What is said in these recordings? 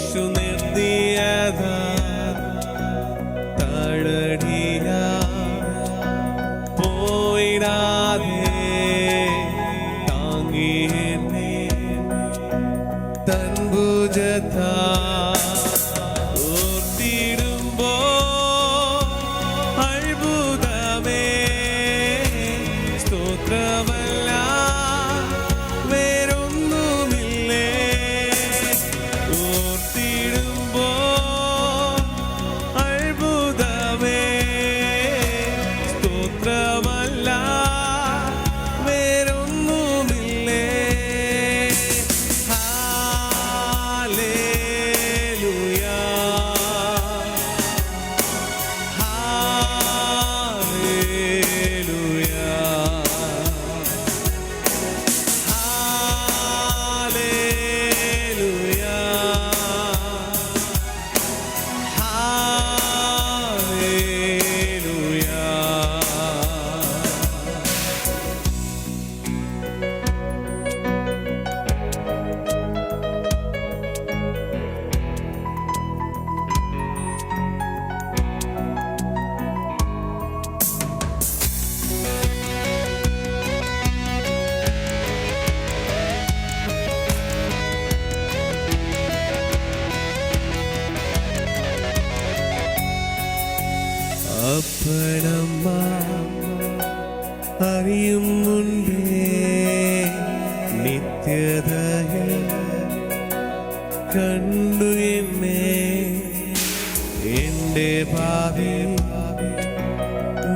യേശു നിർത്തിയതാ തഴടിയാ പോയിടാതെ താങ്ങി എന്നെ തൻ ഭുജത്താ ഓർത്തിടുമ്പോ അത്ഭുതമേ സ്തോത്രമല്ല വേറൊന്നുമില്ലേ ഓർത്തിടുമ്പോ അത്ഭുതമേ സ്തോത്രമല്ല വേറൊന്നുമില്ലേ ഹല്ലേലൂയാ ഹല്ലേലൂയാ ഹല്ലേലൂയാ അപ്പനമ്മ അറിയും മുൻപേ നിത്യതയിൽ കണ്ടു എന്നെ എൻ്റെ ഭാവി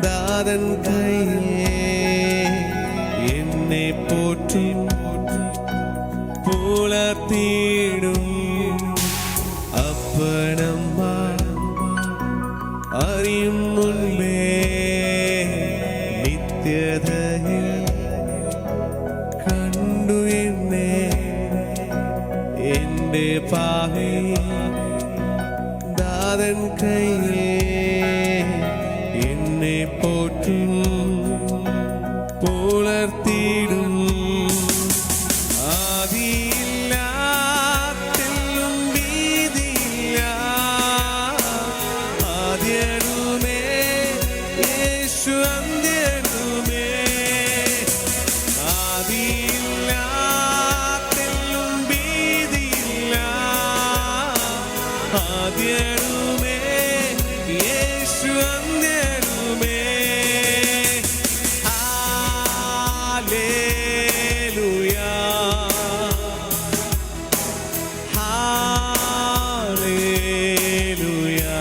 ദാതൻ കയ്യിൽ എന്നെ പോറ്റും പുലർത്തിയിടും അപ്പനമ്മ അറിയും മുൻപേ നിത്യതയിൽ കണ്ടു എന്നെ എൻ്റെ പാഹി ദാതൻ കയ്യിൽ എന്നെ പോറ്റും പുലർത്തിയിടും ആദിയില്ലാത്തെല്ലും ഭീതിയില്ല ആദ്യനുമേ യേശു അന്ത്യനുമേ ആദിയില്ലാത്തെല്ലും ഭീതിയില്ല ആദ്യനുമേ യേശു അന്ത്യനുമേ ഹല്ലേലൂയാ ഹല്ലേലൂയാ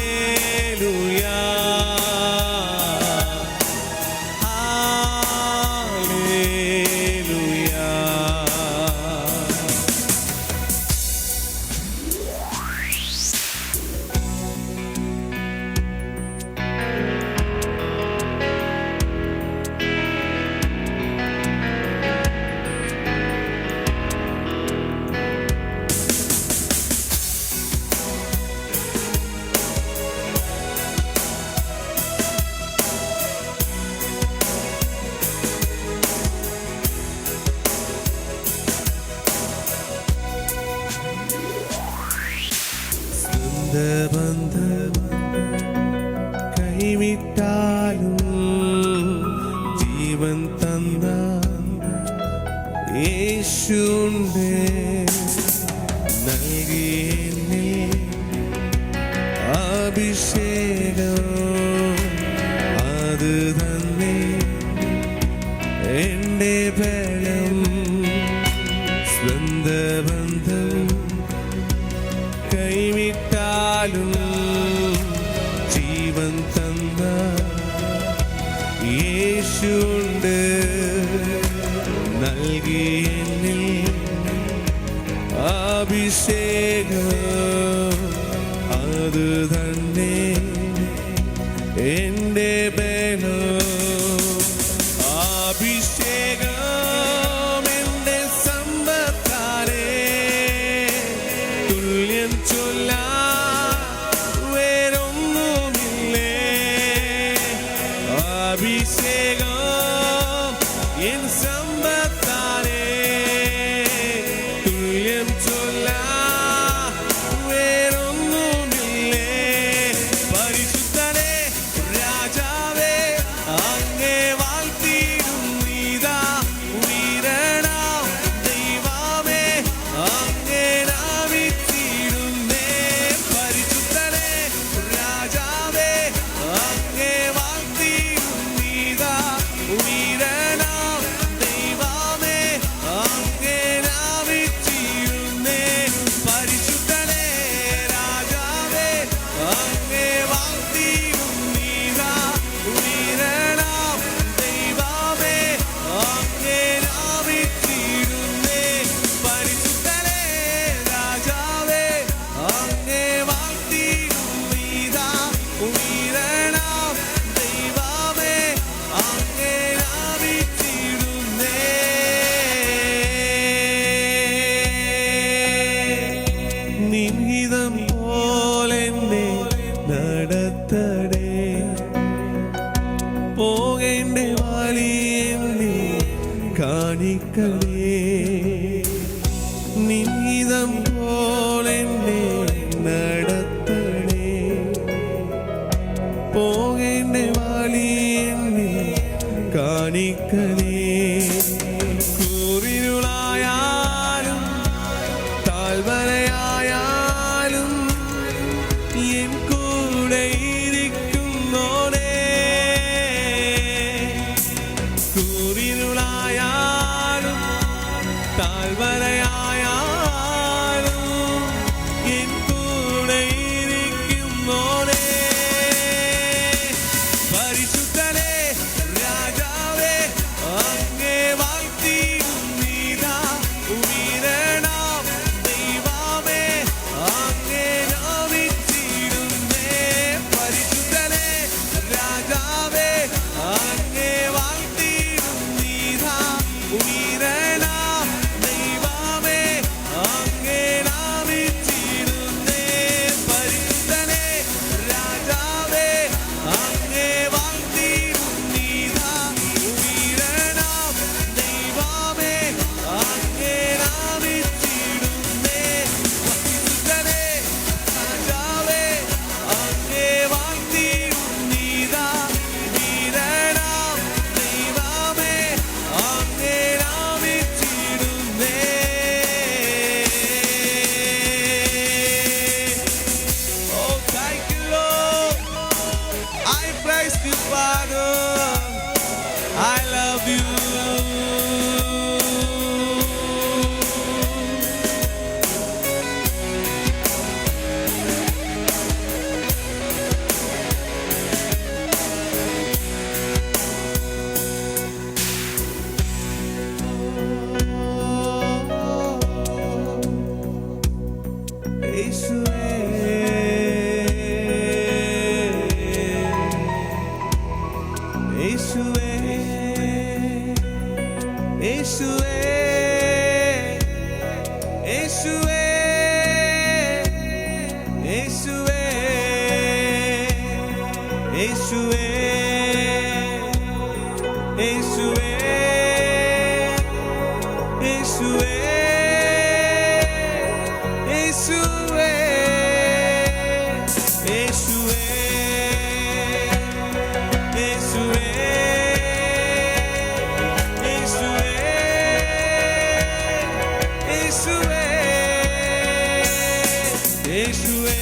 ഹല്ലേലൂയാ ഹല്ലേലൂയാ ബന്ധം കൈവിട്ടാലും ജീവൻ തന്ന യേശുണ്ട് നൽകിയെന്നെ അഭിഷേകം അത് തന്നെ എൻ്റെ ബലം സ്വന്ത ബന്ധം കൈവിട്ടാലും ജീവൻ തന്ന യേശുണ്ട് നൽകിയെന്നിൽ അഭിഷേകം അത് തന്നെ എൻ്റെ ബലം അഭിഷേകം എൻ്റെ സമ്പത്താലേ തുല്യം ചൊല്ലാൻ വേറൊന്നുമില്ലേ അഭിഷേകം എൻ സമ്പത്താലേ കാണിക്കണേ. നിന്നിതം പോലെന്നെ നടത്തണേ. പോകേണ്ട വഴി എന്നെ കാണിക്കണേ. കൂരിരുളായാലും താഴ്വരയായാലും എൻ കൂടെ ഇരിക്കുന്നോനേ. കൂരിരുളായാലും താഴ്വരയായാലും എൻ കൂടെ ഇരിക്കുന്നോനേ. പരിശുദ്ധനേ രാജാവേ അങ്ങേ വാഴ്ത്തിടുന്നീതാ. ഉയരണം ദൈവമേ അങ്ങേ നാമിച്ചിടുന്നേ. പരിശുദ്ധനേ രാജാവേ അങ്ങേ വാഴ്ത്തിടുന്നീതാ. ഉയരണം ദൈവമേ അങ്ങേ നാമിച്ചിടുന്നേ. പരിശുദ്ധനേ രാജാവേ അങ്ങേ വാഴ്ത്തിടുന്നീതാ. ഉയരണം ദൈവമേ അങ്ങേ നാമിച്ചിടുന്നേ. പരിശുദ്ധനേ രാജാവേ അങ്ങേ വാഴ്ത്തിടുന്നീതാ. ഉയരണം ദൈവമേ അങ്ങേ നാമിച്ചിടുന്നേ. Oh, thank you, Lord. I praise you, Father. I love you. യേശുവേ യേശുവേ യേശുവേ യേശുവേ യേശുവേ യേശുവേ യേശുവേ യേശുവേ യേശുവേ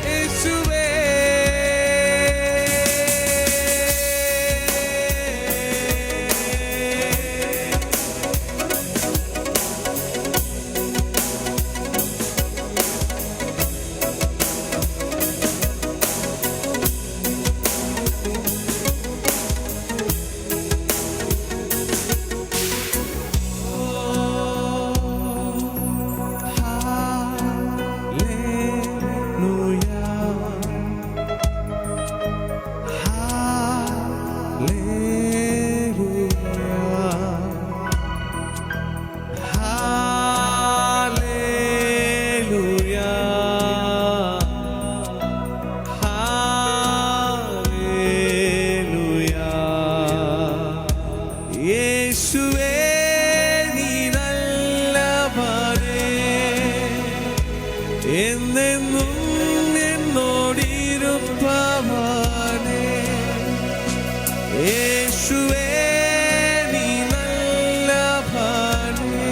യേശുവേ എന്നെന്നും എന്നോടിരുപ്പവനേ. യേശുവേ നീ നല്ലവനേ,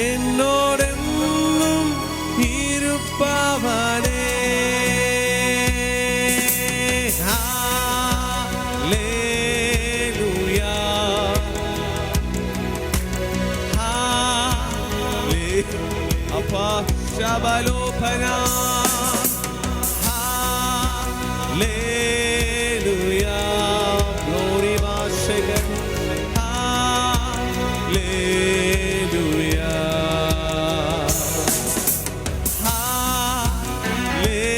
എന്നോടെന്നും ഇരുപ്പവനേ. ഹല്ലേലൂയാ അപ്പാ ശബലോപന. ഹല്ലേലൂയാ ഗ്ലോറി വാശകൻ. ഹല്ലേലൂയാ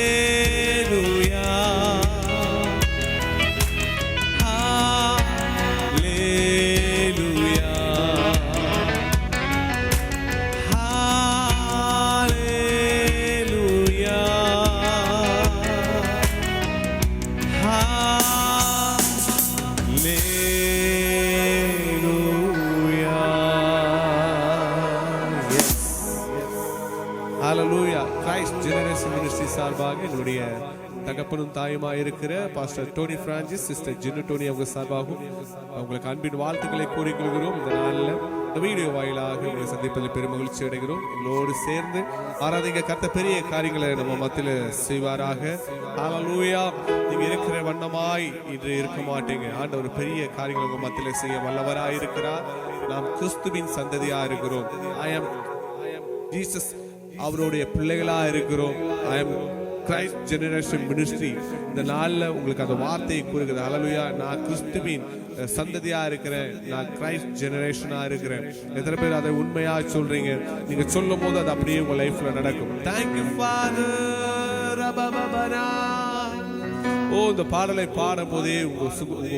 ഹല്ലേലൂയാ ഹല്ലേലൂയാ ഹല്ലേലൂയാ மினிஸ்ட்ரி சார்பாக எங்களுடைய தகப்பனும் தாயுமாய் இருக்கிற பாஸ்டர் டோனி பிரான்சிஸ், சிஸ்டர் ஜின்னு டோனி அவங்க சார்பாகவும் அவங்களுக்கு அன்பின் வாழ்த்துக்களை கூறிக்கொள்கிறோம். இந்த நாளில் இந்த வீடியோ வாயிலாக உங்களை சந்திப்பதில் பெரும் மகிழ்ச்சி அடைகிறோம். எங்களோடு சேர்ந்து ஆராதிங்க. கர்த்தர் பெரிய காரியங்களை நம்ம மத்தியில செய்வாராக. ஹல்லேலூயா. நீங்க இருக்கிற வண்ணமாய் இன்று இருக்க மாட்டீங்க. ஆண்டவர் பெரிய காரியங்களை உங்க மத்தியில செய்ய வல்லவராய் இருக்கிறார். நாம் கிறிஸ்துவின் சந்ததியா இருக்கிறோம். ஐ அம் ஜீசஸ் அவருடைய பிள்ளைகளா இருக்கிறோம். ஐ அம் கிரைஸ்ட் ஜெனரேஷன் மினிஸ்ட்ரி. இந்த நாளில் உங்களுக்கு அந்த வார்த்தையை கூறுகிறது. ஹல்லேலூயா. நான் கிறிஸ்துவின் சந்ததியா இருக்கிறேன். நான் கிரைஸ்ட் ஜெனரேஷனா இருக்கிறேன். எத்தனை பேர் அதை உண்மையா சொல்றீங்க? நீங்க சொல்லும் போது அது அப்படியே உங்க லைஃப்ல நடக்கும். Thank you father. ஓ, இந்த பாடலை பாடும் போதே உங்க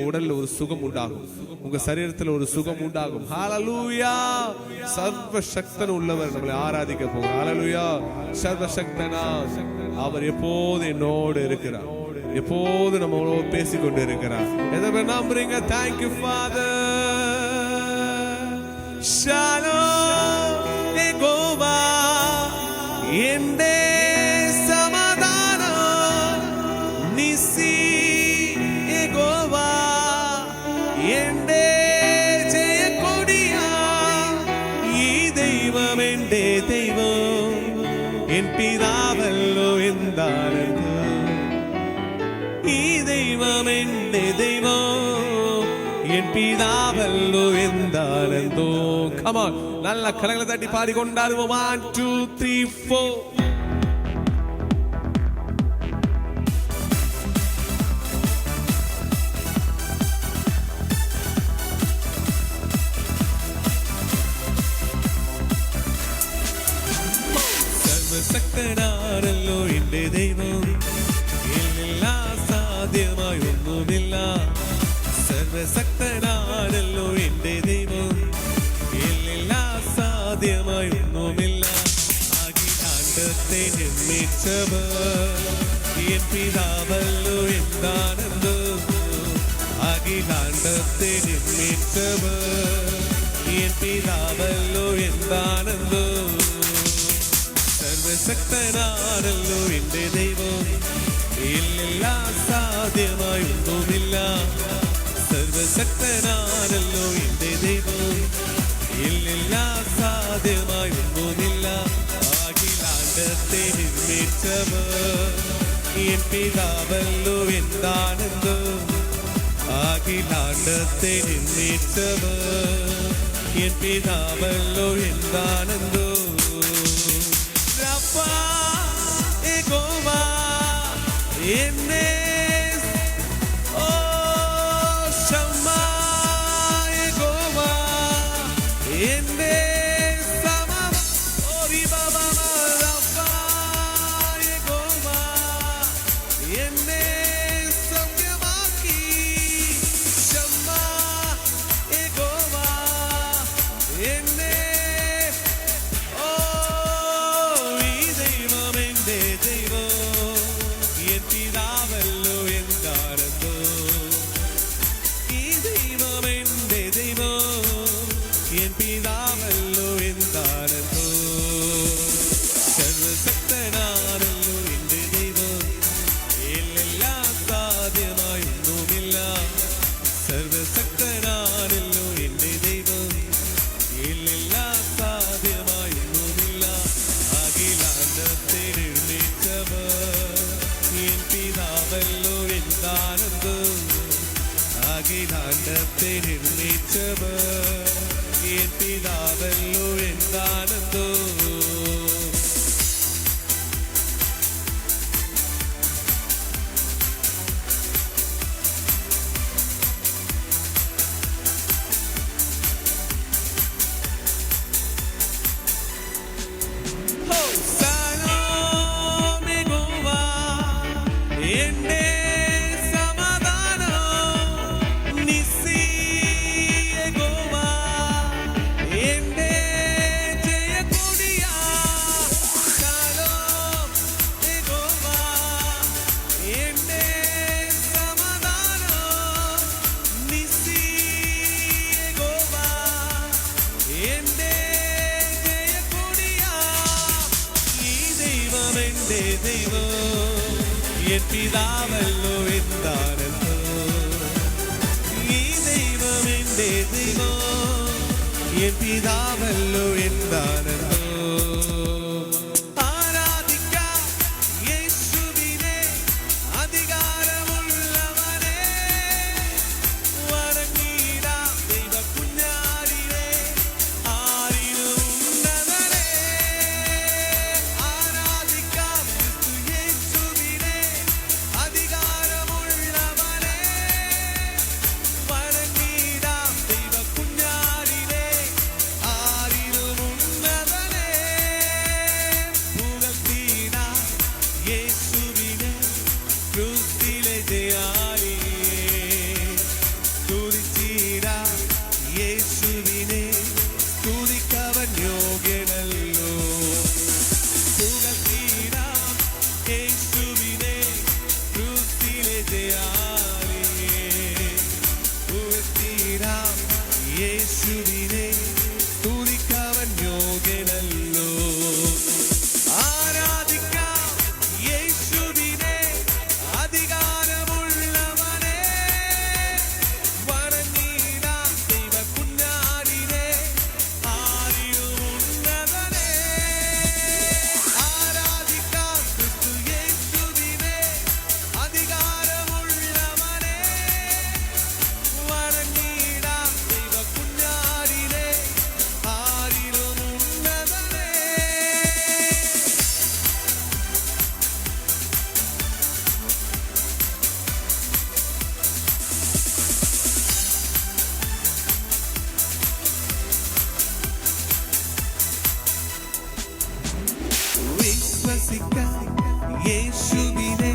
உடல்ல ஒரு சுகம் உண்டாகும். உங்க சரீரத்தில் ஒரு சுகம் உண்டாகும். ஹல்லேலூயா. சர்வ சக்தன் உள்ளவர் நம்மளை ஆராதிக்க போகிறார். ஹல்லேலூயா. சர்வ சக்தனா அவர் எப்போது என்னோடு இருக்கிறார். எப்போது நம்மளோட பேசிக்கொண்டு இருக்கிறார். எதை நம்புறீங்க? Thank you father. ஷாலோம் யெகோவா என்டே சமாதானம். நிசி யெகோவா എന്റെ ജയക്കൊടിയാ. ഈ ദൈവം എന്റെ ദൈവം, എൻ പിതാവല്ലോ എന്താണെന്ന്. ഈ ദൈവം എന്റെ ദൈവം, എൻ പിതാവല്ലോ എന്താണെന്നോ. Come on, നല്ല കരങ്ങളെ തട്ടി പാടിക്കൊണ്ടാടുമോ? 1 2 3 4. സർവശക്തനാണല്ലോ എന്റെ ദൈവം, എന്നില്ലാ സാധ്യമായി ഒന്നുമില്ല. സർവശക്തനാണല്ലോ എന്റെ ദൈവം, എന്നില്ലാ സാധ്യമായി ഒന്നുമില്ല. അഖിലാണ്ടത്തെ നിർമ്മിച്ചവർ എൻ പിതാവല്ലോ എന്താണെന്ന്. അഖിലാണ്ടത്തെ നിർമ്മിച്ചവർ എൻ പിതാവല്ലോ എന്താണെന്ന്. സർവശക്തനാണല്ലോ എന്റെ ദൈവം, ഇല്ലെല്ലാ സാധ്യമായി ഒന്നുമില്ല. സർവശക്തനാണല്ലോ എന്റെ ദൈവം, ഇല്ലെല്ലാ സാധ്യമായി ഒന്നുമില്ല. അഖിലാണ്ടത്തെ നിർമ്മിച്ചവർ എൻ പിതാവല്ലോ എന്താണെന്ന്. അഖിലാണ്ടത്തെ നിർമ്മിച്ചവർ എൻ പിതാവല്ലോ എന്താണെന്ന്. യഹോവ എന്നെ ശമ്മാ. യഹോവ എന്നെ സമം. യഹോവ എന്നെ സൗഖ്യമാക്കി. ശമ്മാ. യഹോവ എന്നെ. സർവശക്തനാണല്ലോ എന്റെ ദൈവം, ഇല്ലെല്ലാ സാധ്യമായൊന്നുമില്ല. അഖിലാണ്ടത്തെ നിർമ്മിച്ചവർ എൻ പിതാവല്ലോ എന്താണെന്ന്. അഖിലാണ്ടത്തെ നിർമ്മിച്ചവർ എൻ പിതാവല്ലോ എന്താണെന്ന്. എന്റെ സമാധാനം. നിസി യഹോവ എന്റെ ജയക്കൊടിയാ. ശാലോം യഹോവ എന്റെ സമാധാനം. നിസി യഹോവ എന്റെ ജയക്കൊടിയാ. ഈ ദൈവം എന്റെ ദൈവം, ദൈവം എൻ പിതാവല്ലോ എന്താണെന്നോ ഈ ദൈവം എൻ്റെ ദൈവം എൻ പിതാവല്ലോ എന്താണെന്നോ യേശുവിനെ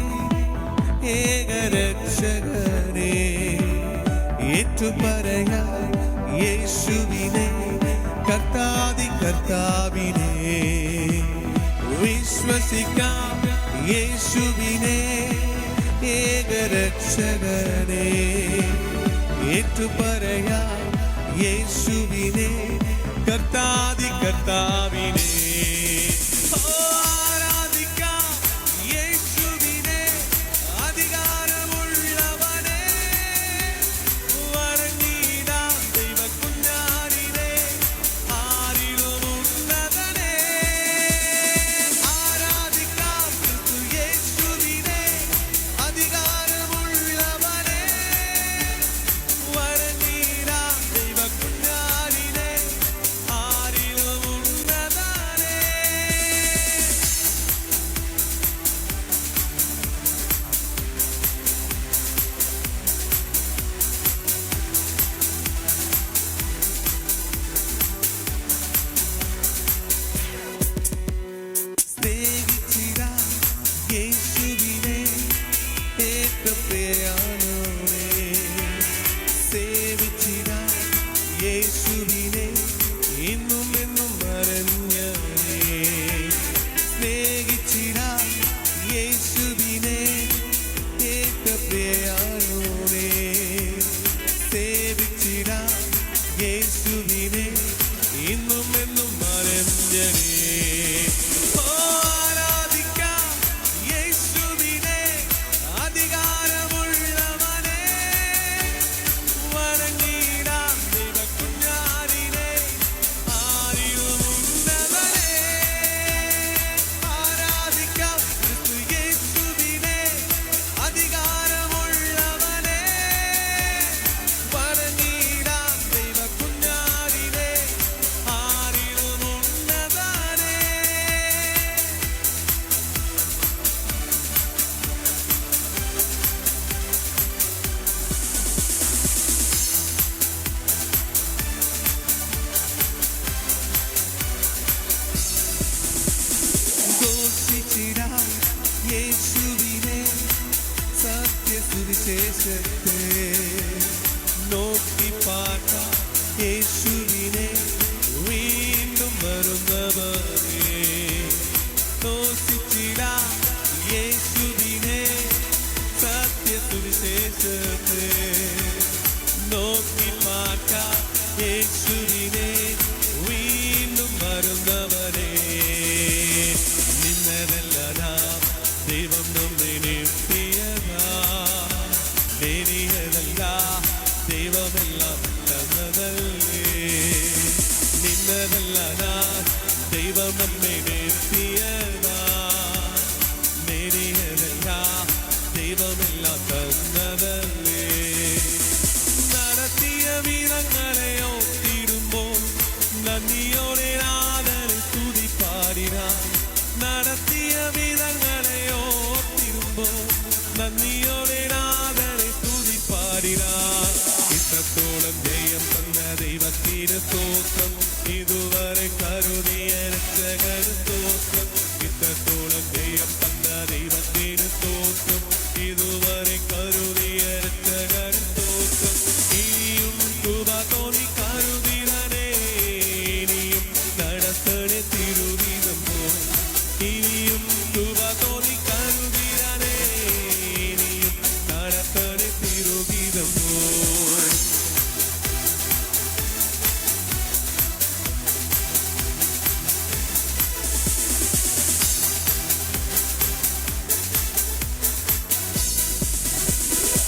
ഏകരക്ഷകനെ ഏറ്റുപറയാം യേശുവിനെ കർത്താതി കർത്താവിനെ വിശ്വസിക്കാം യേശുവിനെ ഏകരക്ഷകനെ ഏറ്റുപറയാം യേശുവിനെ കർത്താതി കർത്താവിനെ യേശുവിനെ ഇന്നും എന്നും മറഞ്ഞവനെ സ്നേഹിച്ചിടാം യേശുവിനെ ഏറ്റപ്രിയയാണോനെ സേവിച്ചിടാം യേശുവിനെ ഇന്നും എന്നും മറഞ്ഞവനെ യേശുവിനെ സത്യസുവിശേഷത്തെ നോക്കി പാർക്കാം യേശുവിനെ വീണ്ടും വരുന്നവരെ ദോഷിച്ചിടാം യേശുവിനെ സത്യസുവിശേഷത്തെ നോക്കി പാർക്കാം യേശുവിനെ വീണ്ടും വരുന്നവരെ നിന്നതല്ല നാം നമ്മെ നിർത്തിയതാ നേടിയതല്ല ദൈവമെല്ലാം തന്നതല്ലേ നിന്നതല്ല ഞാൻ ദൈവം നമ്മെ നിർത്തിയതാ നേടിയതല്ല ദൈവമെല്ലാം തന്നതല്ലേ നടത്തിയ വീരങ്ങളെയോ തീരുമ്പോൾ നന്ദിയോടെ നാഥനെ സ്തുതിപ്പാടിനാൻ നടത്തിയ വീരങ്ങളെയോ തീരുമ്പോൾ നന്ദിയോടെ നാഥനെ സ്തുതിപ്പാടിനാൻ ഇത്രത്തോളം ജയം തന്ന ദൈവത്തിന് സ്തോത്രം ഇതുവരെ കരുതിയ രക്ഷകന് സ്തോത്രം ഇത്രത്തോളം ജയം തന്ന ദൈവത്തിന് സ്തോത്രം ഇതുവരെ കരുതിയ രക്ഷകന് സ്തോത്രം ഇനിയും കൃപ തോന്നി കരുതിരനേ ഇനിയും നടത്തണേ തിരുവിധം പോൽ ഇനിയും കൃപ തോന്നി കരുതിരനേ ഇനിയും നടത്തണേ തിരുവിധം പോൽ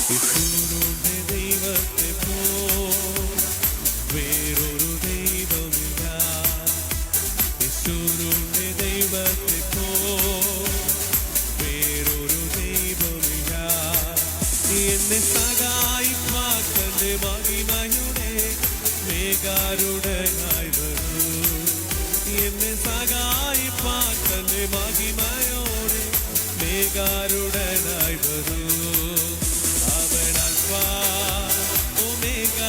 യേശുവിന്റെ ദൈവത്തെ പോ വേറൊരു ദൈവമില്ല യേശുവിന്റെ ദൈവത്തെ പോ വേറൊരു ദൈവമില്ല എന്നെ സഹായിപ്പാൻ തന്റെ മഹിമയുടെ മേഘാരുടനായി വരൂ എന്നെ സഹായിപ്പാൻ തന്റെ മഹിമയോടെ മേഘാരുടനായി വരൂ അവൻ അൽഫാ ഒമേഗ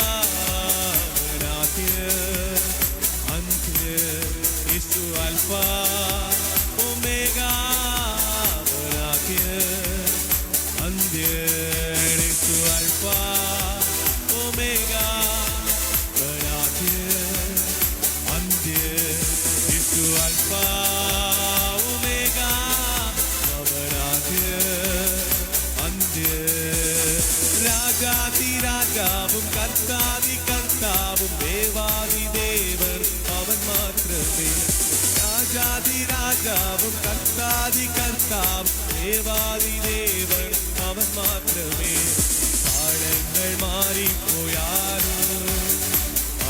അവൻ ആദ്യം അന്ത്യം യേശു അൽഫാ ഒമേഗ അവൻ ആദ്യം അന്ത്യം യേശു അൽഫാ ഒമേഗ അവൻ ആദ്യം അന്ത്യം യേശു അൽഫാ ഒമേഗ അവൻ ആദ്യം രാജാതിരാജാവും കർത്താതി കർത്താവും ദേവാദി ദേവർ അവൻ മാത്രമേ രാജാതിരാജാവും കർത്താതി കർത്താവും ദേവാദി ദേവർ അവൻ മാത്രമേ കാലങ്ങൾ മാറിപ്പോയാലും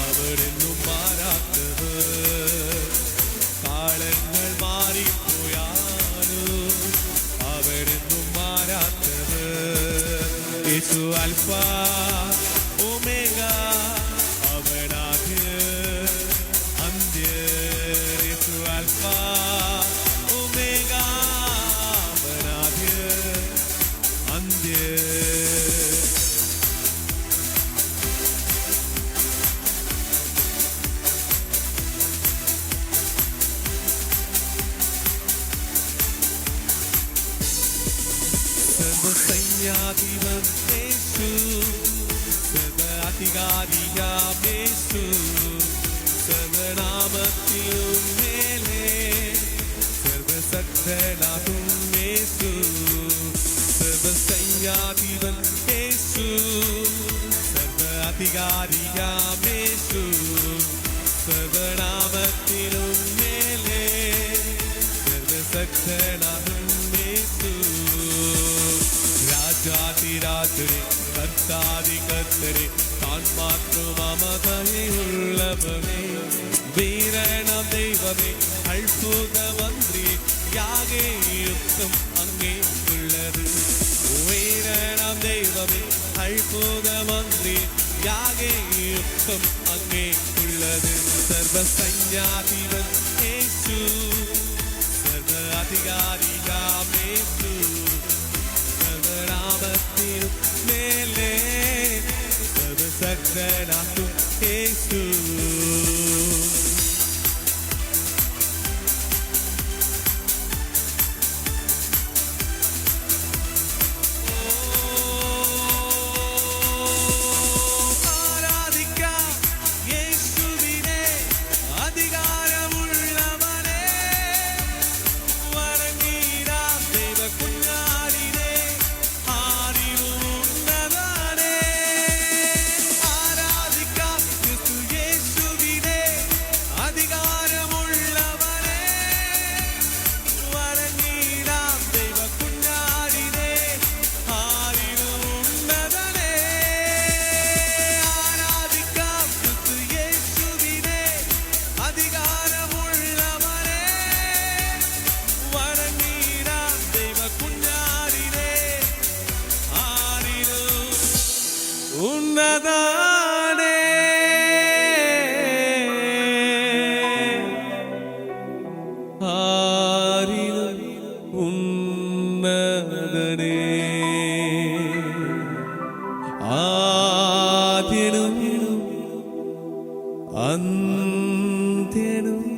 അവരെന്നും മാറാത്തവർ കാലങ്ങൾ മാറിപ്പോയാലും അവരെന്നും മാറാത്തവർ യേശു അൽഫാ ഒമേഗ അവൻ ആദ്യം അന്ത്യം യേശു അൽഫാ ഒമേഗ അവൻ ആദ്യം അന്ത്യം സർവസൈന്യാധിപൻ യേശു സർവ്വാധികാരിയാം യേശു സർവനാമത്തിലും മേലെ സർവശക്തനാകും യേശു സർവസൈന്യാധിപൻ യേശു സർവ്വാധികാരിയാം യേശു സർവനാമത്തിലും മേലെ സർവശക്തനാകും യേശു രാജാതിരാജരെ കർത്താതി കർത്തരെ താൻ മാത്രം മമതയുള്ളവനെ വീരണം ദൈവമേ അത്ഭുത മന്ത്രി യാഗേയുക്തം അങ്ങേക്കുള്ളത് വീരണം ദൈവമേ അത്ഭുത മന്ത്രി യാഗേയുക്തം അങ്ങേക്കുള്ളത് സർവസൈന്യാധിപൻ യേശു സർവ്വാധികാരിയാം യേശു സർവനാമത്തിനും മേലെ സർവശക്തനാകും യേശു ആരാധിക്കാം യേശുവിനെ അധികാരമുള്ളവനെ உன்னதானே ஆரிலும் உன்னதனே ஆதினும் அந்தினும்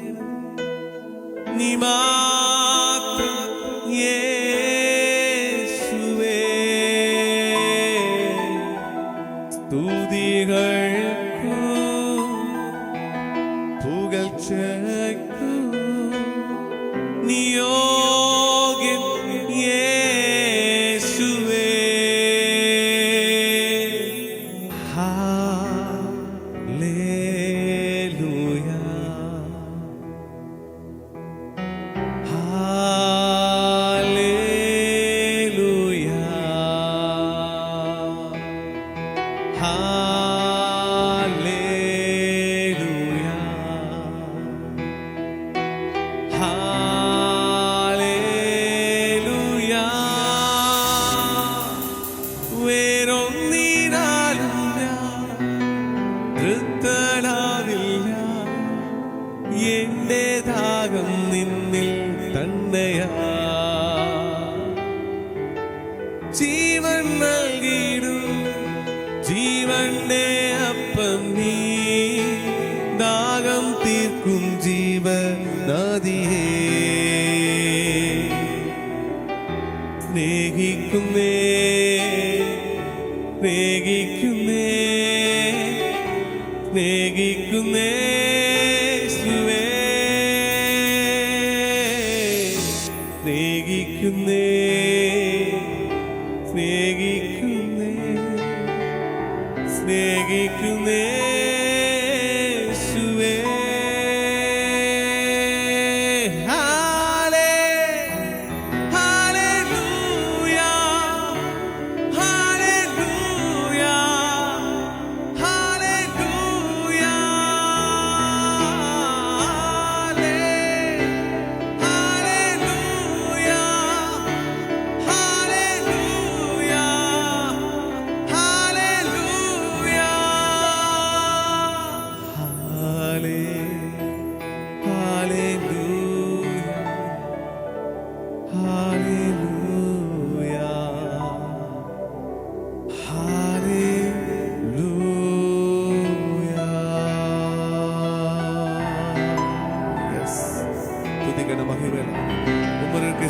நீ மாத்திரம் യേശുവേ സ്തുതികൾക്കും പുകഴ്ചയ്ക്കും നീ യോഗ്യൻ യേശുവേ ഹല്ലേലൂയ എന്റെ ദാഹം നിന്നിൽ തന്നെയാ ജീവൻ നൽകിയിടും ജീവന്റെ അപ്പം നീ ദാഹം തീർക്കും ജീവനദിയേ സ്നേഹിക്കുന്നേ സ്നേഹിക്കുന്നേ സ്നേഹിക്കുന്നേ സ്നേഹിക്കുന്നേ സ്നേഹിക്കുന്നേ സ്നേഹിക്കുന്നേ യേശുവേ ഹല്ലേലൂയ ഹല്ലേലൂയ ഹല്ലേലൂയ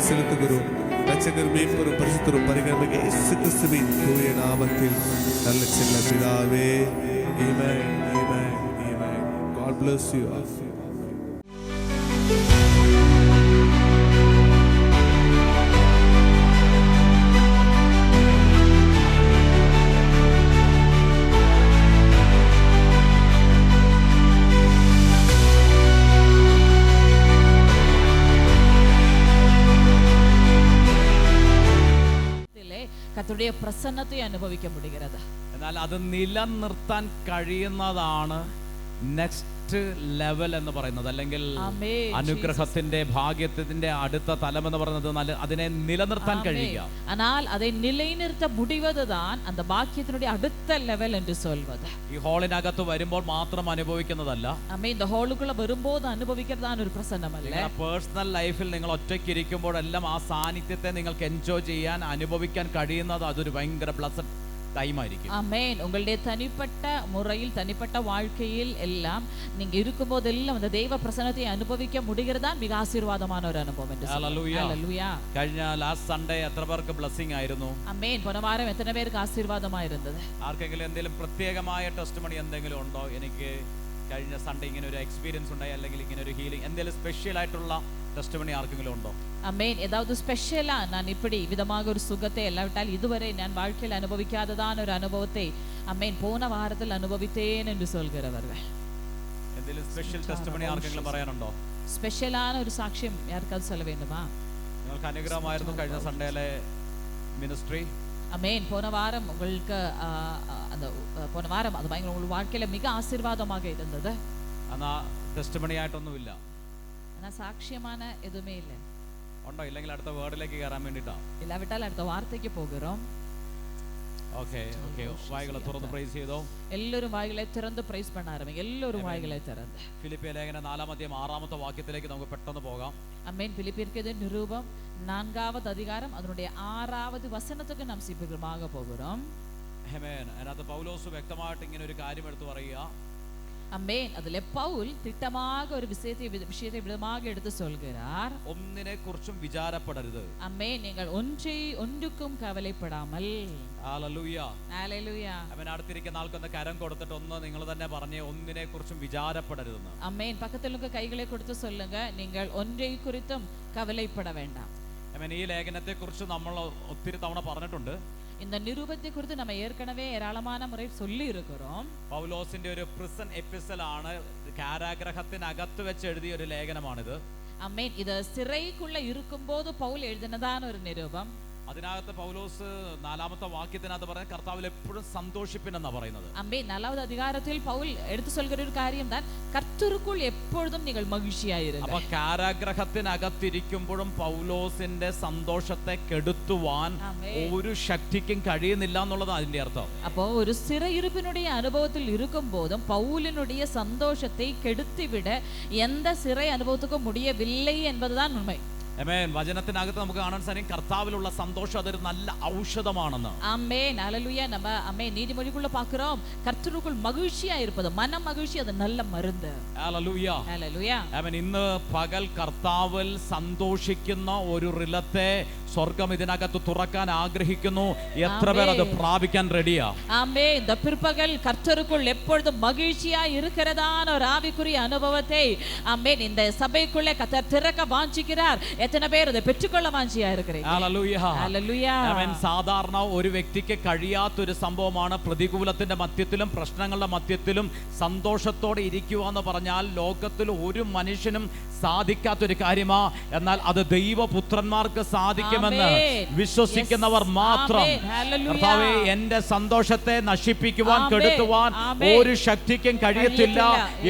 செலுத்துகிறோம். ரட்சகர் மேம்பரும் பரிசுத்தரும் பரிகரமாக இயேசு கிறிஸ்துவின் தூய நாமத்தில் நல்ல செல்ல பிதாவே. Amen, amen, amen. God bless you. கர்த்தருடைய பிரசன்னத்தை அனுபவிக்க முடிகிறது. എന്നാൽ അത് നിലനിർത്താൻ കഴിയുന്നതാണ് നെക്സ്റ്റ് ലെവൽ എന്ന് പറയുന്നത്, അല്ലെങ്കിൽ അനുഗ്രഹത്തിന്റെ ഭാഗ്യത്തിന്റെ അടുത്ത തലം എന്ന് പറയുന്നത് അതിനെ നിലനിർത്താൻ കഴിയുക. ஆனால் அதை நிலைநிறுத்த முடிவதுதான் அந்த பாக்கியத்தினுடைய அடுத்த லெவல் என்று சொல்வது. ഈ ഹോളിനകത്ത് വരുമ്പോൾ മാത്രം അനുഭവിക്കുന്നതല്ല. ആമേൻ. இந்த ഹോളുக்குள்ள വരുമ്പോൾ അനുഭവിക്കുന്നതാണ് ഒരു പ്രസന്നമല്ല. പേഴ്സണൽ ലൈഫിൽ നിങ്ങൾ ഒറ്റയ്ക്ക് ഇരിക്കുമ്പോഴെല്ലാം ആ സാന്നിധ്യത്തെ നിങ്ങൾക്ക് എൻജോയ് ചെയ്യാൻ അനുഭവിക്കാൻ കഴിയുന്നത് അതൊരു ഭയങ്കര ബ്ലെസ്ഡ് டைமாയിരിക്കും. ஆமென். உங்களுடைய தனிப்பட்ட முறையில் தனிப்பட்ட வாழ்க்கையில் எல்லாம் நீங்க இருக்கும்போதெல்லாம் அந்த தெய்வ பிரசன்னத்தை அனுபவிக்க முடிகிறதா மிக ஆசீர்வாதமான ஒரு அனுபவம் என்று ஹalleluya. ஹalleluya. കഴിഞ്ഞ ലാസ്റ്റ് സൺഡേ എത്ര പേർക്ക് ബ്ലെസ്സിംഗ് ആയിരുന്നു? ആമേൻ. പോன വാരം എത്ര പേർക്ക് ആശീർവാദമായി ഇരുന്നത്? ആർക്കെങ്കിലും എന്തെങ്കിലും പ്രത്യേകമായ ടെസ്റ്റിമണി എന്തെങ്കിലും ഉണ്ടോ? എനിക്ക് കഴിഞ്ഞ സൺഡേ ഇങ്ങനെ ഒരു എക്സ്പീരിയൻസ് ഉണ്ടായി, അല്ലെങ്കിൽ ഇങ്ങനെ ഒരു ഹീലിംഗ്, എന്തെങ്കിലും സ്പെഷ്യൽ ആയിട്ടുള്ള ടെസ്റ്റിമണി ആർക്കെങ്കിലും ഉണ്ടോ? ஆமென். ஏதாவது ஸ்பெஷலா நான் இப்படி விதமாக ஒரு சுகத்தை இல்லாவிட்டால் இதுவரை நான் வாழ்க்கையில் அனுபவிக்காததான ஒரு அனுபவத்தை ஆமென் போன வாரத்தில் அனுபவித்தேன் என்று சொல்கிறவர்கள் എന്തെങ്കിലും സ്പെഷ്യൽ ടെസ്റ്റിമണി ആർക്കെങ്കിലും പറയാനുണ്ടോ? സ്പെഷ്യലാണ് ഒരു സാക്ഷ്യം யாருக்காவது சொல்ல வேண்டுமா? നിങ്ങൾക്ക് അനുഗ്രഹമായിരുന്നു കഴിഞ്ഞ സൺഡേയിലെ മിനിസ്ട്രി. ஆமென். போன வாரம் உங்களுக்கு அந்த போன வாரம் அது பயங்கர உங்கள் வாழ்க்கையில மிக ஆசீர்வாதமாக இருந்தது. എന്നാ ടെസ്റ്റിമണി ആയിട്ടൊന്നുമില്ല. എന്നാ സാക്ഷ്യமான எதுவுமே இல்லை. ഉണ്ടോ? ഇല്ലെങ്കിൽ അടുത്ത വേർഡിലേക്ക് കയറാൻ വേണ്ടിട്ടാ. இல்லாவிட்டால் அடுத்த வார்த்தைக்கு போகிறோம். ഓക്കേ വായികളെ തുറന്ന് പ്രൈസ് ചെയ്തോ. എല്ലാവരും വായികളെ തിറന്ന് പ്രൈസ് பண்ண ആരംഭിക്കും. എല്ലാവരും വായികളെ തിറന്ന് ഫിലിപ്പിയ ലേഖനം 4-6 വാക്യത്തിലേക്ക് നമുക്ക് പെട്ടെന്ന് പോകാം. അമ്മേൻ ഫിലിപ്പിയർക്ക് നിരൂപം 4வது அதிகாரம் அதனுடைய 6வது வசனத்துக்கு நாம் சீக்கிரமாக போகிறோம். ആമേൻ. അതിനകത്ത് പൗലോസ് വ്യക്തമായിട്ട് ഇങ്ങനെ ഒരു കാര്യം എടുത്തു പറയുക. അമ്മേൻ. അതിലെ പൗൽ തിട്ടமாக ഒരു விஷயத்தை விதமாக எடுத்து சொல்கிறார். ഒന്നിനെ കുറിച്ചും വിചാരപ്പെടരുത്. അമ്മേൻ. നിങ്ങൾ ഒന്നുക്കും കവലപ്പെടാமல். ഹല്ലേലൂയ. ഹല്ലേലൂയ. അവൻ അടുത്തിരിക്കുന്ന ആൾക്കൊന്ന് കരം കൊടുത്തിട്ട് ഒന്ന് നിങ്ങൾ തന്നെ പറഞ്ഞേ ഒന്നിനെ കുറിച്ചും വിചാരപ്പെടരുതെന്ന്. അമ്മേൻ. പക്കത്തിലുള്ള കൈകളെ കൊടുത്ത് சொல்லுங்க നിങ്ങൾ ഒന്നിനെ കുറിച്ചും കവലപ്പെട വേണ്ടാം. അവൻ ഈ ലേഖനത്തെ കുറിച്ച് നമ്മൾ ഒത്തിരി തവണ പറഞ്ഞിട്ടുണ്ട്. இந்த நிருபத்தை குறித்து நம்ம ஏற்கனவே ஏராளமான முறை சொல்லி இருக்கிறோம். പൗലോസിന്റെ ഒരു പ്രിസൺ എപ്പിസൽ ആണ്, കാരാഗ്രഹത്തിനകത്ത് വെച്ച് എഴുതിയ ഒരു ലേഖനമാണിത്. അമ്മേൻ. ഇത് സിറൈക്കുള്ള ഇരിക്കുമ്പോൾ പൗൽ എഴുതുന്നതാണ് ഒരു നിരൂപം. അതിനകത്ത് പൗലോസ് 4ാമത്തെ വാക്യത്തിനകത്ത് പറയുന്നത് കർത്താവിൽ എപ്പോഴും സന്തോഷിപ്പിനെന്നാ പറയുന്നത്. അമ്മേ. 4வது அதிகாரത്തിൽ പൗൽ എടുത്തു சொல்கிற ഒരു കാര്യം தான் கர்த்தருக்குள் எப்பொழுதும் நீங்கள் மகிழ்ச்சியாயிருங்க. അപ്പോൾ കാരാഗ്രഹത്തിനകത്തിരിക്കുമ്പോഴും പൗലോസിന്റെ സന്തോഷത്തെ കെടുത്തുവാൻ ഒരു ശക്തിക്കും കഴിയുന്നില്ല എന്നുള്ളതാണ് അതിന്റെ അർത്ഥം. அப்போ ஒரு சிறையிருப்பினுடைய அனுபவத்தில் இருக்கும்போதும் பவுலினுடைய சந்தோஷத்தை கெடுத்துவிட எந்த சிறை அனுபவத்துக்கும் முடியவில்லை என்பதுதான் உண்மை. ആമേൻ. വചനത്തിനകത്ത് നമുക്ക് കാണാൻ സാധിക്കും കർത്താവിലുള്ള സന്തോഷം അതൊരു നല്ല ഔഷധമാണെന്ന്. ആമേൻ. ഹല്ലേലൂയ. நம்ம ആമേൻ നീതിമൊഴിക്കുള്ള பார்க்கிறோம் கர்த்தருக்குள் மகிழ்ச்சியா இருப்பது மன மகிழ்ச்சி அது நல்ல மருந்து. ഹല്ലേലൂയ. ഹല്ലേലൂയ. ആമേൻ. ഇന്ന് പകൽ കർത്താവിൽ സന്തോഷിക്കുന്ന ഒരു റിലത്തെ സ്വർഗം ഇതിനകത്ത് തുറക്കാൻ ആഗ്രഹിക്കുന്നു. എത്ര പേർ അത് പ്രാപിക്കാൻ റെഡിയാ? ആമേൻ. இந்த பிற்பகல் கர்த்தருக்குள் எப்பொழுதும் மகிழ்ச்சியா இருக்கிறதான ஒரு ஆவிக்குரிய அனுபவத்தை ஆமேன் இந்த சபைக்குள்ளே கர்த்தர் திறக்க வாஞ்சிக்கிறார். എത്ര പേർ അത് പെറ്റുകൊള്ള വാഞ്ചിയാ இருக்கிறீங்க? ഹല്ലേലൂയ. ഹല്ലേലൂയ. ആമേൻ. സാധാരണ ഒരു വ്യക്തിക്ക് കഴിയാത്തൊരു സംഭവമാണ് പ്രതികൂലത്തിന്റെ മധ്യത്തിലും പ്രശ്നങ്ങളുടെ മധ്യത്തിലും സന്തോഷത്തോടെ ഇരിക്കുക എന്ന് പറഞ്ഞാൽ ലോകത്തിൽ ഒരു മനുഷ്യനും സാധിക്കാത്തൊരു കാര്യമാ. എന്നാൽ അത് ദൈവപുത്രന്മാർക്ക് സാധിക്കുമെന്ന് വിശ്വസിക്കുന്നവർ മാത്രം. കർത്താവേ, എന്റെ സന്തോഷത്തെ നശിപ്പിക്കുവാൻ കെടുത്തുവാൻ ഒരു ശക്തിക്കും കഴിയത്തില്ല.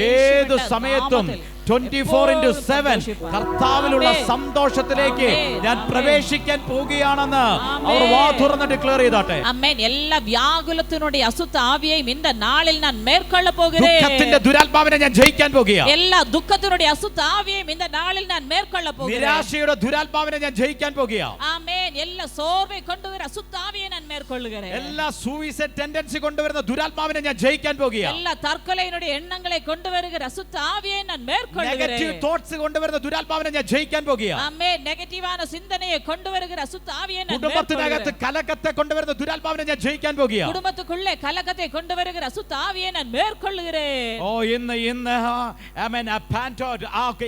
ഏതു സമയത്തും 24/7 കർത്താവിലുള്ള സന്തോഷത്തിലേക്ക് ഞാൻ പ്രവേശിക്കാൻ പോവുകയാണെന്ന് അവർ വാ തുറന്ന് ഡിക്ലെയർ ചെയ്താട്ടെ. ആമേൻ. എല്ലാ വ്യാകുലത്തിനുடைய അസുത്ത ആവിയെയും இந்த നാളിൽ ഞാൻ മേൽക്കൊള്ള പോകുകയാണ്. ദുഃഖത്തിന്റെ ദുരാത്മാവിനെ ഞാൻ ജയിക്കാൻ പോകുകയാണ്. എല്ലാ ദുഃഖത്തിനുடைய അസുത്ത ആവിയെയും இந்த നാളിൽ ഞാൻ മേൽക്കൊള്ള പോകുകയാണ്. നിരാശയുടെ ദുരാത്മാവിനെ ഞാൻ ജയിക്കാൻ പോകുകയാണ്. ആമേൻ. എല്ലാ സോർവെ കൊണ്ടുവരുന്ന അസുത്ത ആവിയെ ഞാൻ മേൽക്കൊള്ളുകയാണ്. എല്ലാ സൂയിസൈഡ് ടെൻഡൻസി കൊണ്ടുവരുന്ന ദുരാത്മാവിനെ ഞാൻ ജയിക്കാൻ പോകുകയാണ്. എല്ലാ തർക്കൊലയുടെ എണ്ണങ്ങളെ കൊണ്ടുവരുന്ന അസുത്ത ആവിയെ ഞാൻ മേൽക്കൊള്ളുകയാണ്. നെഗറ്റീവ് തോട്ട്സ് കൊണ്ടുവരുന്ന ദുരാത്മാവിനെ ഞാൻ ജയിക്കാൻ പോകുകയാണ്. ആമേൻ. നെഗറ്റീവാன സിന്തനയെ കൊണ്ടുവരുന്ന അസുത്ത ആവിയെ ഞാൻ കുടുംബത്തിനകത്ത് കലക്കത്തെ കൊണ്ടുവരുന്ന ദുരാത്മാവിനെ ഞാൻ ജയിക്കാൻ പോകുകയാണ്. കുടുംബത്തിനുള്ളിലെ കലക്കത്തെ കൊണ്ടുവരുന്ന അസുത്ത ആവിയെ ഞാൻ മേൽക്കൊള്ളുകയാണ്. ഓ ഇന്ന് ആമേൻ.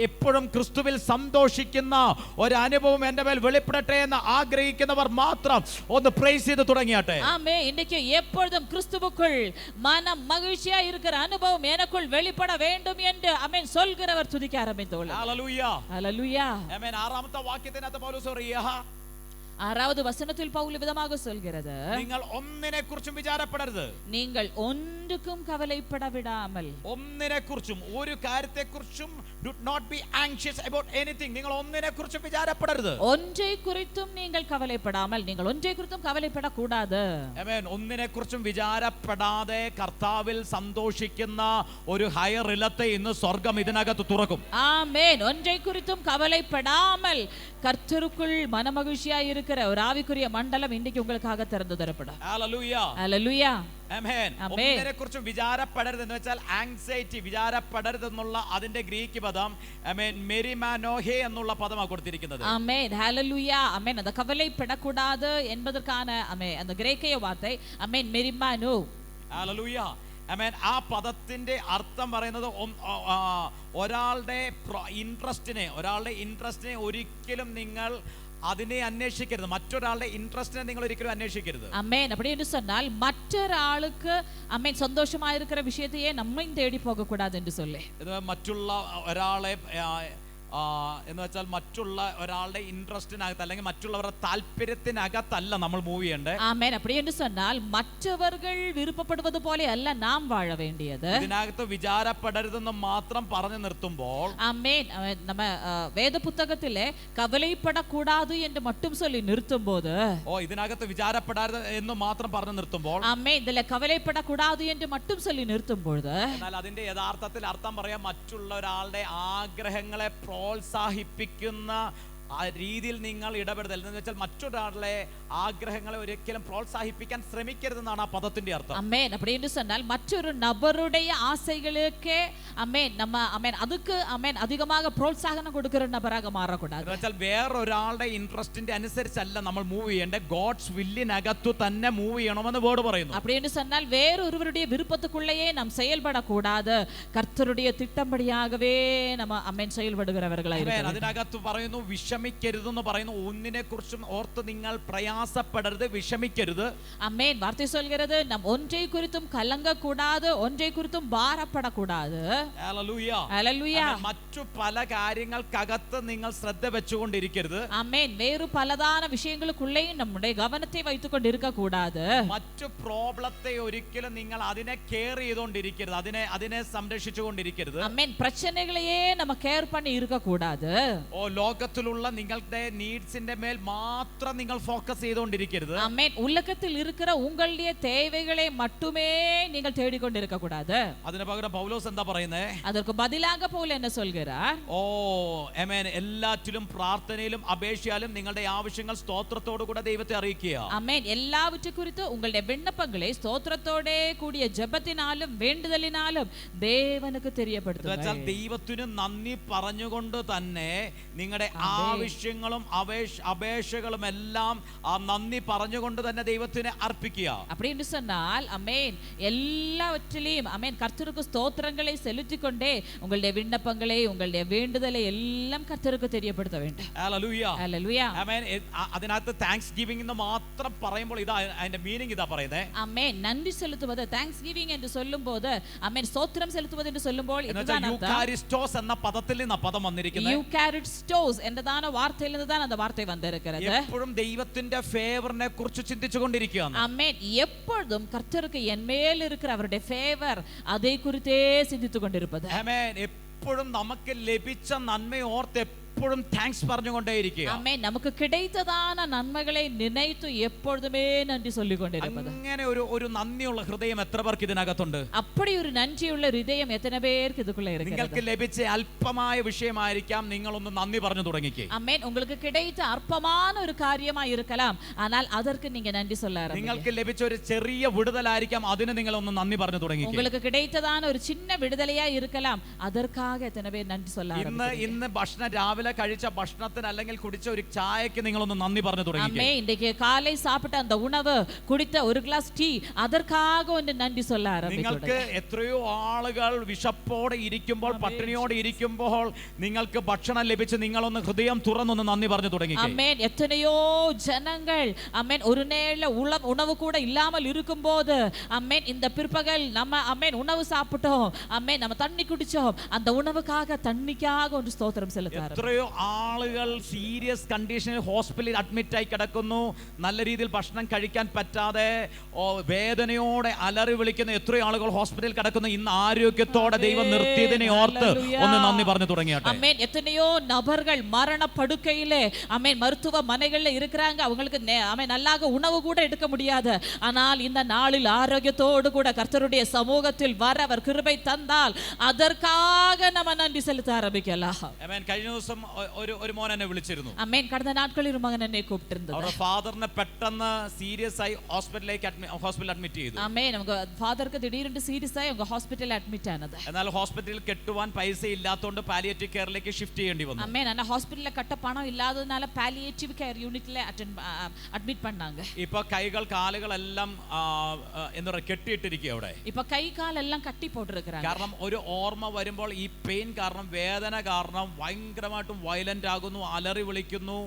എപ്പോഴും ക്രിസ്തുവിൽ സന്തോഷിക്കുന്ന ഒരു അനുഭവം എന്റെ മേൽ വെളിപ്പെടട്ടെ എന്ന് ആഗ്രഹിക്കുന്നവർ മാത്രം ഒന്ന് പ്രൈസ് ചെയ്ത് തുടങ്ങിയാട്ടെ. ஆமென். இன்னைக்கு எப்பொழுதும் கிறிஸ்துவுக்குள் மனம் மகிழ்ச்சியா இருக்கிற அனுபவம் எனக்குள் வெளிப்பட வேண்டும் என்று ஆமென் சொல்கிறவர் துதிக்க ஆரம்பித்தோம். ഹല്ലേലൂയ. ஹல்லேலூயா. ആമേൻ. 6ാമത്തെ വാക്യത്തിനകത്ത് പൗലോസ് പറയുക, 6வது வசனத்தில் பவுல் விதமாக சொல்கிறது, നിങ്ങൾ ഒന്നിനെ കുറിച്ചും വിചാരപ്പെടരുത്. நீங்கள் ஒன்றுக்கும் கவலைப்பட விடாமல். ഒന്നിനെ കുറിച്ചും ഒരു കാര്യത്തെ കുറിച്ചും do not be anxious about anything. നിങ്ങൾ ഒന്നിനെ കുറിച്ചും വിചാരപ്പെടരുത്. ஒன்றை குறித்தும் நீங்கள் கவலைப்படாமல். நீங்கள் ஒன்றை குறித்தும் கவலைப்பட கூடாது. ആമേൻ. ഒന്നിനെ കുറിച്ചും വിചാരപ്പെടാതെ കർത്താവിൽ സന്തോഷിക്കുന്ന ഒരു ഹയർ റിലത്തെ ഇന്ന് സ്വർഗം ഇതിനകത്ത് തുറക്കും. ஆமென். ஒன்றை குறித்தும் கவலைப்படாமல் கர்த்தருக்குள் மனமகிழ்ச்சியா இருக்கிற ஒரு ஆவிக்குரிய மண்டலம் இன்னைக்கு உங்களுக்காக திறந்து தரப்படும். ഹല്ലേലൂയ. ഹല്ലേലൂയ. ആമേൻ. ഒന്നിനെ കുറിച്ചും വിചാരപ്പെടരുത് എന്ന് വെച്ചാൽ ആങ്സൈറ്റി, വിചാരപ്പെടരുത് എന്നുള്ള അതിന്റെ ഗ്രീക്ക് പദം ആമേൻ മെരിമാനോഹേ എന്നുള്ള പദമാണ് കൊടുത്തിരിക്കുന്നത്. ஆமென். ஹalleluya. ஆமென். அந்த கவலைப்படக்கூடாது என்பதற்கான ஆமென் அந்த கிரேக்க வார்த்தை ஆமென் மெரிமானோ. ഹല്ലേലൂയ. ആമേൻ. ആ പദത്തിന്റെ അർത്ഥം പറയുന്നത് ഒരാളുടെ ഇൻട്രസ്റ്റിനെ ഒരിക്കലും നിങ്ങൾ അതിനെ അന്വേഷിക്കരുത്. മറ്റൊരാളുടെ ഇൻട്രസ്റ്റിനെ നിങ്ങൾ ഒരിക്കലും അന്വേഷിക്കരുത്. ஆமென். அப்படி என்று சொன்னால் மற்றொராளுக்கு ஆமென் சந்தோஷமா இருக்கிற விஷயத்தையே நம்மையும் தேடி போக கூடாது என்று சொல்லி. ഇത് മറ്റുള്ള ഒരാളെ എന്ന് വെച്ചാൽ മറ്റുള്ള ഒരാളുടെ ഇൻട്രസ്റ്റിനകത്ത് അല്ലെങ്കിൽ മറ്റുള്ളവരുടെ താല്പര്യത്തിനകത്തല്ല നമ്മൾ മൂവ് ചെയ്യേണ്ടത്. ആമേൻ. அப்படி என்று சொன்னால் மற்றவர்கள் விருப்பப்படுவது போல அல்ல நாம் வாழ வேண்டியது. ഇതിനകത്ത് വിചാരപ്പെടരുതെന്ന് മാത്രം പറഞ്ഞു നിർത്തുമ്പോൾ, ஆமென், நம்ம வேத புத்தகத்திலே கவலைப்படக்கூடாது என்று மட்டும் சொல்லி நிறுத்தும்போது, ഇതിനകത്ത് വിചാരപ്പെടരുത് എന്ന് മാത്രം പറഞ്ഞു നിർത്തുമ്പോൾ, ஆமென், ഇതിലെ കവലപ്പെടக்கூடாது என்று மட்டும் சொல்லி நிறுத்தும்போது, എന്നാൽ അതിന്റെ യഥാർത്ഥത്തിൽ അർത്ഥം പറയാം മറ്റുള്ള ഒരാളുടെ ആഗ്രഹങ്ങളെ പ്രോത്സാഹിപ്പിക്കുന്ന ആ രീതിയിൽ നിങ്ങൾ ഇടപെടുതൽ എന്ന് വെച്ചാൽ മറ്റൊരാളുടെ ആഗ്രഹങ്ങളെ ഒരിക്കലും പ്രോത്സാഹിപ്പിക്കാൻ ശ്രമിക്കരുതെന്നാണ് ആ പദത്തിന്റെ അർത്ഥം. ஆமென். அப்படி என்று சொன்னால் மற்றொரு நபருடைய ஆசைகளுக்கு ஆமென் நம்ம ஆமென் அதுக்கு ஆமென் அதிகமாக പ്രോത്സാഹനം കൊടുക്കുന്ന നബറാக മാറக்கூடாது. എന്ന് വെച്ചാൽ വേറൊരാളുടെ ഇൻട്രസ്റ്റിന്റെ അനുസരിച്ചല്ല നമ്മൾ മൂവ് ചെയ്യേണ്ടത്, ഗോഡ്സ് വില്ലിനകത്തു തന്നെ മൂവ് ചെയ്യണമെന്ന് വേർഡ് പറയുന്നു. அப்படி என்று சொன்னால் வேறொருவருடைய விருப்பத்துக்குள்ளேயே நாம் செயல்படக்கூடாது, கர்த்தருடைய திட்டப்படியாகவே நம்ம ஆமென் செயல்படுகிறவர்களாய் இருக்கணும். അതിനകത്ത് പറയുന്നു വിഷമിക്കരുതെന്ന് പറയുന്നു. ഒന്നിനെ കുറിച്ചും ഓർത്ത് നിങ്ങൾ പ്രയാസപ്പെടരുത്, വിഷമിക്കരുത്. ஆமென். வார்த்தை சொல்கிறது நாம் ஒன்றை குறித்தும் கலங்க கூடாது, ஒன்றை குறித்தும் பாரப்படக்கூடாது. ഹല്ലേലൂയ. ഹല്ലേലൂയ. മറ്റു പല കാര്യങ്ങൾക്കകത്ത് നിങ്ങൾ ശ്രദ്ധ വെച്ചുകൊണ്ടിരിക്കരുത്. ஆமென். வேறு பலதான விஷயங்களுக்குள்ளே நம்முடைய கவனத்தை வைத்துக் கொண்டு இருக்க கூடாது. മറ്റു പ്രോബ്ലത്തെ ഒരിക്കലും നിങ്ങൾ അതിനെ കെയർ ചെയ്തുകൊണ്ടിരിക്കരുത്, അതിനെ സംരക്ഷിച്ചുകൊണ്ടിരിക്കരുത്. ஆமென். பிரச்சனைகளையே நம்ம கேர் பண்ணி இருக்க கூடாது. ലോകത്തിലുള്ള നിങ്ങളുടെ നീഡ്സിന്റെ മേൽ മാത്രം നിങ്ങൾ ഫോക്കസ് ചെയ്തുകൊണ്ടിരിക്കരുത്. ஆமென். உலகத்தில் இருக்கிற உங்களுடைய தேவைகளை மட்டுமே நீங்கள் தேடிக்கொண்டிருக்க கூடாது. അതിനു പകരം പൗലോസ് എന്താ പറയുന്നേ? அதற்கு பதிலாக பவுல் என்ன சொல்கிறார்? ആമേൻ, എല്ലാറ്റിലും പ്രാർത്ഥനയിലും അപേക്ഷയാലും നിങ്ങളുടെ ആവശ്യങ്ങൾ സ്തോത്രത്തോടു കൂടെ ദൈവത്തെ അറിയിക്കുക. ஆமென். எல்லாவற்றை குறித்து உங்களுடைய விண்ணப்பங்களை ஸ்தோத்திரத்தோடே கூடிய ஜெபத்தினாலும் வேண்டுதலினாலும் தேவனுக்கு தெரியப்படுத்துங்கள். ദൈവത്തിന് നന്ദി പറഞ്ഞുകൊണ്ട് തന്നെ നിങ്ങളുടെ ആവശ്യങ്ങളും അപേക്ഷകളും എല്ലാം ആ നന്ദി പറഞ്ഞുകൊണ്ട് തന്നെ ദൈവത്തിന് അർപ്പിക്കുക. அப்படின்னு சொன்னால் ஆமென் எல்லாவற்றிலும் ஆமென் கர்த்தருக்கு ஸ்தோத்திரங்களை செலுத்திக் கொண்டே உங்களுடைய விண்ணப்பங்களை உங்களுடைய வேண்டுதலை எல்லாம் கர்த்தருக்கு தெரியப்படுத்த வேண்டும். ഹല്ലേലൂയ. ഹല്ലേലൂയ. ആമേൻ. അതിനകത്ത് താങ്ക്സ് ഗിവിംഗ് എന്ന് മാത്രം പറയുമ്പോൾ ഇതാ അതിന്റെ മീനിങ് ഇതാ പറയുന്നത്. ஆமென். நன்றி செலுத்துவது താങ്ക്സ് ഗിവിംഗ് എന്ന് சொல்லும்போது ആമെൻ സ്തോത്രം സെലുത്തുவது എന്ന് சொல்லுമ്പോൾ ഇതാണ് യൂക്കാരിസ്റ്റോസ് എന്ന പദത്തിൽ നിന്ന് പദം വന്നിരിക്കുന്നത്. യൂക്കാരിസ്റ്റോസ് എന്നതാണ് വാർത്തയിൽ നിന്ന് தான் அந்த வார்த்தை வந்திருக்கிறது. എപ്പോഴും ദൈവത്തിന്റെ ഫേവറിനെ കുറിച്ച് ചിന്തിച്ചുകൊണ്ടിരിക്കുകയാണ്. ആമേൻ. எப்பொழுதும் கர்த்தருக்கு என் மேல் இருக்கிற அவருடைய ஃபேவர் அதை குறித்தே சிந்தித்துக் கொண்டிருப்பது. ആമേൻ. എപ്പോഴും നമുക്ക് ലഭിച്ച നന്മയെ ഓർത്ത് എപ്പോഴും താങ്ക്സ് പറഞ്ഞുകൊണ്ടേയിരിക്കുക. ആമേൻ. നമുക്ക് கிடைத்ததான നന്മകളെ നിனைத்து எப்பொழுதுமே നന്ദി சொல்லிக்கொண்டிருப்பது. അങ്ങനെ ഒരു നന്ദിയുള്ള ഹൃദയം എത്ര പേർക്ക് ഇതിനകത്തുണ്ട്? அப்படி ஒரு நன்றியுள்ள இதயம் எத்தனை பேருக்கு இதுக்குள்ள இருக்கிறது? നിങ്ങൾക്ക് ലഭിച്ച അല്പമായ വിഷയമായിരിക്കാം, നിങ്ങൾ ഒന്ന് നന്ദി പറഞ്ഞു തുടങ്ങിക്കേ. ஆமென். உங்களுக்கு கிடைத்த அற்பமான ஒரு காரியமா இருக்கலாம், ஆனால் அதற்கு நீங்க நன்றி சொல்ல ஆரம்பிங்க. നിങ്ങൾക്ക് ലഭിച്ച ഒരു ചെറിയ വിടുതലായിരിക്കാം, അതിന് നിങ്ങൾ ഒന്ന് നന്ദി പറഞ്ഞു തുടങ്ങിക്കേ. உங்களுக்கு கிடைத்ததான ஒரு சின்ன விடுதலையா இருக்கலாம், அதற்காக எத்தனை பேர் நன்றி சொல்ல ஆரம்பிங்க. ഇന്ന് ഭക്ഷണം രാവിലെ കഴിച്ച ഭക്ഷണത്തിന് അല്ലെങ്കിൽ കുടിച്ച ഒരു ചായക്ക് നിങ്ങളൊന്ന് നന്ദി പറഞ്ഞു തുടങ്ങി. ആമേൻ. ഇன்றைக்கு காலை சாப்பிட்ட அந்த உணவு, குடித்த ஒரு கிளாஸ் டீ, அதற்காக ഒന്ന് നന്ദി சொல்ல ആരംഭിക്കുക. നിങ്ങൾക്ക് എത്രയോ ആളുകൾ വിശപ്പോടെ ഇരിക്കുമ്പോൾ, പട്ടിണിയോടെ ഇരിക്കുമ്പോൾ നിങ്ങൾക്ക് ഭക്ഷണം ലഭിച്ച് നിങ്ങളൊന്ന് ഹൃദയം തുറന്നൊന്ന് നന്ദി പറഞ്ഞു തുടങ്ങി. ആമേൻ. എത്രയോ ജനങ്ങൾ ആമേൻ ഒരു നേര உணவு கூட இல்லாமல் இருக்கும்போது ஆமேன் இந்த பிற்பகல் நம்ம ஆமேன் உணவு சாப்பிட்டோம், ஆமேன் நம்ம தண்ணி குடிச்சோம், அந்த உணவுக்காக தண்ணிக்காக ஒரு ஸ்தோத்திரம் செலுத்தார். എത്രയോ ആളുകൾ സീരിയസ് കണ്ടീഷനിൽ ഹോസ്പിറ്റലിൽ അഡ്മിറ്റ് ആയി കിടക്കുന്നു, നല്ല രീതിയിൽ ഭക്ഷണം കഴിക്കാൻ പറ്റാതെ വേദനയോടെ അലറി വിളിക്കുന്ന എത്രയോ ആളുകൾ ഹോസ്പിറ്റലിൽ കിടക്കുന്നു. ഇന്ന് ആരോഗ്യത്തോടെ ദൈവം നിർത്തിയതിനെ ഓർത്ത് ഒന്ന് നന്ദി പറഞ്ഞു തുടങ്ങിയാട്ടെ. ஆமென். எத்தனையோ நபர்கள் மரண படுக்கையிலே ஆமென் மருத்துவமனைகள்ல இருக்கிறாங்க, அவங்களுக்கு ஆமென் நல்லாக உணவு கூட எடுக்க முடியாது. ஆனால் இந்த நாளில் ஆரோக்கியத்தோடு கூட கர்த்தருடைய சமூகத்தில் வர அவர் கிருபை தந்தால் அதற்காக நம்ம நன்றி செலுத்த ஆரம்பிக்கலாம். ആമേൻ. കഴിഞ്ഞ ദിവസം ഒരു മോൻ എന്നെ വിളിച്ചിരുന്നു. ஆமென். கடந்த நாட்களில் ஒரு மகன் என்னை கூப்பிட்டிருந்தது. അവരുടെ ഫാദറിനെ പെട്ടെന്ന് സീരിയസ് ആയി ഹോസ്പിറ്റലിൽ അഡ്മിറ്റ് ചെയ്തു. ஆமென். அவங்க ஃபாதருக்கு திடீரென்று சீரியஸ் ஆയി அவங்க ஹாஸ்பிடல்ல அட்மிட் ஆனது. എന്നാൽ ഹോസ്പിറ്റലിൽ കെട്ടുവാൻ പൈസ ഇല്ലാത്തതുകൊണ്ട് പാലിയേറ്റീവ് കെയറിലേക്ക് ഷിഫ്റ്റ് ചെയ്യേണ്ടി വന്നു. ஆமென். அந்த ஹாஸ்பிடல்ல கட்ட பணம் இல்லாததனால பாலியேட்டிவ் கேர் யூனிட்ல அட்மிட் பண்ணாங்க. ഇപ്പൊ കൈകൾ കാലുകളെല്ലാം എന്താ പറയുക കെട്ടിയിട്ടിരിക്കുക അവിടെ. ഇപ്പൊ കൈ കാലെല്ലാം കട്ടി പോട്ടിരിക്കുകയാണ്. കാരണം ഒരു ഓർമ്മ വരുമ്പോൾ ഈ പെയിൻ കാരണം, വേദന കാരണം ഭയങ്കരമായിട്ടും വയലന്റ് ആകുന്നു, അലറി വിളിക്കുന്നു,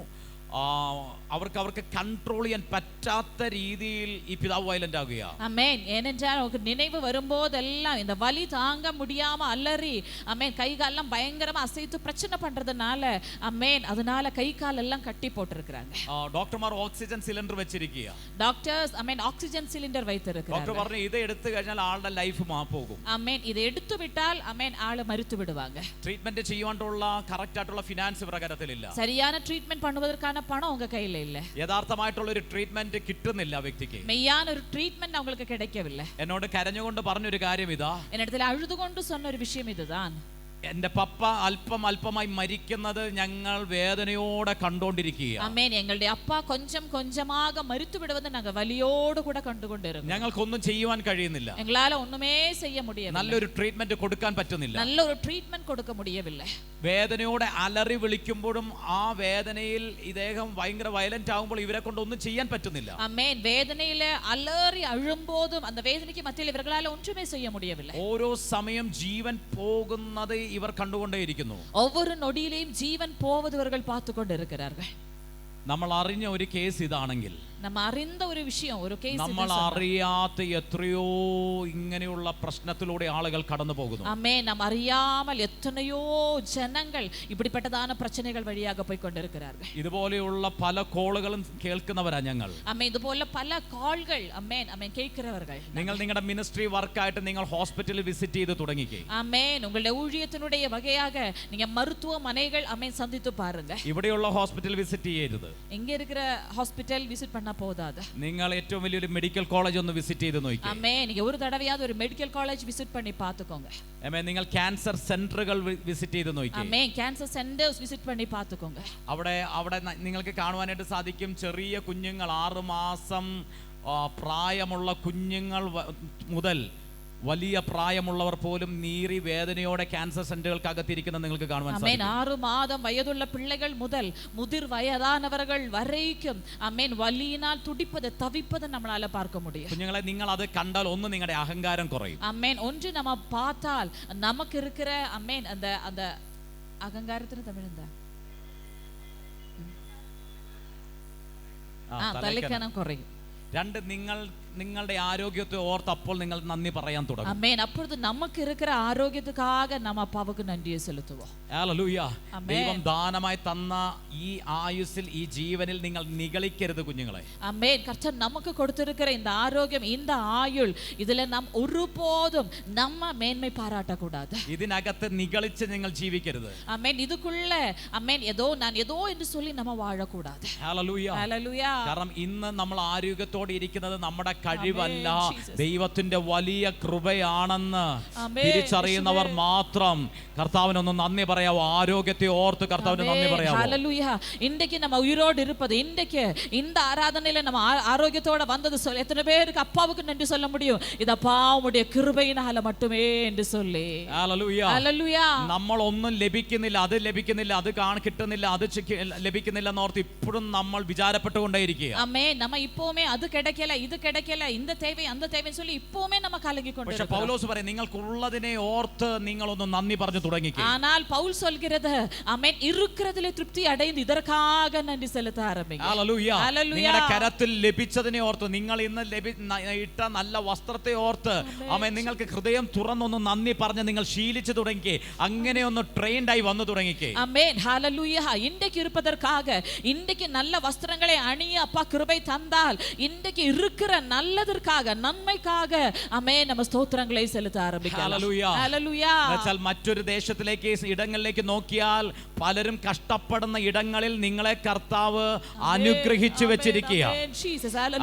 അവർക്ക് കൺട്രോൾ ചെയ്യാൻ പറ്റാത്ത രീതിയിൽ ഈ പിതാവ് വയലന്റ് ആകുക. ആമേൻ. ஏனென்றால் அவருக்கு நினைவு வரும்போதெல்லாம் இந்த வலி தாங்க முடியாம அலறி ஆமேன் கை காலெல்லாம் பயங்கரமா அசைத்து பிரச்சனை பண்றதுனால ஆமேன் அதனால கை கால் எல்லாம் கட்டி போட்டுருக்காங்க. ഡോക്ടർമാർ ഓക്സിജൻ സിലിണ്ടർ വെച്ചിരിക്കുക. டாக்டர்ஸ் ஆமேன் ஆக்ஸிஜன் சிலிண்டர் வைத்திருக்கிறாங்க. ഡോക്ടർ പറഞ്ഞു ഇത് എടുത്തു കഴിഞ്ഞാൽ ആളുടെ ലൈഫ് പോകും. ആമേൻ. ഇത് എടുത്തു വിട്ടാൽ ആമേൻ ആള് മരിച്ചു വിടുவாங்க. ട്രീറ്റ്മെന്റ് ചെയ്യാനുള്ള കറക്റ്റ് ആയിട്ടുള്ള ഫിനാൻസ് ഇവരുടെ കരത്തിലില്ല. சரியான ட்ரீட்மென்ட் பண்ணுவதற்கான பணம் உங்க கையில இல்ல. യഥാർത്ഥമായിട്ടുള്ള ഒരു ട്രീറ്റ്മെന്റ് കിട്ടുന്നില്ല വ്യക്തിക്ക്. மெய்யான ஒரு ட்ரீட்மென்ட் அவங்களுக்கு கிடைக்கவில்லை. എന്നോട് കരഞ്ഞുകൊണ്ട് പറഞ്ഞൊരു കാര്യം ഇതാ. என்னிடத்தில் அழுதுகொண்டு சொன்ன ஒரு விஷயம் இதுதான். എന്റെ പപ്പ അല്പമായി മരിക്കുന്നത് ഞങ്ങൾ വേദനയോടെ കണ്ടുകൊണ്ടിരിക്കുക. ആമേൻ. ഞങ്ങളുടെ അപ്പ கொஞ்சம் கொஞ்சமாக മരിച്ചു വിടുന്നത് ഞങ്ങൾ വലിയോട് കൂടെ കണ്ടുകൊണ്ടിരുന്നു. ഞങ്ങൾക്കൊന്നും ചെയ്യുവാൻ കഴിയുന്നില്ല. എങ്ങളാല ഒന്നുമേ ചെയ്യ முடியவில்லை. നല്ലൊരു ട്രീറ്റ്മെന്റ് കൊടുക്കാൻ പറ്റുന്നില്ല. നല്ലൊരു ട്രീറ്റ്മെന്റ് കൊടുക്ക முடியவில்லை. വേദനയോടെ അലറി വിളിക്കുമ്പോഴും ആ വേദനയിൽ ഇദ്ദേഹം ഭയങ്കര വയലന്റ് ആകുമ്പോൾ ഇവരെ കൊണ്ട് ഒന്നും ചെയ്യാൻ പറ്റുന്നില്ല. ആമേൻ. വേദനയിലെ അലറി അഴുമ്പോതും அந்த വേദനയ്ക്ക് മധ്യയിൽ ഇവർകളാൽ ഒന്നുമേ ചെയ്യ முடியவில்லை. ഓരോ സമയം ജീവൻ പോകുന്നത് ഇവർ കണ്ടുകൊണ്ടേയിരിക്കുന്നു. ഒവ്വൊരു നൊടിയിലെയും ജീവൻ പോവത് ഇവർകൾ പാത്തുകൊണ്ടിരിക്കുകയാர்கள். നമ്മൾ അറിഞ്ഞ ഒരു കേസ് ഇതാണെങ്കിൽ, നമ്മൾ അറിந்த ഒരു വിഷയം ഒരു കേസ്, നമ്മൾ അറിയാത്ത എത്രയോ ഇങ്ങനെയുള്ള പ്രശ്നത്തിലൂടെ ആളുകൾ കടന്നു പോകുന്നു. ആമേൻ. നാം അറിയാமல் എത്രയോ ജനങ്ങൾ இப்படிப்பட்டதான பிரச்சனைகள் வழியாக போய் கொண்டிருக்கிறார்கள். ഇതുപോലെയുള്ള പല കോളുകളും കേൾക്കുന്നവരാ ഞങ്ങൾ. ആമേൻ. ഇതുപോലെ പല കോളുകൾ ആമേൻ ആമേൻ കേൾക്കുന്നവர்கள். നിങ്ങൾ നിങ്ങളുടെ മിനിസ്ട്രി വർക്കായിട്ട് നിങ്ങൾ ഹോസ്പിറ്റലിൽ വിസിറ്റ് ചെയ്ത് തുടങ്ങിക്കേ. ആമേൻ. உங்களுடைய ஊழியத்தினுடைய வகையாக நீங்க மருத்துவமனைகள் ஆமேன் சந்தித்து பாருங்க. ഇവിടെയുള്ള ഹോസ്പിറ്റൽ വിസിറ്റ് ചെയ്യരുത്. இங்க இருக்கிற ஹாஸ்பிடல் விசிட் பண்ண போதாது. നിങ്ങൾ ഏറ്റവും വലിയൊരു മെഡിക്കൽ കോളേജ് ഒന്ന് വിസിറ്റ് ചെയ്ത് നോക്കിക്കേ. ആമേൻ. நீங்க ഒരു തടവയാவது ഒരു മെഡിക്കൽ കോളേജ് വിസിറ്റ് பண்ணி பாத்துக்கோங்க. ആമേൻ. നിങ്ങൾ ക്യാൻസർ സെന്ററുകൾ വിസിറ്റ് ചെയ്ത് നോക്കിക്കേ. ആമേൻ. ക്യാൻസർ സെന്റേഴ്സ് വിസിറ്റ് பண்ணி பாத்துக்கோங்க. അവിടെ നിങ്ങൾക്ക് കാണുവാനായിട്ട് സാധിക്കും ചെറിയ കുഞ്ഞുങ്ങൾ 6 മാസം പ്രായമുള്ള കുഞ്ഞുങ്ങൾ മുതൽ വലിയ പ്രായമുള്ളവർ പോലും നീറി വേദനയോടെ ക്യാൻസർ സെന്ററുകൾക്ക് അകത്തിരിക്കുന്ന നിങ്ങൾക്ക് കാണുവാൻ സാധിക്കും. 6 മാസം വയതുള്ള പിള്ളകൾ മുതൽ മുതിർ വയതാനവர்கள் വരേക്കും ആമേൻ വലിയിനാൽ തുടിപ്പത് തവിപ്പത് നമ്മളാല பார்க்க முடியும். കുഞ്ഞുങ്ങളെ നിങ്ങൾ അത് കണ്ടാൽ ഒന്ന് നിങ്ങളുടെ അഹങ്കാരം കുറയും. ആമേൻ. ഒன்று நம்ம பார்த்தால் நமக்கு இருக்கிற ஆமேன் அந்த அந்த അഹങ്കാരത്തിന് തമിഴ് എന്താ? തലക്കനം കുറയും. രണ്ട്, നിങ്ങളുടെ ആരോഗ്യത്തെ ഓർത്ത് അപ്പോൾ നിങ്ങൾ നന്ദി പറയാൻ തുടങ്ങും. ആമേൻ. அப்பொழுது நமக்கு இருக்கிற ஆரோக்கியத்துக்காக நம்ம அப்பாவுக்கு நன்றியை செலுத்துவோம். ഹല്ലേലൂയ. ദൈവം ദാനമായി തന്ന ഈ ആയുസ്സിൽ ഈ ജീവനിൽ നിങ്ങൾ നിഗളിക്കരുത് കുഞ്ഞുങ്ങളെ. ആമേൻ. കർത്താവ് നമുക്ക് കൊടുത്തിരിக்கிற இந்த ஆரோக்கியம் இந்த ஆயுள் ഇതിലെ നാം ഒരുപോതും നമ്മ മേന്മ പാരാട്ടக்கூடாது. ഇതിനകത്ത് നിഗളിച്ച് നിങ്ങൾ ജീവിക്കരുത്. ആമേൻ. இதுக்குள்ள ആമേൻ ഞാൻ ഏതോ എന്ന് சொல்லி നമ്മ വാഴக்கூடாது. ഹല്ലേലൂയ. ഹല്ലേലൂയ. കാരണം ഇന്ന് നമ്മൾ ആരോഗ്യത്തോടെ ഇരിക്കുന്നത് നമ്മുടെ കഴിവല്ല, ദൈവത്തിന്റെ വലിയ കൃപയാണെന്ന് തിരിച്ചറിയുന്നവർ മാത്രം കർത്താവിനൊന്ന് നന്ദി പറയാവോ? ആരോഗ്യത്തെ ഓർത്ത് കർത്താവിന് നന്ദി പറയാവോ? ഹല്ലേലൂയ. ഇன்றைக்கு நம்ம உயிரோடு இருப்பது, இன்றைக்கு இந்த ஆராதனையில நம்ம ஆரோக்கியத்தோட வந்தது சொல்ல எத்தனை பேருக்கு அப்பாவுக்கு நன்றி சொல்ல முடியும்? இது அப்பாவுடைய கிருபையினால மட்டுமே என்று சொல்லி. ഹല്ലേലൂയ. ഹല്ലേലൂയ. നമ്മൾ ഒന്നും ലഭിക്കുന്നില്ല, അത് ലഭിക്കുന്നില്ല, അത് കിട്ടുന്നില്ല, അത് ലഭിക്കുന്നില്ല എന്നോർത്ത് ഇപ്പോഴും നമ്മൾ വിചാരപ്പെട്ടുകൊണ്ടേയിരിക്കുക. ആമേൻ. നമ്മ ഇപ്പോമേ അത് கிடைக்கல ഇത് கிடைக்கல இந்த தேவை அந்த தேவைன்னு சொல்லி இப்போமே நம்ம கலங்கிக்கொண்டிருக்கிறோம். പക്ഷേ പൗലോസ് പറയും നിങ്ങൾക്കുള്ളതിനെ ഓർത്ത് നിങ്ങളൊന്ന് നന്ദി പറഞ്ഞു തുടങ്ങിക്കേ. ஆனால் பவுல் சொல்கிறது ആമേൻ இருக்கிறதிலே திருப்தி அடைந்து இதற்காக நன்றி செலுத்த ஆரம்பிங்க. ഹല്ലേലൂയ. നിങ്ങളുടെ കരത്തിൽ ലഭിച്ചതിനെ ഓർത്ത്, നിങ്ങൾ ഇന്ന് ഇട്ട നല്ല വസ്ത്രത്തെ ഓർത്ത് ആമേൻ നിങ്ങൾക്ക് ഹൃദയം തുറന്നൊന്ന് നന്ദി പറഞ്ഞ് നിങ്ങൾ ശീലിച്ചു തുടങ്ങിക്കേ. അങ്ങനെ ഒന്ന് ട്രെയിൻഡ് ആയി വന്നു തുടങ്ങിക്കേ. ஆமென். ஹல்லேலூயா. இன்றைக்கு இருப்பதற்காக, இன்றைக்கு நல்ல வஸ்திரங்களை அணிய அப்பா கிருபை தந்தால், இன்றைக்கு இருக்கிற நல்லதற்காக നന്മയ്ക്കാக ആമേൻ നമ്മ സ്തോത്രങ്ങളെ സെലുത്ത ആരംഭിക്കാം. ഹല്ലേലൂയ. എന്നുവെച്ചാൽ മറ്റൊരു ദേശത്തിലേക്ക് ഇടങ്ങളിലേക്ക് നോക്കിയാൽ പലരും കഷ്ടപ്പെടുന്ന ഇടങ്ങളിൽ നിങ്ങളെ കർത്താവ് അനുഗ്രഹിച്ചു വെച്ചിരിക്കുക.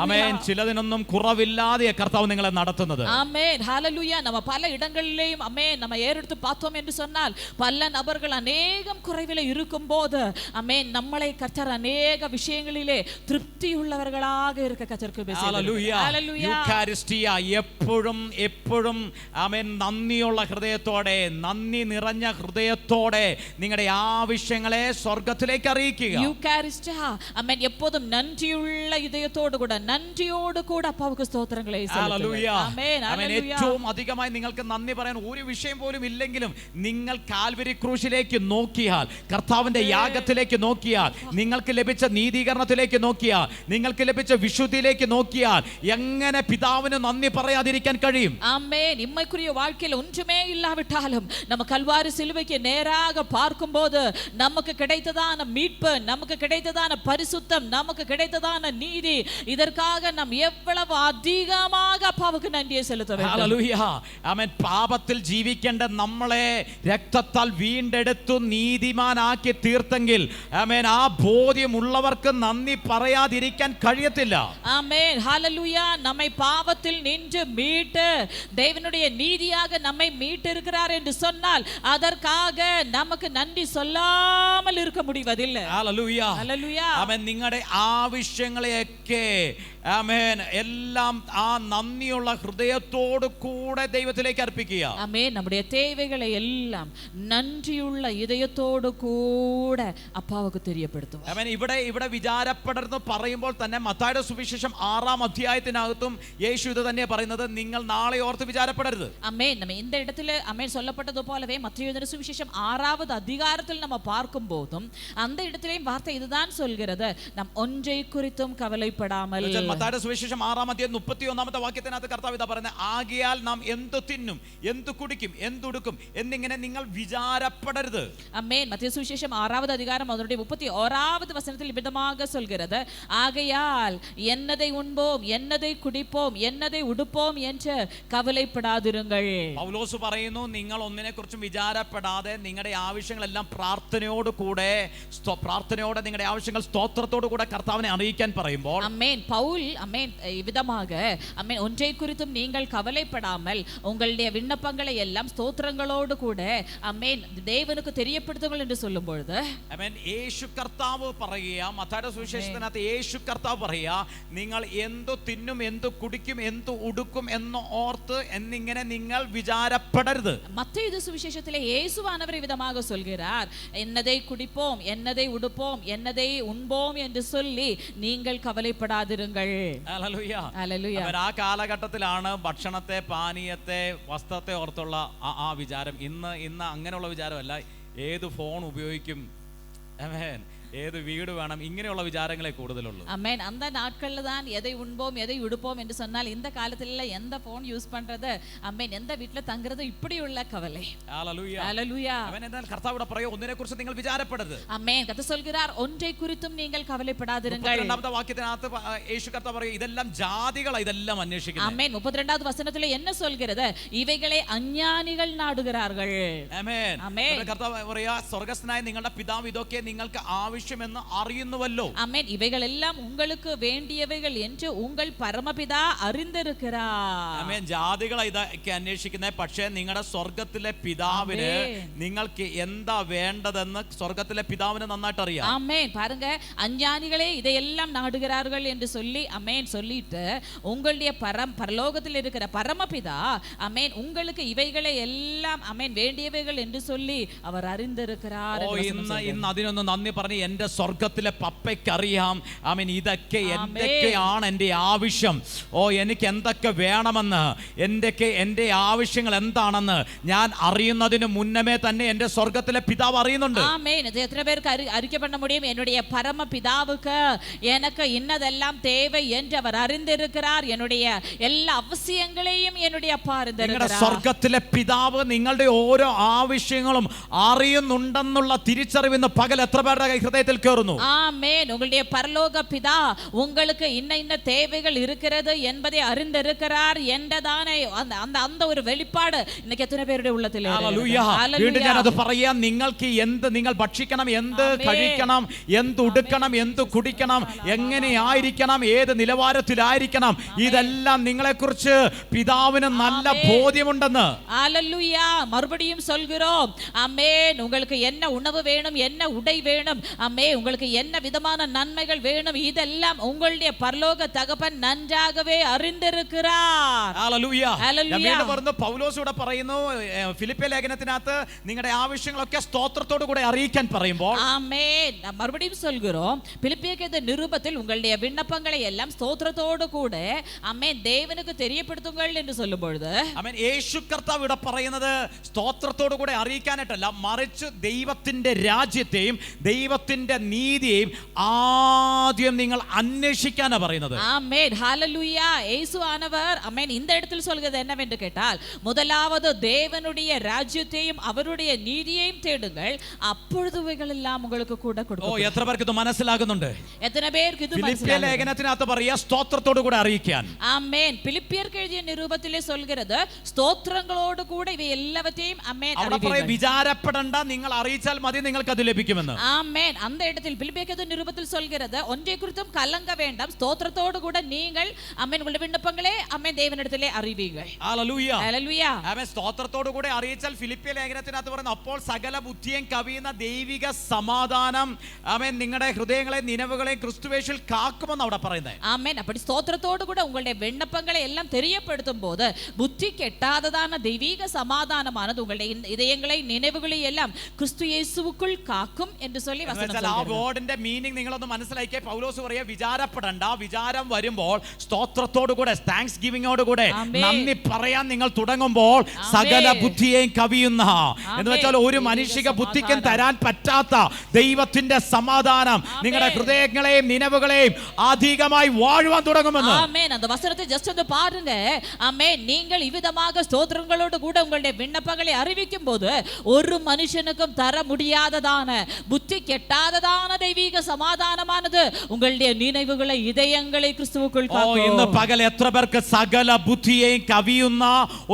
ആമേൻ. ചിലതിനൊന്നും കുറവില്ലാതെ കർത്താവ് നിങ്ങളെ നടത്തുന്നത്. ആമേൻ. ഹല്ലേലൂയ. നമ്മ പല ഇടങ്ങളിലെയും ആമേൻ നമ്മ ഏറെടുത്ത് பார்த்தோம் என்று சொன்னால் பல நபர்கள் அநேகம் குறைவிலே இருக்கும்போது ஆமேன் நம்மளை கர்த்தர் அநேக விஷயங்களிலே திருப்தியுள்ளவர்களாக இருக்க கர்த்தருக்கு பேசுகிறார். ஹல்லேலூயா. Hallelujah. യൂക്കാരിസ്റ്റിയ എപ്പോഴും എപ്പോഴും ആമേൻ നന്ദിയുള്ള ഹൃദയത്തോടെ, നന്ദി നിറഞ്ഞ ഹൃദയത്തോടെ നിങ്ങളുടെ ആവശ്യങ്ങളെ സ്വർഗത്തിലേക്ക് അറിയിക്കുക. യൂക്കാരിസ്റ്റിയ ആമേൻ எப்போதும் നന്ദിയുള്ള இதயத்தோடு கூட നന്ദിയോട് കൂടെ അപ്പാവുക്ക് സ്തോത്രങ്ങളെ ഹല്ലേലൂയ. ആമേൻ. ആമേൻ. ഏറ്റവും അധികമായി നിങ്ങൾക്ക് നന്ദി പറയാൻ ഒരു വിഷയം പോലും ഇല്ലെങ്കിലും നിങ്ങൾ കാൽവരി ക്രൂശിലേക്ക് നോക്കിയാൽ, കർത്താവിന്റെ യാഗത്തിലേക്ക് നോക്കിയാൽ, നിങ്ങൾക്ക് ലഭിച്ച നീതീകരണത്തിലേക്ക് നോക്കിയാൽ, നിങ്ങൾക്ക് ലഭിച്ച വിശുദ്ധിയിലേക്ക് നോക്കിയാൽ എങ്ങനെ പിതാവിന് നന്ദി പറയാതിരിക്കാൻ കഴിയും? ஆமென். இம்மைக்குரிய வாழ்க்கையில் ஒன்றுமே இல்லாவிட்டாலும் நம்ம கல்வாரி சிலுவைக்கு நேராக பார்க்கும்போது நமக்கு கிடைத்ததான மீட்பு, நமக்கு கிடைத்ததான பரிசுத்தம், நமக்கு கிடைத்ததான நீதி, இதற்காக நாம் எவ்வளவு அதிகமாக அப்பாவுக்கு நன்றியை செலுத்த வேண்டும். ഹല്ലേലൂയ. ആമേൻ. പാപത്തിൽ ജീവിക്കേണ്ട നമ്മളെ രക്തത്താൽ വീണ്ടെടുത്തു നീതിമാനാക്കി തീർത്തെങ്കിൽ ആമേൻ ആ ബോധ്യമുള്ളവർക്ക് നന്ദി പറയാതിരിക്കാൻ കഴിയത്തില്ല. ஆமென். ஹalleluya. நம்மை பாவத்தில் நின்று மீட்டு தேவனுடைய நீதியாக நம்மை மீட்டிருக்கிறார் என்று சொன்னால் அதற்காக நமக்கு நன்றி சொல்லாமல் இருக்க முடிவதில்லை. ഹല്ലേലൂയ. ഹല്ലേലൂയ. ആമേൻ. നിങ്ങളുടെ ആവശ്യങ്ങളെയൊക്കെ ആമേൻ എല്ലാം ആ നന്ദിയുള്ള ഹൃദയത്തോട് കൂടെ ദൈവത്തിലേക്ക് അർപ്പിക്കുക. ஆமென். நம்முடைய தேவைகளை எல்லாம் நன்றியுள்ள இதயத்தோடு கூட அப்பாவுக்கு தெரியப்படுத்தும். ആമേൻ. ഇവിടെ വിചാരപ്പെടരുന്ന് പറയുമ്പോൾ തന്നെ മത്തായിയുടെ സുവിശേഷം 6-ാം അധ്യായത്തിനകത്തും യേശു ഇത് തന്നെ പറയുന്നത്, നിങ്ങൾ നാളെ ഓർത്ത് വിചാരപ്പെടരുത്. ஆமென். நம்ம இந்த இடத்துல ஆமென் சொல்லப்பட்டது போலவே மத்தேயு எழுதின சுவிசேஷம் 6வது அதிகாரத்தில் நம்ம பார்க்கும்போதும் அந்த இடத்திலேயும் வார்த்தை இதுதான் சொல்கிறது, நாம் ஒன்றை குறித்தும் கவலைப்படாமல். മത്തായിയുടെ സുവിശേഷം 6-ാം അധ്യായം 31-ാമത്തെ വാക്യത്തിനകത്ത് കർത്താവ് ഇതാ പറയുന്നത്, ആകയാൽ നാം എന്തു തിന്നും, എന്തു കുടിക്കും, എന്തുടുക്കും എന്നിങ്ങനെ നിങ്ങൾ വിചാരപ്പെടരുത്. ஆமென். மத்தேயு சுவிசேஷம் 6வது அதிகாரம் அதனுடைய 31வது வசனத்தில் விதமாக சொல்கிறது, ஆகையால் என்னதை உண்போம், என்னதை குடிப்போம், என்னதை உடுப்போம் என்று കവലപ്പെടാതിരുങ്ങൾ. പൗലോസ് പറയുന്നു, നിങ്ങൾ ഒന്നിനെ കുറിച്ചും വിചാരപ്പെടാതെ നിങ്ങളുടെ ആവശ്യങ്ങളെല്ലാം പ്രാർത്ഥനയോട് കൂടെ നിങ്ങളുടെ ആവശ്യങ്ങൾ സ്തോത്രത്തോടു കൂടെ കർത്താവിനെ അറിയിക്കാൻ പറയുമ്പോൾ ஆமென். பவுல் ஆமென் விதமாக ஆமென் ஒன்றை குறித்தும் நீங்கள் கவலைப்படாமல் உங்களுடைய விண்ணப்பங்களை எல்லாம் ஸ்தோத்திரங்களோடு கூட ஆமென் தேவனுக்கு தெரியப்படுத்துங்கள் என்று சொல்லும் பொழுது ആമേൻ യേശു കർത്താവ് പറയുക, മത്തായിയുടെ സുവിശേഷത്തിനകത്ത് യേശു കർത്താവ് പറയുക, നിങ്ങൾ എന്തു തിന്നും, എന്തു കുടിക്കും, എന്തു ഉടുക്കും എന്ന് ഓർത്ത് എന്നിങ്ങനെ നിങ്ങൾ വിചാരപ്പെടരുത്. மத்தேயு சுவிசேஷத்திலே இயேசுவானவர் விதமாக சொல்கிறார், என்னதை குடிப்போம், என்னதை உடுப்போம், என்னதை உண்போம் என்று சொல்லி நீங்கள் கவலைப்படாதிருங்கள். ഹല്ലേലൂയ. ഹല്ലേലൂയ. ആമേൻ. ആ കാലഘട്ടത്തിലാണ് ഭക്ഷണത്തെ, പാനീയത്തെ, വസ്ത്രത്തെ ഓർത്തുള്ള ആ വിചാരം. ഇന്ന് അങ്ങനെയുള്ള വിചാരമല്ല. ഏത് ഫോൺ ഉപയോഗിക്കും, ആമേൻ, ഏത് വീട് വേണം, ഇങ്ങനെയുള്ള വിചാരങ്ങളെ കൂടുതലുള്ളൂ. ஆமென். அந்த நாட்கள்ல தான் எதை உண்போம், எதை உடுப்போம் என்று சொன்னால் இந்த காலத்துல எந்த போன் யூஸ் பண்றது, ஆமென், எந்த வீட்ல தங்குறது, இப்படிയുള്ള கவலை. ഹല്ലേലൂയ. ஹல்லேலூய. ആമേൻ. എന്നാൽ കർത്താവ് ഇവിടെ പറയുക, ഒന്നിനെ കുറിച്ച് നിങ്ങൾ വിചാരപ്പെടരുത്. ஆமென். கர்த்தர் சொல்கிறார், ஒன்றை குறித்தும் நீங்கள் கவலைப்படாதிருங்கள். 32-ാമത്തെ വാക്യത്തിനകത്ത് യേശു കർത്താവ് പറയുക, ഇതെല്ലാം ജാതികളാ ഇതെല്ലാം അന്വേഷിക്കുന്നത്. ஆமென். 32வது வசனத்துல என்ன சொல்கிறது, இவைகளை அஞ்ஞானிகள் நாடுகிறார்கள். ആമേൻ. ആമേൻ. കർത്താവ് പറയുക, സ്വർഗ്ഗസ്ഥനായ നിങ്ങളുടെ പിതാവ് ഇതൊക്കെ നിങ്ങൾക്ക് ആവശ്യമെന്ന് അറിയുന്നുവല്ലോ. ஆமென். இவைகள் எல்லாம் உங்களுக்கு வேண்டியவைகள் என்று உங்கள் பரமபிதா அறிந்திருக்கிறார். ആമേൻ. ജാതികളാ ഇതൊക്കെ അന്വേഷിക്കുന്നത്, പക്ഷേ നിങ്ങളുടെ സ്വർഗത്തിലെ പിതാവിന് നിങ്ങൾക്ക് എന്താ വേണ്ടതെന്ന് സ്വർഗത്തിലെ പിതാവിന് നന്നായിട്ട് അറിയാം. ஆமென். பாருங்க, அஞ்ஞானிகளே இதையெல்லாம் நாடுகிறார்கள் என்று சொல்லி ஆமென் சொல்லிட்டு உங்களுடைய பரலோகத்தில் இருக்கிற பரமபிதா ஆமென் உங்களுக்கு இவைகளை எல்லாம் ஆமென் வேண்டியவைகள் என்று சொல்லி அவர் அறிந்திருக்கிறார். ഇന്ന് അതിനൊന്ന് നന്ദി പറഞ്ഞ്, എന്റെ സ്വർഗത്തിലെ പപ്പയ്ക്കറിയാം ആമേൻ ഇതൊക്കെ എന്തൊക്കെയാണ് എൻ്റെ ആവശ്യം. എനിക്ക് എന്തൊക്കെ വേണമെന്ന്, എൻ്റെ ആവശ്യങ്ങൾ എന്താണെന്ന് ഞാൻ അറിയുന്നതിന് മുന്നമേ തന്നെ എൻ്റെ സ്വർഗത്തിലെ പിതാവ് അറിയുന്നുണ്ട്. ஆமென். இது எத்தனை பேருக்கு அறிக்கை பண்ண முடியும், என்னுடைய பரம பிதாவுக்கு எனக்கு இன்னதெல்லாம் தேவை என்று அவர் அறிந்திருக்கிறார். என்னுடைய എല്ലാ അവശ്യങ്ങളെയും என்னுடைய அப்பா அறிந்திருக்கிறார். സ്വർഗത്തിലെ പിതാവ് നിങ്ങളുടെ ഓരോ ആവശ്യങ്ങളും അറിയുന്നുണ്ടെന്നുള്ള തിരിച്ചറിവ് ഇന്ന് പകൽ എത്ര പേരുടെ ഹൃദയത്തിൽ കയറുന്നു? ஆமென். உங்களுடைய பரலோக பிதா உங்களுக்கு இன்ன தேவைகள் இருக்கிறது என்பதை அறிந்திருக்கிறார் என்றதானே அந்த ஒரு வெளிப்பாடு இன்னைக்கு എത്ര പേരുടെ ഉള്ളത്തിൽ വീണ്ടും ഞാനത് പറയാം, നിങ്ങൾക്ക് നിങ്ങൾ ഭക്ഷിക്കണം, എന്ത് കഴിക്കണം, എന്ത് ഉടുക്കണം, എന്ത് കുടിക്കണം, എങ്ങനെയായിരിക്കണം, ഏത് നിലവാരത്തിലായിരിക്കണം, ഇതെല്ലാം നിങ്ങളെക്കുറിച്ച് പിതാവിന് നല്ല ബോധ്യമുണ്ടെന്ന്. ஹல்லேலூயா. மறுபடியும் சொல்கிறோம், ஆமென். உங்களுக்கு என்ன உணவு வேணும், என்ன உடை வேணும், ஆமே உங்களுக்கு என்ன விதமான நன்மைகள் வேணும் இதெல்லாம் உங்களுடைய பரலோக தகப்பன் நன்றாகவே அறிந்திருக்கிறார். ഹല്ലേലൂയ. ഹല്ലേലൂയ. ഞാൻ വീണ്ടും പറഞ്ഞു, പൗലോസ് ഇവിടെ പറയുന്നു ഫിലിപ്പിയ ലേഖനത്തിനകത്ത് നിങ്ങളുടെ ആവശ്യങ്ങളൊക്കെ സ്തോത്രത്തോടു കൂടെ അറിയിക്കാൻ പറയുമ്പോൾ, ஆமென். நாம் மறுபடியும் சொல்கிறோம், பிலிப்பியருக்கு நிருபத்தில் உங்களுடைய விண்ணப்பங்களை எல்லாம் ஸ்தோத்திரத்தோடு கூட ஆமென் தேவனுக்கு தெரியப்படுத்துங்கள் என்று சொல்லும் பொழுது, ആമേൻ, യേശു കർത്താവ് ഇവിടെ പറയുന്നത് സ്തോത്രത്തോടു കൂടെ അറിയിക്കാനായിട്ടല്ല, മറിച്ച് ദൈവത്തിന്റെ രാജ്യത്തെയും ദൈവത്തിന്റെ നീതിയെയും ആദ്യം നിങ്ങൾ അന്വേഷിക്കാനാ പറയുന്നത്. ஆமென். ஹalleluya. இயேசு ஆனவர் ஆமென் இந்த இடத்தில் சொல்கிறது என்னவென்று கேட்டால், முதலாவது தேவனுடைய ராஜ்யத்தையும் அவருடைய நீதியையும் தேடுங்கள், அப்பொழுது இவைகள் எல்லாம் உங்களுக்கு கூட ഓ, கொடுக்கப்படும். എത്ര പേർക്ക് ഇത് മനസ്സിലാകുന്നുണ്ട്? எத்தனை பேருக்கு இது ഫിലിപ്പിയ മനസ്സിലാകും? ലേഖനത്തിനകത്ത് പറയാ സ്തോത്രത്തോടു കൂടെ അറിയിക്കാൻ. ஆமென். பிலிப்பியருக்கு எழுதிய நிருபத்திலே சொல்கிறது ஸ்தோத்திரங்களோடு கூட இவை எல்லாவற்றையும் ஆமென் അവിടെ പറയും, அறிவீர்கள். വിചാരപ്പെടണ്ട, നിങ്ങൾ അറിയിച്ചാൽ മതി, നിങ്ങൾക്ക് അത് ലഭിക്കുമെന്ന്. ஆமென். அந்த இடத்தில் பிலிப்பியருக்கு நிருபத்தில் சொல்கிறது, ஒன்றை குறித்தும் கலங்க வேண்டாம், ஸ்தோத்திரத்தோடு கூட நீங்கள் ஆமென் உங்களுடைய விண்ணப்பங்களே ஆமென் தேவனிடத்திலே அறிவீர்கள். ഹല്ലേലൂയ. ഹല്ലേലൂയ. ആമേൻ. സ്തോത്രത്തോടു കൂടെ അറിയിച്ചാൽ ഫിലിപ്പിയ ലേഖനത്തിനകത്ത് പറയുന്നു, അപ്പോൾ സകല ബുദ്ധിയും കവിയുന്ന ദൈവിക സമാധാനം ആമേൻ നിങ്ങളുടെ ഹൃദയങ്ങളെ നിനവുകളെ ക്രിസ്തുവേശുവിൽ കാക്കുമെന്ന് അവിടെ പറയുന്നത്. ஆமென். அப்படி ஸ்தோத்திரத்தோடு கூட உங்களுடைய விண்ணப்பங்களை எல்லாம் தெரியப்படுத்தும் போது புத்தி கெட்டாததான தெய்வீக சமாதானமானது உங்களுடைய இதயங்களை நினைவுகளை எல்லாம் கிறிஸ்து இயேசுவுக்குள் காக்கும் என்று சொல்லி வசனம் ആ சொல்கிறது. വേർഡിന്റെ മീനിങ് നിങ്ങളൊന്ന് മനസ്സിലാക്കിയേ. പൗലോസ് പറയാ, വിചാരപ്പെടണ്ട, വിചാരം വരുമ്പോൾ സ്തോത്രത്തോടു കൂടെ, താങ്ക്സ് ഗിവിങ്ങോട് കൂടെ നന്ദി പറയാൻ നിങ്ങൾ തുടങ്ങുമ്പോൾ സകല ബുദ്ധിയെയും കവിയുന്ന, എന്ന് വെച്ചാൽ ഒരു മനുഷ്യ ബുദ്ധിക്കും തരാൻ പറ്റാത്ത ദൈവത്തിന്റെ സമാധാനം നിങ്ങളുടെ ഹൃദയങ്ങളെയും നിനവുകളെയും അധികമായി വാഴുവാൻ തുടങ്ങുമെന്ന്. ஆமென். அந்த வசனத்தை ஜஸ்ட் வந்து பாருங்க. ஆமென். நீங்கள் இவ்விதமாக ஸ்தோத்திரங்களோடு கூட உங்களுடைய விண்ணப்பங்களை அறிவிக்கும் போது ஒரு மனுஷனுக்கும் தர முடியாததான புத்தி கெட்டாததான தெய்வீக சமாதானமானது உங்களுடைய நினைவுகளை இதயங்களை கிறிஸ்துவுக்குள் காக்கும். ഇന്ന് പകൽ എത്ര പേർക്ക് സകല ബുദ്ധിയെയും കവിയുന്ന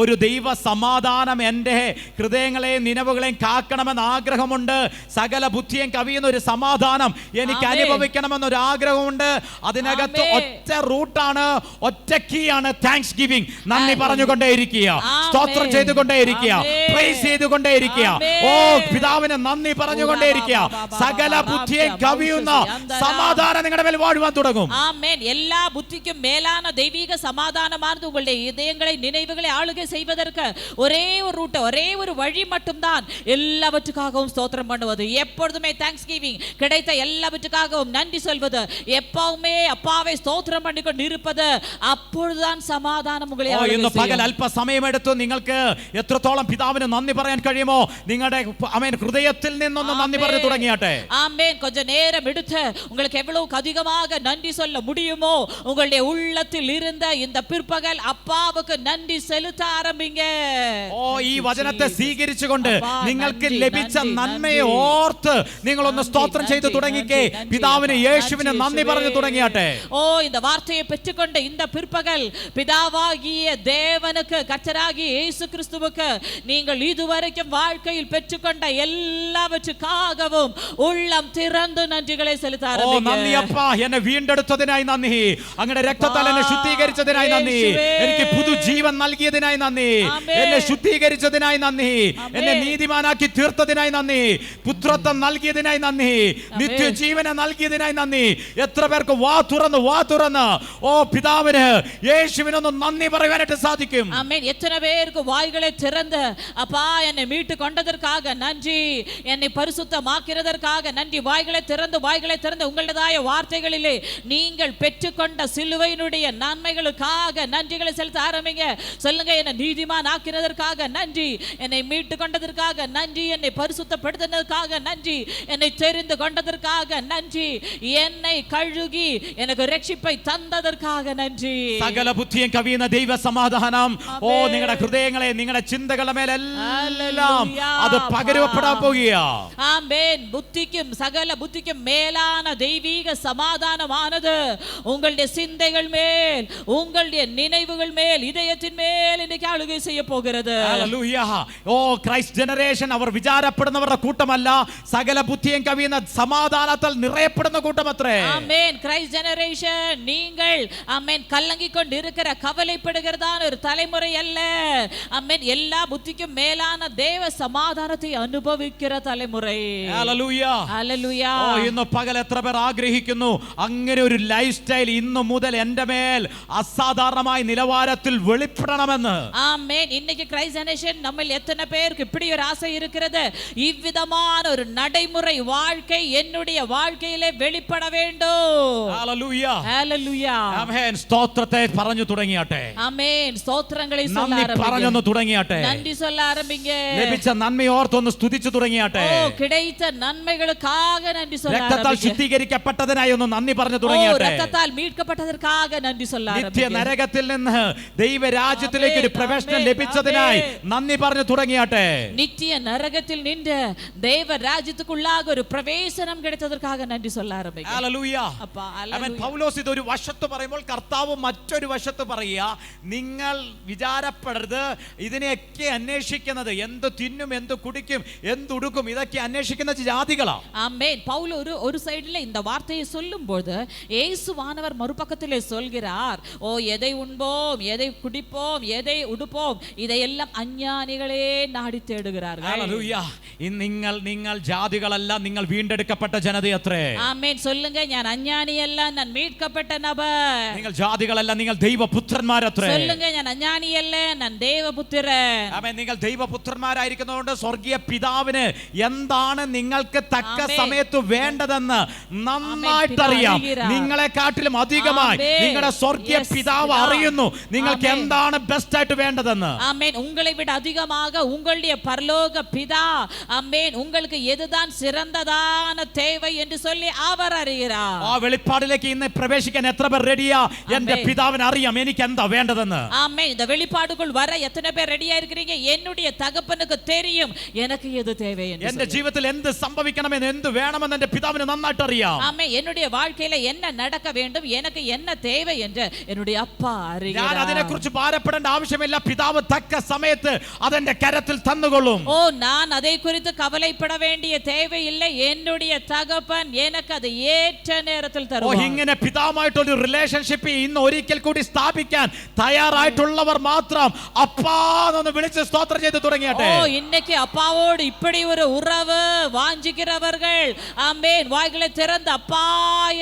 ഒരു ദൈവ സമാധാനം എൻ്റെ ഹൃദയങ്ങളെയും നിനവുകളെയും കാക്കണമെന്ന് ആഗ്രഹമുണ്ട്. സകല ബുദ്ധിയെയും കവിയുന്ന ഒരു സമാധാനം എനിക്ക് അനുഭവിക്കണമെന്നൊരു ആഗ്രഹമുണ്ട്. അതിനകത്ത് ഒറ്റ റൂട്ടാണ്, ഒറ്റ കീ ആണ് താങ്ക്സ് ഗിവിംഗ്. നന്ദി പറഞ്ഞുകൊണ്ടേയിരിക്കുക, സ്തോത്രം ചെയ്തുകൊണ്ടേയിരിക്കുക, പ്രൈസ് ചെയ്തുകൊണ്ടേയിരിക്കുക. ഓ, പിതാവിന് നന്ദി പറഞ്ഞുകൊണ്ടേയിരിക്കുക. സകല ബുദ്ധിയെയും കവിയുന്ന സമാധാനം നിങ്ങളുടെ മേൽ വാഴുവാൻ തുടങ്ങും. ஆமென். எல்லா புத்திக்கும் மேலான தெய்வீக சமாதானமானது உங்களுடைய இதயங்களை நினைவுகளை ஆளுகை செய்வதற்கு ஒரே ஒரு ரூட், ஒரே ஒரு வழி மட்டும்தான். எல்லாவற்றுக்காகவும் ஸ்தோத்திரம் பண்ணுவது, எப்பொழுதுமே தேங்க்ஸ் கிவிங், கிடைத்த எல்லாவற்றுக்காகவும் நன்றி சொல்வது, எப்பவுமே அப்பாவை ஸ்தோத்திரம் பண்ணிக்கொண்டு இருப்பது, அப்பொழுதுதான் சமாதானம் உங்களை ஆளுகை ഇന്ന് செய்யும். പകൽ അല്പസമയമെടുത്ത് നിങ്ങൾക്ക് എത്രത്തോളം പിതാവിന് നന്ദി പറയാൻ കഴിയുമോ നിങ്ങളുടെ ആമേൻ ഹൃദയത്തിൽ നിന്നൊന്ന് നന്ദി പറഞ്ഞു തുടങ്ങിയാട്ടെ. ஆமென். கொஞ்ச நேரம் எடுத்து உங்களுக்கு எவ்வளவு அதிகமாக நன்றி சொல்ல முடியுமோ உங்களுடைய உள்ளத்தில் இருந்த இந்த பிற்பகல் அப்பாவுக்கு நன்றி செலுத்த ஆரம்பிங்க. ഓ, ഈ വചനത്തെ സ്വീകരിച്ചുകൊണ്ട് നിങ്ങൾക്ക് ലഭിച്ച നന്മയെ ഓർത്ത് നിങ്ങളൊന്ന് സ്തോത്രം ചെയ്തു തുടങ്ങിക്കേ. പിതാവിന് യേശുവിന് നന്ദി പറഞ്ഞു തുടങ്ങിയാട്ടെ. ஓ, இந்த வார்த்தையை பெற்றுக்கொண்ட இந்த பிற்பகல் பிதாவாகிய தேவனுக்கு, கர்த்தராகிய இயேசு கிறிஸ்துவுக்கு நீங்கள் இதுவரைக்கும் வாழ்க்கையில் பெற்றுக்கொண்ட எல்லாவற்றுக்காகவும் உள்ளம் திறந்து நன்றிகளை செலுத்த ഓ, ஆரம்பிங்க. നന്ദി അപ്പാ, എന്നെ വീണ്ടെടുത്തതിനായി നന്ദി, അങ്ങയുടെ രക്തത്താൽ എന്നെ ശുദ്ധീകരിച്ചതിനായി നന്ദി, എനിക്ക് പുതുജീവൻ നൽകിയതിനായി നന്ദി, എന്നെ ശുദ്ധീകരിച്ചതിനായി നന്ദി, എന്നെ നീതിമാനാക്കി തീർത്തതിനായി നന്ദി, പുത്രത്വം നൽകിയതിനായി നന്ദി, നിത്യജീവനെ നൽകിയതിനായി നന്ദി. എത്ര പേർക്ക് വാ തുറന്ന് ഓ പിതാവിന് യേശുവിനൊന്ന് നന്ദി പറയാനായിട്ട് സാധിക്കും? ஆமென். எத்தனை பேருக்கு வாய்களை திறந்து அப்பா என்னை மீட்டு கொண்டதற்காக நன்றி, என்னை பரிசுத்தமாக்கிறதற்காக நன்றி, வாய்களை திறந்து உங்களுடைய வார்த்தைகளிலே நீங்கள் பெற்றுக்கொண்ட சிலுவையினுடைய நன்மைகளுக்காக நன்றிகளை செலுத்த ஆரம்பிங்க. சொல்லுங்க, என்னை நீதிமான் ஆக்கிறதற்காக நன்றி, என்னை மீட்டு கொண்டதற்காக நன்றி, என்னை பரிசுத்தப்படுத்தினதற்காக நன்றி, என்னை தெரிந்து கொண்டதற்காக நன்றி, என்னை கழுகி எனக்கு രക്ഷിப்பை തന്നதற்காக നന്ദി. സകല ബുദ്ധിയും കവിയുന്ന ദൈവ സമാധാനം ഓ നിങ്ങളുടെ ഹൃദയങ്ങളെ, നിങ്ങളുടെ ചിന്തകളുടെ മേലെല്ലാം അത് പകരപ്പെടാൻ പോകുക. ആമേൻ. புத்திக்கும் சகல புத்திக்கும் மேலான தெய்வீக சமாதானமானது உங்களுடைய சிந்தைகள் மேல், உங்களுடைய நினைவுகள் மேல், இதயத்தின் மேல் இன்னைக்கு ஆளுகை செய்ய போகிறது. ഹല്ലേലൂയ. ഓ, ക്രൈസ്റ്റ് ജനറേഷൻ അവർ വിചാരപ്പെടുന്നവരുടെ കൂട്ടമല്ല, സകല ബുദ്ധിയും കവിയുന്ന സമാധാനത്താൽ നിറയപ്പെടുന്ന കൂട്ടമത്രേ. ஆமென். கிரைஸ்ட் ஜெனரேஷன் நீங்கள் ஆமென் கலங்கி கொண்டு இருக்கிற கவலைப்படுகிறதான ஒரு தலைமுறை அல்ல. ஆமென். எல்லா புத்திக்கும் மேலான தேவ சமாதானத்தை அனுபவிக்கிற தலைமுறை. ഹല്ലേലൂയ. ഹല്ലേലൂയ. ഇന്ന് പകൽ എത്ര പേർ ആഗ്രഹിക്കുന്നു അങ്ങനെ ഒരു ലൈഫ് സ്റ്റൈൽ ഇന്നു മുതൽ എന്റെ മേൽ അസാധാരണമായ നിലവാരത്തിൽ വെളിപ്പെടണമെന്ന്? ஆமென். இன்னைக்கு கிரைஸ்ட் ஜெனரேஷன் நம்ம எத்தனை பேருக்கு இப்படி ஒரு ஆசை இருக்கிறது? இவ்விதமான ஒரு நடைமுறை வாழ்க்கை என்னுடைய வாழ்க்கையிலே வெளிப்பட வேண்டும். ഹല്ലേലൂയ. ஹalleluya. ആമേൻ. സ്തോത്രത്തെ പറഞ്ഞു തുടങ്ങിയാട്ടെ. ஆமென். സ്തോത്രங்களை சொல்ல നന്ദി പറഞ്ഞു തുടങ്ങിയാട്ടെ. நன்றி சொல்ல ஆரம்பிங்க. ലഭിച്ച നന്മയെ ഓർത്തൊന്ന് സ്തുതിച്ചു തുടങ്ങിയാട്ടെ. ஓ கிடைத்த நன்மைகளுக்காக நன்றி சொல்ல രക്തത്താൽ ஆரம்பிங்க. ശുദ്ധീകരിക്കപ്പെട്ടതിനായി ഒന്ന് നന്ദി പറഞ്ഞു ஓ തുടങ്ങിയാട്ടെ. രക്തത്താൽ மீட்கப்பட்டதற்காக നന്ദി சொல்ல നിത്യ ஆரம்பிங்க. നരകത്തിൽ നിന്ന് ദൈവരാജ്യത്തിലേക്ക് ഒരു പ്രവേശനം ലഭിച്ചതിനായി നന്ദി പറഞ്ഞു തുടങ്ങിയാട്ടെ. நித்திய நரகத்தில் நின்று தேவ ராஜ்யத்துக்குள்ளாக ஒரு பிரவேசனம் கிடைத்ததற்காக நன்றி சொல்ல ആരംഭിക്കുക. ഹല്ലേലൂയ. അപ്പാ അവൻ പൗലോസ് ഇത് ഒരു വശത്ത് പറയുമ്പോൾ കർത്താവ് മറ്റൊരു വശത്ത് പറയുക, നിങ്ങൾ വിചാരപ്പെടരുത് ഇതിനെയൊക്കെ അന്വേഷിക്കുന്നത് എന്ത് തിന്നും എന്ത് കുടിക്കും എന്തുടുക്കും ഇതൊക്കെ അന്വേഷിക്കുന്ന ജാതികളാ. ஆமென். பவுல் ஒரு சைடுல இந்த வார்த்தையை சொல்லும்போது இயேசுவானவர் மறுபக்கத்திலே சொல்கிறார், ஓ எதை உண்போம் எதை குடிப்போம் எதை உடுப்போம் இதையெல்லாம் அஞ்ஞானிகளே നാടി തേടുகிறார்கள். ഹല്ലേലൂയ. നിങ്ങൾ ജാതികളല്ല, നിങ്ങൾ വീണ്ടെടുക്കപ്പെട്ട ജനതയത്രേ. ആമേൻ. சொல்லுங்க, ഞാൻ അജ്ഞാനിയല്ല, ഞാൻ மீட்கப்பட்ட നബർ. നിങ്ങൾ ജാതികളല്ല, നിങ്ങൾ ദൈവപുത്രന്മാരത്രേ. சொல்லுங்க, ഞാൻ അജ്ഞാനിയല്ല, ഞാൻ ദൈവപുത്രൻ. ആമേൻ. നിങ്ങൾ ദൈവപുത്രന്മാരായിരിക്കുന്നതുകൊണ്ട് സ്വർഗീയ പിതാവിന് എന്താണ് നിങ്ങൾക്ക് തക്ക സമയത്ത് വേണ്ടതെന്ന് നന്നായിട്ടറിയാം. നിങ്ങളെക്കാട്ടിലും അധികമായി നിങ്ങളുടെ സ്വർഗീയ പിതാവ് അറിയുന്നു നിങ്ങൾക്ക് എന്താണ് ബെസ്റ്റ് ആയിട്ട് വേണ്ടതെന്ന്. ആമേൻ. உங்களை விட அதிகமாக உங்களுடைய பரலோக பிதா ஆமென் உங்களுக்கு எதுதான் சிறந்ததான தேவை என்று சொல்லி அவர் அறிகிறார். ആ വെളിപ്പാടിലേക്ക് ഇന്ന് പ്രവേശിക്കാൻ എത്ര പേർ റെഡിയാ? എന്റെ പിതാവിന് അറിയാം എനിക്ക് എന്താ വേണ്ടതെന്ന്. ஆமென். இந்த வெளிப்பாடுக்குள் வர எத்தனை பேர் ரெடியா இருக்கிறீங்க? என்னுடைய தகப்பனுக்கு தெரியும் எனக்கு எது தேவை என்று. എന്റെ ജീവിതത്തിൽ എന്ത് സംഭവിക്കണമെന്ന് എന്ത് വേണമെന്ന് എന്റെ പിതാവിന് നന്നായിട്ട് അറിയാം. ஆமென். என்னுடைய வாழ்க்கையில என்ன நடக்க வேண்டும், எனக்கு என்ன தேவை என்று என்னுடைய அப்பா அறிகிறார். ഞാൻ അതിനെക്കുറിച്ച് ഭാരപ്പെടേണ്ട ആവശ്യമില്ല. പിതാവ് തക്ക സമയത്ത് അതെന്റെ കരത്തിൽ തന്നുകൊള്ളും. ஓ நான் அதை குறித்து கவலைப்பட வேண்டிய தேவை இல்லை. என்னுடைய தகப்பன் எனக்கு அது ஏற்ற நேரத்தில் தருவார். ഇങ്ങനെ പിതാവുമായിട്ടൊരു റിലേഷൻഷിപ്പ് ഇന്ന് ഒരിക്കൽ കൂടി സ്ഥാപിക്കാൻ തയ്യാറായിട്ടുള്ളവർ മാത്രം അപ്പാന്ന് വിളിച്ച് സ്തോത്രം ചെയ്ത് തുടങ്ങിയാട്ടെ. ஓ இன்னைக்கு அப்பாவோடு இப்படி ஒரு உறவு வாஞ்சிக்கிறவர்கள் ஆமென் வாய்களை திறந்து அப்பா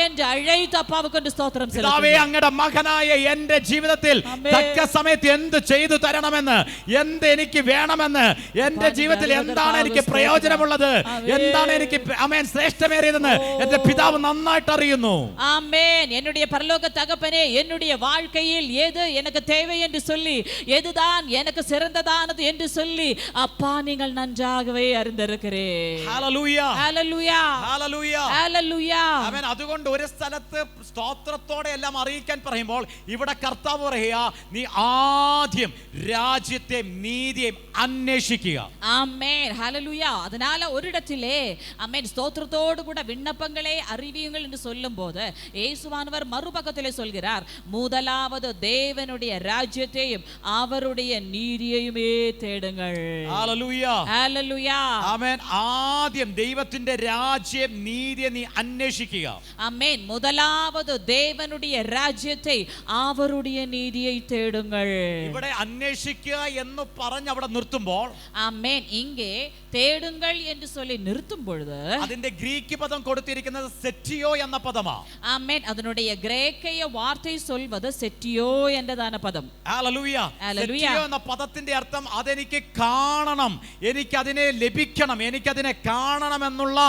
என்று அழைத்து அப்பாவுக்கு ஸ்தோத்திரம் പിതാവേ, செலுத்துங்கள். അങ്ങയുടെ മകനായ എന്റെ ജീവിതത്തിൽ തക്ക സമയത്ത് എന്ത് ചെയ്തു തരണമെന്ന്, എന്ത് എനിക്ക് വേണമെന്ന്, എന്റെ ജീവിതത്തിൽ എന്താണ് എനിക്ക് പ്രയോജനമുള്ളത്, എന്താണ് എനിക്ക് ആമേൻ ശ്രേഷ്ഠമേറിയതെന്ന് എന്റെ പിതാവ് നന്നായിട്ട് അറിയുന്നു. ஆமென். என்னுடைய பரலோக தகப்பனே, என்னுடைய வாழ்க்கையில் எது எனக்கு தேவை என்று சொல்லி, எதுதான் எனக்கு சிறந்ததானது என்று சொல்லி அப்பா நீங்கள் நன்றாகவே அறிந்திருக்கிறீர். ഹല്ലേലൂയ. ഹല്ലേലൂയ. ഹല്ലേലൂയ. ഹല്ലേലൂയ. ആമേൻ. അതുകൊണ്ട് ഒരു സ്ഥലത്ത് സ്തോത്രത്തോടെ എല്ലാം അറിയിക്കാൻ പറയുമ്പോൾ ഇവിടെ കർത്താവ് പറയുക, നീ ആദ്യം രാജ്യത്തെയും നീതിയെയും അന്വേഷിക്കുക. ஆமென். ஹல்லேலூயா. அதனால ஒரு இடத்திலே ஆமென் ஸ்தோத்திரத்தோடு கூட விண்ணப்பங்களை அறிவியுங்கள் என்று சொல்லும்போது இயேசுவானவர் மறுபக்கத்திலே சொல்கிறார், முதலாவது தேவனுடைய ராஜ்யத்தையும் அவருடைய நீதியையுமே தேடுங்கள். ഹല്ലേലൂയ. ஹல்லேலூயா. ആമേൻ. ആദ്യം ദൈവത്തിന്റെ രാജ്യം നീതിയെ നീ അന്വേഷിക്കുക. ஆமென். முதலாவது தேவனுடைய ராஜ்யத்தை அவருடைய நீதியை தேடுங்கள். ഇവിടെ അന്വേഷിക്കുക എന്ന് പറഞ്ഞ് അവിടെ നിർത്തുമ്പോൾ ஆமென். இங்கே தேடுங்கள் என்று சொல்லி நிறுத்தும் பொழுது അതിന്റെ ഗ്രീക്ക് പദം കൊടുത്തിരിക്കുന്നത് സെറ്റിയോ എന്ന പദമാ. ஆமென். அதனுடைய கிரேக்கைய வார்த்தை சொல்வது செட்டியோ என்றதான பதம். ഹല്ലേലൂയ. ഹല്ലേലൂയ. സെറ്റിയോ എന്ന പദത്തിന്റെ അർത്ഥം അതെനിക്ക് കാണണം, എനിക്കതിനെ ലഭിക്കണം, എനിക്കതിനെ കാണണം എന്നുള്ള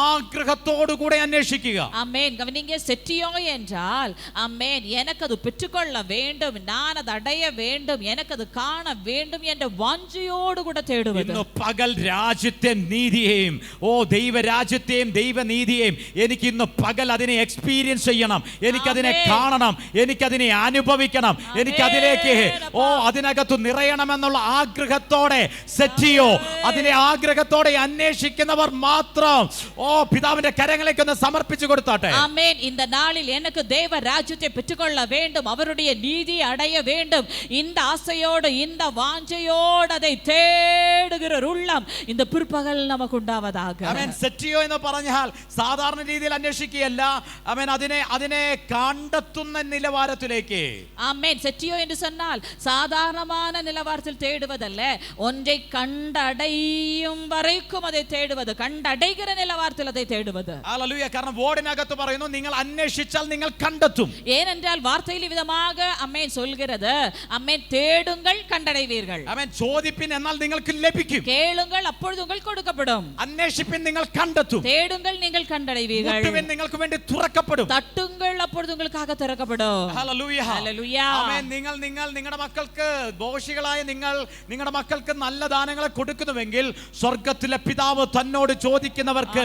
ആഗ്രഹത്തോടു കൂടെ അന്വേഷിക്കുക. ஆமென். கவனிங்க, செட்டியோ என்றால் ஆமென் எனக்கு அது பெற்றுக்கொள்ள வேண்டும், நான் அது அடைய வேண்டும், எனக்கு அது காண வேண்டும் என்ற வாஞ்சையோடு கூட தேடுவது. ഇന്ന് പകൽ രാജ്യത്തെ നീതിയെയും ദൈവരാജ്യത്തെയും ദൈവനീതിയെയും എനിക്ക് ഇന്ന് പകൽ അതിനെ എക്സ്പീരിയൻസ് ചെയ്യണം, എനിക്കതിനെ കാണണം, എനിക്കതിനെ അനുഭവിക്കണം, എനിക്കതിലേക്ക് അതിനകത്ത് നിറയണമെന്നുള്ള ആഗ്രഹത്തോടെ സെറ്റിയോ അതിനെ ആഗ്രഹത്തോടെ അന്വേഷിക്കുന്നവർ മാത്രം പിതാവിന്റെ കരങ്ങളിലേക്ക് ഒന്ന് സമർപ്പിച്ചു കൊടുത്താട്ടെ. ஆமென். இந்த நாளில் எனக்கு தேவ ராஜ்யத்தை பெற்றுக்கொள்ள வேண்டும், அவருடைய நீதியை அடைய வேண்டும், இந்த ஆசையோடு இந்த வாஞ்சையோடு அதை தேடுகிற ஒரு உள்ளம் இந்த பிற்பகல் நமக்கு உண்டாவதாக. ആമേൻ. സെറ്റിയോ എന്ന് പറഞ്ഞാൽ സാധാരണ രീതിയിൽ അന്വേഷിക്കുകയല്ല, ആമേൻ, അതിനെ കണ്ടെത്തുന്ന നിലവാരത്തിലേക്ക്. ആമേൻ. സെറ്റിയോ എന്ന് சொன்னால் சாதாரணமான நிலவரத்தில் தேடுவதல்ல, ஒன்றை കണ്ടടയും വரைക്കും அதை தேடுவது, കണ്ടടയ്கிற நிலவரத்தில் அதை தேடுவது. ഹല്ലേലൂയ. കാരണം വേർഡിനകത്ത് പറയുന്നു നിങ്ങൾ അന്വേഷിച്ചാൽ നിങ്ങൾ കണ്ടെത്തും. ஏனென்றால் வார்த்தையில் விதமாக ஆமென் சொல்கிறது, ஆமென், தேடுங்கள் கண்டடைவீர்கள். ആമേൻ. ചോദിപ്പിൻ എന്നാൽ നിങ്ങൾക്ക് ലഭിക്കും. கேளுங்கள் அப்பொழுது உங்களுக்கு கொடுக்கப்படும். അന്വേഷിപ്പിൻ നിങ്ങൾ കണ്ടെത്തും. தேடுங்கள் நீங்கள் கண்டடைவீர்கள். മുട്ടുവിൻ നിങ്ങൾക്ക് വേണ്ടി തുറക്കപ്പെടും. തട്ടുங்கள் அப்பொழுது உங்களுக்காக திறக்கப்படும். ഹല്ലേലൂയ. ഹല്ലേലൂയ. ആമേൻ. നിങ്ങൾ നിങ്ങളുടെ മക്കൾക്ക് ദോഷികളായ നിങ്ങളുടെ മക്കൾക്ക് നല്ല ദാനങ്ങളെ കൊടുക്കുന്നുവെങ്കിൽ സ്വർഗ്ഗത്തിലെ പിതാവ് തന്നോട് ചോദിക്കുന്നവർക്ക്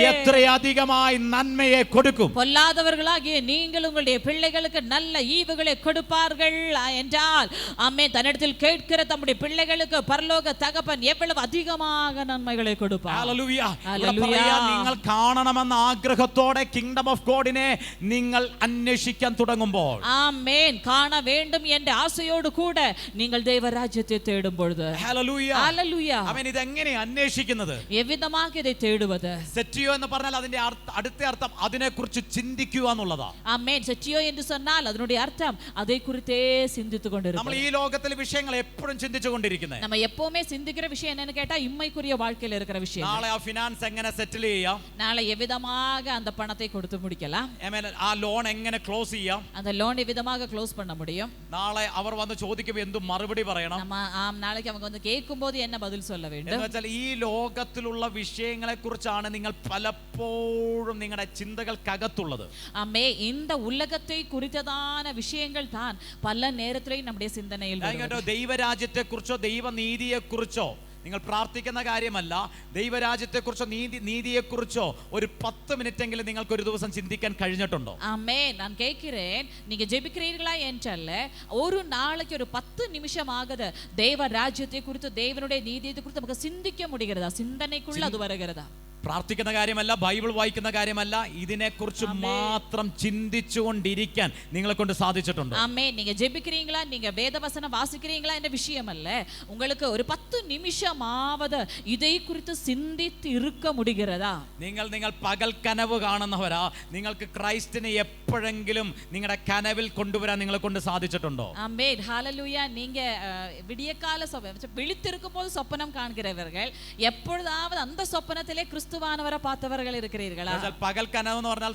എത്രയധികമായി നന്മയെ കൊടുക്കും. பொல்லாதவர்களாகிய நீங்கள் உங்களுடைய பிள்ளைகளுக்கு நல்ல ஈவுகளை கொடுப்பார்கள் என்றால், ஆமென், தன்னிடத்தில் கேட்கிற தம்முடைய பிள்ளைகளுக்கு பரலோக தகப்பன் எவ்வளவு அதிகமாக நன்மைகளை கொடுப்பார். ഹല്ലേലൂയ. ഹല്ലേലൂയ. നിങ്ങൾ കാണണമെന്ന ആഗ്രഹത്തോടെ കിങ്ഡം ഓഫ് ഗോഡിനെ നിങ്ങൾ അന്വേഷിക്കാൻ തുടങ്ങുമ്പോൾ, ஆமென், காண வேண்டும் என்ற ஆசையோடு கூட நீங்கள் தேவ ராஜ்யத்தை தேடும் பொழுது, ഹല്ലേലൂയ, ഹല്ലേലൂയ, അവൻ ഇതെങ്ങനെ അന്വേഷിക്കുന്നത്? எவ்விதமாக இதை தேடுவது? സെറ്റിയോ എന്ന് പറഞ്ഞാൽ അതിന്റെ അടുത്ത അർത്ഥം അതിനെക്കുറിച്ച് ചിന്തിക്കുക എന്നുള്ളതാണ്. ஆமென். செட்டியோ என்று சொன்னால் அதனுடைய அர்த்தம் அதை குறித்தே சிந்தித்துக் നമ്മൾ கொண்டிருப்பது. ഈ ലോകത്തിലെ വിഷയങ്ങൾ എപ്പോഴും ചിന്തിച്ചു കൊണ്ടിരിക്കുന്നത്. நம்ம எப்பவுமே சிந்திக்கிற விஷயம் என்னன்னு கேட்டா இம்மைக்குரிய வாழ்க்கையில இருக்கிற விஷயம். നാളെ ആ ഫിനാൻസ് എങ്ങനെ സെറ്റിൽ ചെയ്യാം, நாளை எவ்விதமாக அந்த பணத்தை கொடுத்து முடிக்கலாம், ആ ലോൺ എങ്ങനെ ക്ലോസ് ചെയ്യാം, அந்த லோன் எவ்விதமாக க்ளோஸ் பண்ண முடியும், നാളെ അവർ വന്ന് ചോദിക്കുമ്പോൾ എന്ത് മറുപടി പറയണം, நம்ம நாளைக்கு அவங்க வந்து கேட்கும்போது என்ன பதில் சொல்ல வேண்டும் എന്ന് വെച്ചാൽ ഈ ലോകത്തിലുള്ള വിഷയങ്ങളെ കുറിച്ചാണ് നിങ്ങൾ പലപ്പോഴും നിങ്ങളുടെ ചിന്തകൾക്കകത്തുള്ളത്. ஆமே, இந்த உலகத்தை குறித்ததான விஷயங்கள் தான் பல நேரத்திலேயும் நம்முடைய சிந்தனையில் வருகிறது. ദൈവരാജ്യത്തെ കുറിച്ചോ ദൈവനീതിയെ കുറിച്ചോ നിങ്ങൾ പ്രാർത്ഥിക്കുന്ന കാര്യമല്ല, ദൈവരാജ്യത്തെക്കുറിച്ചോ നീതിയെക്കുറിച്ചോ ഒരു 10 മിനിറ്റെങ്കിലും നിങ്ങൾക്ക് ഒരു ദിവസം ചിന്തിക്കാൻ കഴിഞ്ഞിട്ടുണ്ടോ? ஆமே, நான் கேட்கிறேன், நீங்க ஜெபிக்கிறீர்களா என்றல்ல, ஒரு நாளைக்கு ஒரு 10 நிமிஷமாகுது தேவ ராஜ்யத்தை குறித்து, தேவனுடைய நீதியை குறித்து நமக்கு சிந்திக்க முடிகிறதா? சிந்தனைக்குள்ள அது வருகிறதா? പ്രാർത്ഥിക്കുന്ന കാര്യമല്ല, ബൈബിൾ വായിക്കുന്ന കാര്യമല്ല, ഇതിനെക്കുറിച്ച് മാത്രം ചിന്തിച്ചുകൊണ്ടിരിക്കാൻ നിങ്ങളെ കൊണ്ട് സാധിച്ചിട്ടുണ്ടോ? ஆமே, நீங்க ஜெபிக்கிறீங்களா, நீங்க வேதவசனம் வாசிக்கிறீங்களா என்ற விஷயம் அல்ல, உங்களுக்கு ஒரு 10 நிமிஷமாவது இதை குறித்து சிந்தித்து இருக்க முடிகிறதா? നിങ്ങൾ പകൽ കനവ് കാണുന്നവരാ, നിങ്ങൾക്ക് ക്രൈസ്റ്റിനെ എപ്പോഴെങ്കിലും നിങ്ങളുടെ കനവിൽ കൊണ്ടുവരാൻ നിങ്ങളെ കൊണ്ട് സാധിച്ചിട്ടുണ്ടോ? ஆமே, ஹalleluya. நீங்க விடியகால விழித்திருக்கும் போது சொப்பனம் காண்கிறவர்கள், எப்பொழுதாவது அந்த சொப்பனத்திலே ക്രിസ്തുവാനവരെ பார்த்தவர்கள் இருக்கிறீர்களா? പകൽ കനവ് എന്ന് പറഞ്ഞാൽ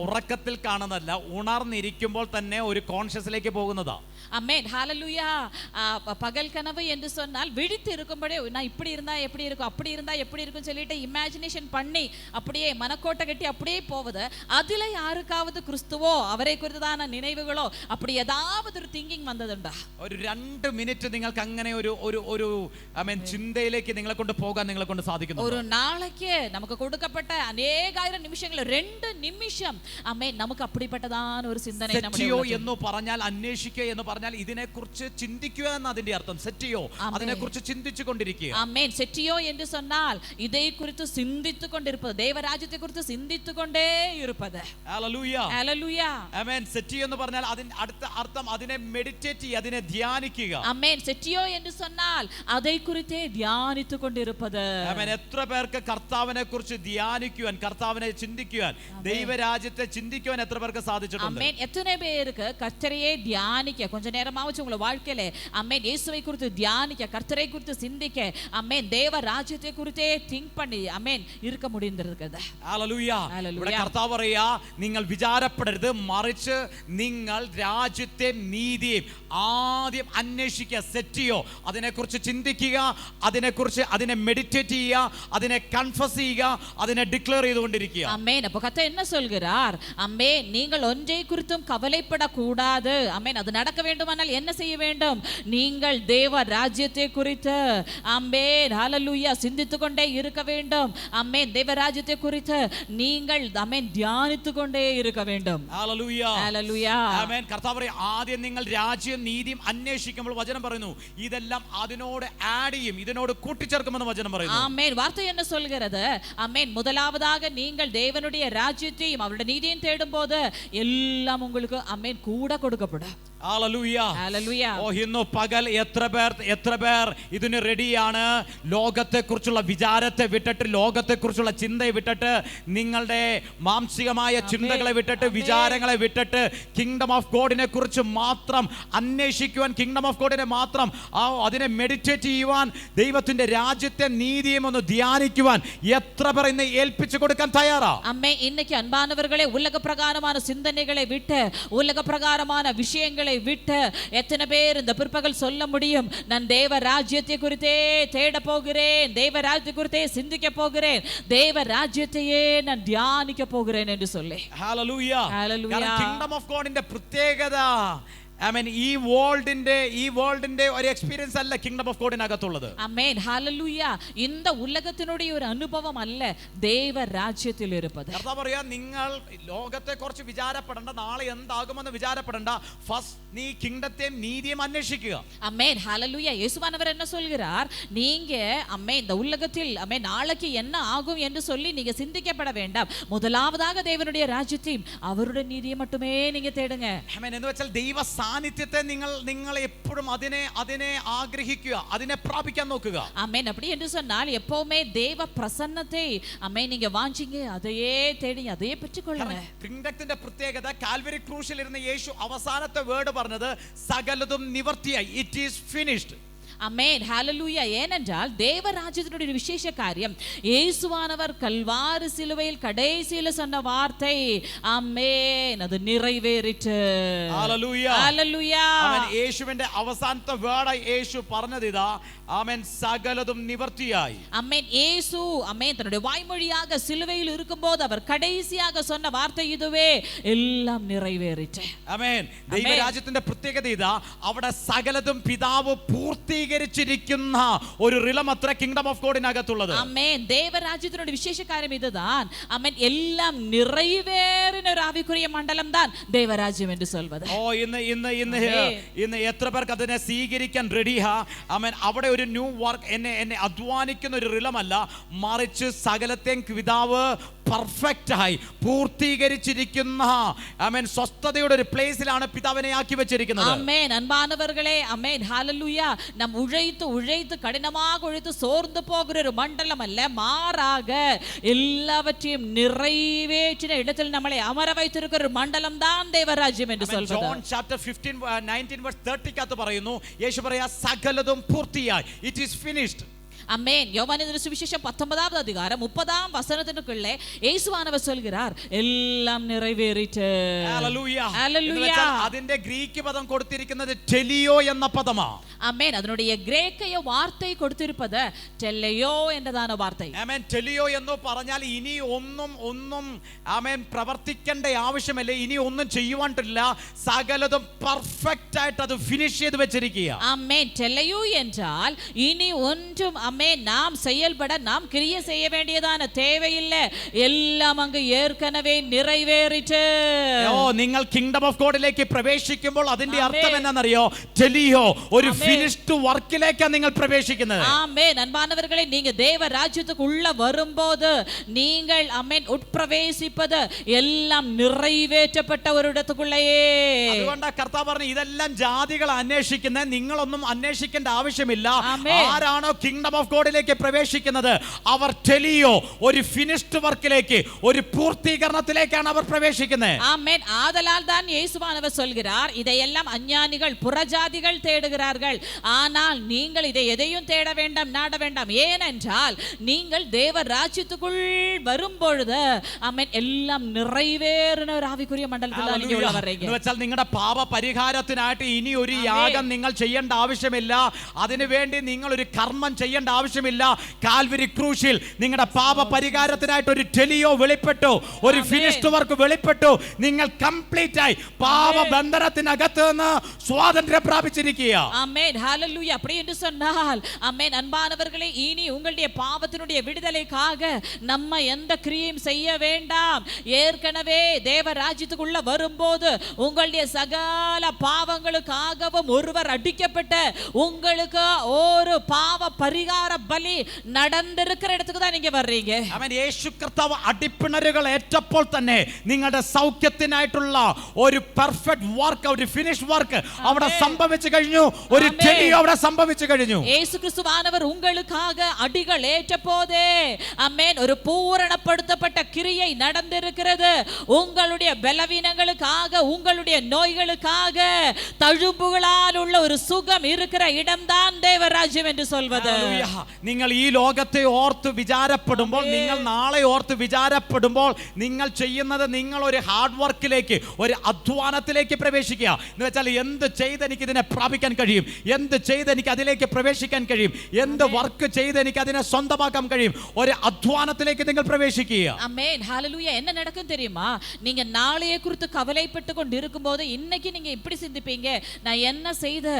ഉറക്കത്തിൽ കാണുന്നതല്ല, ഉണർന്നിരിക്കുമ്പോൾ തന്നെ ഒരു കോൺഷ്യസിലേക്ക് പോകുന്നതാ. ஆமென், ஹalleluya. பகல் கனவு என்று சொன்னால் விழித்து இருக்கும்போதே நான் இப்படி இருந்தா எப்படி இருக்கும், அப்படி இருந்தா எப்படி இருக்கும் சொல்லிட்டு இமேஜினேஷன் பண்ணி அப்படியே மனக்கோட்டை கட்டி அப்படியே போவது. அதுல யாருக்காவது கிறிஸ்துவோ அவரை குறித்ததான நினைவுகளோ அப்படி ஏதாவது ஒரு திங்கிங் வந்ததுண்டா? ഒരു 2 മിനിറ്റ് നിങ്ങൾക്ക് അങ്ങനെ ഒരു ആമേൻ ചിന്തയിലേക്ക് നിങ്ങളെ കൊണ്ട് പോകാൻ നിങ്ങളെ കൊണ്ട് സാധിക്കുന്നു. ஒரு நாளைக்கு நமக்கு கொடுக்கப்பட்ட അനേകായിരം നിമിഷങ്ങൾ 2 നിമിഷം, ആമേൻ, നമുക്ക് அப்படிப்பட்டதான ഒരു சிந்தனை സെറ്റിയോ എന്ന് പറഞ്ഞാൽ അന്വേഷിക്കുക എന്ന് പറഞ്ഞാൽ ഇതിനെക്കുറിച്ച് ചിന്തിക്കുക എന്ന അതിന്റെ അർത്ഥം. സെറ്റിയോ അതിനെക്കുറിച്ച് ചിന്തിച്ചു കൊണ്ടിരിക്കുക. ആമേൻ. സെറ്റിയോ എന്ന് சொன்னால் இதை குறித்து சிந்தித்துக் கொண்டிருப்பது, தேவராஜ்யத்தை குறித்து சிந்தித்துக் கொண்டே இருப்பது. Hallelujah, hallelujah. ആമേൻ. സെറ്റിയോ എന്ന് പറഞ്ഞാൽ അതിന്റെ അടുത്ത അർത്ഥം അതിനെ മെഡിറ്റേറ്റ് ചെയ്യുക, അതിനെ ധ്യാനിക്കുക. ആമേൻ. സെറ്റിയോ എന്ന് சொன்னால் அதை குறித்தே தியானித்துக் கொண்டிருப்பது. ആമേൻ. എത്ര പേർക്ക് കർത്താവിനെ കുറിച്ച് ധ്യാനിക്കുവാൻ, കർത്താവിനെ ചിന്തിക്കുവാൻ, ദൈവരാജ്യത്തെ ചിന്തിക്കുവാൻ എത്ര പേർക്ക് സാധിച്ചിട്ടുണ്ട്? ആമേൻ. എത്ര പേർക്ക് കർത്തരെ ധ്യാനിക്കുക, கொஞ்ச நேரமாவது உங்க வாழ்க்கையில ஆமென் இயேசுவை குறித்து தியானிக்க, கர்த்தரை குறித்து சிந்திக்க, ஆமென், தேவ ராஜ்யத்தை குறித்தே திங்க் பண்ணி ஆமென் இருக்க முடிந்திருக்கிறது. ഹല്ലേലൂയ. ഇവിടെ കർത്താവ് പറയാ, നിങ്ങൾ വിചാരപ്പെടരുത്, മറിച്ച് നിങ്ങൾ രാജ്യത്തെ നീതിയും ആദ്യം അന്വേഷിക്കുക. സെറ്റിയോ അതിനെക്കുറിച്ച് ചിന്തിക്കുക, അതിനെ മെഡിറ്റേറ്റ് ചെയ്യുക, അതിനെ കൺഫസ് ചെയ്യുക, അതിനെ ഡിക്ലെയർ ചെയ്തുകൊണ്ടിരിക്കുക. ஆமென். அப்ப கர்த்தர் என்ன சொல்கிறார்? ஆமென், நீங்கள் ஒன்றை குறித்தும் கவலைப்படக்கூடாது. ஆமென். அது நடக்க வேண்டுமானால் என்ன செய்ய வேண்டும்? நீங்கள் தேவ ராஜ்யத்தை குறித்து ஆமென் ஹalleluya சிந்தித்துக் கொண்டே இருக்க வேண்டும். ஆமென். தேவ ராஜ்யத்தை குறித்து நீங்கள் ஆமென் தியானித்துக் கொண்டே இருக்க வேண்டும். Hallelujah, hallelujah. ആമേൻ. കർത്താവേ, ആദ്യം നിങ്ങൾ രാജ്യവും നീതിയും അന്വേഷിക്കുമ്പോൾ വചനം പറയുന്നു ഇതെല്ലാം അതിനോട് ആഡ് ചെയ്യും, ഇതിനോട് കൂട്ടിച്ചേർക്കുമെന്ന് വചനം പറയുന്നു. ஆமென். வார்த்தை என்ன சொல்கிறது? சொல்லுகிறது, ஆமென், முதலாவதாக நீங்கள் தேவனுடைய ராஜ்யத்தையும் அவருடைய நீதியையும் தேடும்போது എല്ലാം உங்களுக்கு ആമേൻ കൂടെ കൊടുക്കപ്പെടും. ഹല്ലേലൂയ. ഹല്ലേലൂയ. ഓ, ഇന്ന് പകൽ എത്ര പേർ ഇതിന് റെഡിയാണ്? ലോകത്തെക്കുറിച്ചുള്ള വിചാരത്തെ വിട്ടിട്ട്, ലോകത്തെക്കുറിച്ചുള്ള ചിന്തയെ വിട്ടിട്ട്, നിങ്ങളുടെ മാംസികമായ ചിന്തകളെ വിട്ടിട്ട്, വിചാരങ്ങളെ വിട്ടിട്ട്, കിങ്ഡം ഓഫ് ഗോഡിനെ കുറിച്ച് മാത്രം അന്വേഷിക്കുവാൻ, കിങ്ഡം ഓഫ് ഗോഡിനെ മാത്രം അതിനെ മെഡിറ്റേറ്റ് ചെയ്യുവാൻ, ദൈവത്തിന്റെ രാജ്യത്തെ നീതിയും ഒന്ന് ധ്യാനിക്കുവാൻ എത്ര പേർ ഇന്ന് ഏൽപ്പിച്ചു കൊടുക്കാൻ തയ്യാറാ? അമ്മേ, இன்னைக்கு அன்பானவர்களே, உலக பிரகாரமான சிந்தனைகளை விட்டு, உலக பிரகாரமான விஷயங்களை விட்டு எத்தனை பேர் இந்த பிற்பகல் சொல்ல முடியும், நான் தேவ ராஜ்யத்தை குறித்தே தேட போகிறேன், தேவ ராஜ்யத்தை குறித்தே சிந்திக்க போகிறேன், தேவ ராஜ்யத்தையே நான் தியானிக்க போகிறேன் என்று சொல்லி? ഹല്ലേലൂയ. ഹല്ലേലൂയ. കിങ്ഡം ഓഫ് ഗോഡിന്റെ പ്രത്യേകത, ഈ വേൾഡിന്റെ ഒരു എക്സ്പീരിയൻസ് അല്ല കിങ്ഡം ഓഫ് ഗോഡിനകത്തുള്ളത്. Amen, hallelujah. இந்த ഉലകത്തിനുடைய ഒരു അനുഭവം അല്ല ദൈവ രാജ്യത്തിൽ ഇരുപ്പത്. എന്താ പറയാ, നിങ്ങൾ ലോകത്തെ കുറിച്ച് വിചാരപ്പെടണ്ട, നാളെ എന്താകുമെന്ന് വിചാരപ്പെടണ്ട, ഫസ്റ്റ് നീ കിങ്ഡത്തെയും നീതിയും അന്വേഷിക്കുക. ஆமென், ஹல்லேலூயா. இயேசுவானவர் என்ன சொல்கிறார், நீங்க ஆமென் இந்த உலகத்தில் ஆமென் நாளைக்கு என்ன ஆகும் என்று சொல்லி நீங்க சிந்திக்கப்பட வேண்டாம், முதலாவதாக தேவனுடைய ராஜ்யத்தையும் அவருடைய நீதியை மட்டுமே நீங்க தேடுங்க. ആമേൻ. എന്ന് വെച്ചാൽ ദൈവ സാന്നിധ്യത്തെ നിങ്ങൾ എപ്പോഴും അതിനെ ആഗ്രഹിക്കുക, അതിനെ പ്രാപിക്കാൻ നോക്കുക. ஆமென். அப்படி என்று சொன்னால் எப்பவுமே தேவ பிரசன்னத்தை ஆமென் நீங்க வாஞ்சிங்க, அதையே தேடிங்க, அதையே பெற்றுக்கொள்ளுங்க. കിങ്ഡത്തിന്റെ പ്രത്യേകത, കാൽവരി ക്രൂശിൽ ഇരുന്ന യേശു അവസാനത്തെ വേർഡ് പറഞ്ഞത് സകലതും നിവർത്തിയായി, ഇറ്റ് ഈസ് ഫിനിഷ്ഡ്. ஆமென், ஹல்லேலூயா. ஏனென்றால் தேவ ராஜ்யத்தினுடைய விசேஷ காரியம், இயேசுவானவர் கல்வாரி சிலுவையில் கடைசியில சொன்ன வார்த்தை, ஆமென், அது நிறைவேறிற்று. ഹല്ലേലൂയ. ഹല്ലേലൂയ. ആമേൻ. യേശുവിന്റെ അവസാനത്തെ വേർഡായി യേശു പറഞ്ഞത് ഇതാ, ആമേൻ, സകലതും നിവർത്തിയായി. ஆமென். இயேசு ஆமென் தன்னுடைய வாய்மொழியாக சிலுவையில் இருக்கும்போது அவர் கடைசியாக சொன்ன வார்த்தை இதுவே, எல்லாம் நிறைவேறிற்று. ആമേൻ. ദൈവരാജ്യത്തിന്റെ പ്രത്യേകത ഇതാ, അവിടെ സകലതും പിതാവ് പൂർത്തീകരിച്ചിരിക്കുന്ന ഒരു റിലം അത്ര കിങ്ഡം ഓഫ് ഗോഡിനകത്തുള്ളത്. ஆமென். தேவ ராஜ்யத்தினுடைய விசேஷ காரியம் இதுதான். ஆமென், எல்லாம் நிறைவேறின ஒரு ஆவிக்குரிய மண்டலம் தான் தேவராஜ்யம் என்று சொல்வது. ഓ, ഇന്ന് എത്ര പേർക്ക് അതിനെ സ്വീകരിക്കാൻ റെഡിയാ? ആമേൻ. അവിടെ ഒരു ന്യൂ വർക്ക്, എന്നെ അധ്വാനിക്കുന്ന ഒരു റിലമല്ല, മറിച്ച് സകലത്തെയും പിതാവ് പെർഫെക്റ്റ് ആയി പൂർത്തീകരിച്ചിരിക്കുന്ന ആമേൻ സ്വസ്ഥതയുടെ ഒരു പ്ലേസിലാണ് പിതാവിനെ ആക്കി വെച്ചിരിക്കുന്നത്. ஆமென். அன்பானவர்களே, ஆமென், ஹல்லேலூயா. நாம் உழைத்து கடினமாக உழைத்து சோர்ந்து போகிற ஒரு மண்டலம் அல்ல, மாறாக எல்லாவற்றையும் நிறைவேற்றின இடத்தில் நம்மளை அமர வைத்திருக்கிற ஒரு மண்டலம் தான் தேவராஜ்யம் என்று சொல்வது. ജോൺ ചാപ്റ്റർ 15 verse 30 പറയുന്നു, യേശു പറയാ, സകലതും പൂർത്തിയായി, ഇറ്റ് ഈസ് ഫിനിഷ്ഡ്. ஆமென். யோவானின் சுவிசேஷம் 19வது அதிகாரம் 30ஆம் வசனத்திற்குள்ளே இயேசுவானவர் சொல்கிறார், எல்லாம் நிறைவேறிற்று. ഹല്ലേലൂയ. ഹല്ലേലൂയ. അതിന്റെ ഗ്രീക്ക് പദം കൊടുത്തിരിക്കുന്നത് ടെലിയോ എന്ന പദമാ. ஆமென். அதனுடைய கிரேக்க வார்த்தை கொடுத்திருப்பது டெல்லையோ என்றதான வார்த்தை. ആമേൻ. ടെലിയോ എന്ന് പറഞ്ഞാൽ ഇനി ഒന്നും ആമേൻ പ്രവർത്തിക്കേണ്ട ആവശ്യമില്ല, ഇനി ഒന്നും ചെയ്യുവാനില്ല, സകലതും പെർഫെക്റ്റ് ആയിട്ട് അത് ഫിനിഷ് ചെയ്ത് വെച്ചിരിക്കുക. ஆமென். டெல்லையோ என்றால் இனி ஒன்றும் ஆமென் நாம் செயல்பட, நாம் கிரியை செய்ய வேண்டியதான தேவையில்லை, எல்லாம் அங்கு ஏற்கனவே நிறைவேறிற்று. നിങ്ങൾ കിങ്ഡം ഓഫ് ഗോഡിലേക്ക് പ്രവേശിക്കുമ്പോൾ അതിന്റെ അർത്ഥം എന്താണെന്നറിയോ? ടെലിയോ, ഒരു ഫിനിഷ്ഡ് വർക്കിലേക്കാണ് നിങ്ങൾ പ്രവേശിക്കുന്നത്. ஆமென். அன்பானவர்களே, நீங்க தேவ ராஜ்யத்துக்கு உள்ள வரும்போது நீங்கள் ஆமென் உட்பிரவேசிப்பது எல்லாம் நிறைவேற்றப்பட்ட ஒரு இடத்துக்குள்ளேயே. അതുകൊണ്ടാ കർത്താവ് പറഞ്ഞു, ഇതെല്ലാം ജാതികൾ അന്വേഷിക്കുന്നത്, നിങ്ങളൊന്നും അന്വേഷിക്കേണ്ട ആവശ്യമില്ല. ആരാണോ കിങ്ഡം ഓഫ് ഗോഡിലേക്ക് പ്രവേശിക്കുന്നത്, അവർ ടെലിയോ, ഒരു ഫിനിഷ്ഡ് വർക്കിലേക്ക്, ഒരു പൂർത്തീകരണത്തിലേക്കാണ് അവർ പ്രവേശിക്കുന്നത്. ஆமென். ஆதலால் தான் இயேசுவானவர் சொல்கிறார், இதையெல்லாம் அஞ்ஞானிகள் புறஜாதிகள் தேடுகிறார்கள், ஆனால் நீங்கள் இதை எதையும் தேட வேண்டாம், நாட வேண்டாம். ஏனென்றால் நீங்கள் தேவ ராஜ்யத்துக்குள் வரும்பொழுது ஆமென் எல்லாம் நிறைவேறின ஒரு ஆவிக்குரிய மண்டலத்தில் நீங்க உள்ள வர்றீங்க. എന്ന് വെച്ചാൽ നിങ്ങളുടെ പാപ പരിഹാരത്തിനായിട്ട് ഇനി ഒരു യാഗം നിങ്ങൾ ചെയ്യേണ്ട ആവശ്യമില്ല, അതിനുവേണ്ടി നിങ്ങൾ ഒരു കർമ്മം ചെയ്യേണ്ട ആവശ്യമില്ല. കാൽവരി ക്രൂശിൽ നിങ്ങളുടെ പാപ പരിഹാരത്തിനായിട്ട് ഒരു ടെലിയോ വെളിപ്പെട്ടു, ഒരു ഫിനിഷ്ഡ് വർക്ക് വെളിപ്പെട്ടു. നിങ്ങൾ കംപ്ലീറ്റ് ആയി പാപ ബന്ധനത്തിനകത്ത് നിന്ന് സ്വാതന്ത്ര്യം പ്രാപിച്ചിരിക്കുക. ஆமென். ஹல்லேலூயா. அப்படி என்று சொன்னால் ஆமென், அன்பானவர்களே, இனி உங்களுடைய பாவத்தினுடைய விடுதலைக்காக நம்ம எந்த கிரியையும் செய்ய வேண்டாம். ஏற்கனவே தேவ ராஜ்யத்துக்குள்ள வரும்போது உங்களுடைய சகல பாவங்களுக்காகவும் ஒருவர் அடிக்கப்பட்ட உங்களுக்கு ஒரு பாவ பரிகாரம் பரிகார பலி நடந்திருக்கிற இடத்துக்கு தான் நீங்க வர்றீங்க. അവൻ യേശു കർത്താവ് അടിപ്പിണരുകൾ ഏറ്റപ്പോൾ തന്നെ നിങ്ങളുടെ സൗഖ്യത്തിനായിട്ടുള്ള ഒരു പെർഫെക്റ്റ് വർക്ക്, ഒരു ഫിനിഷ് വർക്ക് അവിടെ സംഭവിച്ചു കഴിഞ്ഞു. ഒരു ടെലിയോ അവിടെ സംഭവിച്ചു കഴിഞ്ഞു. യേശു ക്രിസ്തുവാനവർ ഉங்களுக்காக അടികൾ ഏറ്റപ്പോதே ആമേൻ ഒരു പൂർണ്ണപ്പെടുത്തപ്പെട്ട ക്രിயை நடந்திருக்கிறது. உங்களுடைய பலவீனங்களுக்காக, உங்களுடைய நோய்களுக்காக തഴുമ്പുകളാൽ ഉള്ള ഒരു സുഖം இருக்கிற இடம்தான் ദൈവരാജ്യം എന്ന് சொல்வது. നിങ്ങൾ ഈ ലോകത്തെ ഓർത്ത് വിചാരപ്പെടുമ്പോൾ, നിങ്ങൾ നാളെ ഓർത്ത് വിചാരപ്പെടുമ്പോൾ, നിങ്ങൾ ചെയ്യുന്നത് നിങ്ങൾ ഒരു ഹാർഡ് വർക്കിലേക്ക്, ഒരു അധ്വാനത്തിലേക്ക് പ്രവേശിക്കുക. എന്ന് വെച്ചാൽ എന്ത് ചെയ്ത് എനിക്ക് ഇതിനെ പ്രാപിക്കാൻ കഴിയും, എന്ത് ചെയ്ത് എനിക്ക് അതിലേക്ക് പ്രവേശിക്കാൻ കഴിയും, എന്ത് വർക്ക് ചെയ്ത് എനിക്ക് അതിനെ സ്വന്തമാക്കാൻ കഴിയും, ഒരു അധ്വാനത്തിലേക്ക് നിങ്ങൾ പ്രവേശിക്കുക. ആമേൻ, ഹല്ലേലൂയ. என்ன நடக்கும் தெரியுமா? நீங்க நாளைய குறித்து கவலைப்பட்டு கொண்டு இருக்கும்போது இன்னைக்கு நீங்க இப்படி சிந்திப்பீங்க, நான் என்ன செய்து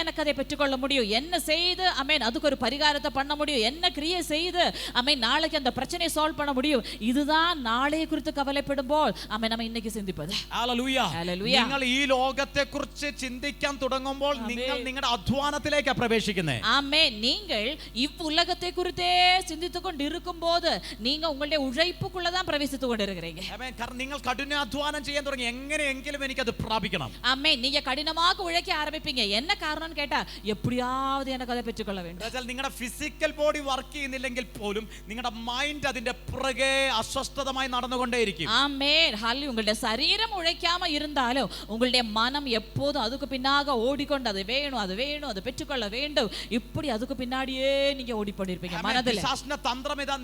எனக்கு அதை பெற்றுக்கொள்ள முடியும், என்ன செய்து ஆமென் அதுக்கு ஒரு பரிகாரத்தை பண்ண முடியும், என்ன கிரியை செய்து ஆமென் நாளைக்கு அந்த பிரச்சனையை சால்வ் பண்ண முடியும். இதுதான் நாளைய குறித்து கவலைப்படுമ്പോൾ ஆமென் நம்ம இன்னைக்கு சிந்திப்பது. ഹല്ലേലൂയ. നിങ്ങൾ ഈ ലോകത്തെ കുറിച്ച് ചിന്തിക്കാൻ തുടങ്ങുമ്പോൾ നിങ്ങൾ നിങ്ങളുടെ അധ്വാനത്തിലേക്ക് പ്രവേശിക്കുന്നത്. ആമേൻ. நீங்கள் இவ்வுலகத்தை குறித்தே சிந்தித்துக் கொண்டு இருக்கும்போது நீங்க உங்களுடைய உழைப்புக்குள்ள தான் பிரவேசித்துக் கொண்டிருக்கிறீங்க. ആമേൻ. കാരണം നിങ്ങൾ കഠിനാധ്വാനം ചെയ്യാൻ തുടങ്ങി, എങ്ങനെയെങ്കിലും എനിക്ക് അത് പ്രാപിക്കണം. ആമേൻ. நீங்க கடினமாக உழைக்க ஆரம்பிப்பீங்க. என்ன காரணம்னு கேட்டா எப்படியாவது எனக்கு அதை பெற்றுக்கொள்ள வேண்டும். എന്നാൽ നിങ്ങളുടെ ഫിസിക്കൽ ബോഡി വർക്ക് ചെയ്യുന്നില്ലെങ്കിൽ പോലും നിങ്ങളുടെ മൈൻഡ് അതിന്റെ പുറകെ അസ്വസ്ഥതമായി നടന്നുകൊണ്ടേയിരിക്കും. ஆமென். ஹல்லேலூயா. உங்களுடைய சரீரம் உழைக்காம இருந்தாலும் உங்களுடைய மனம் எப்போதும் அதுக்கு பின்னாக ஓடிக்கொண்டு அது வேணும் அது பெற்றுக்கொள்ள வேண்டும், இப்படி அதுக்கு பின்னாடியே நீங்க ஓடிப்போண்டிருப்பீங்க மனதில். പിശാചിന്റെ തന്ത്രം ഇതാ,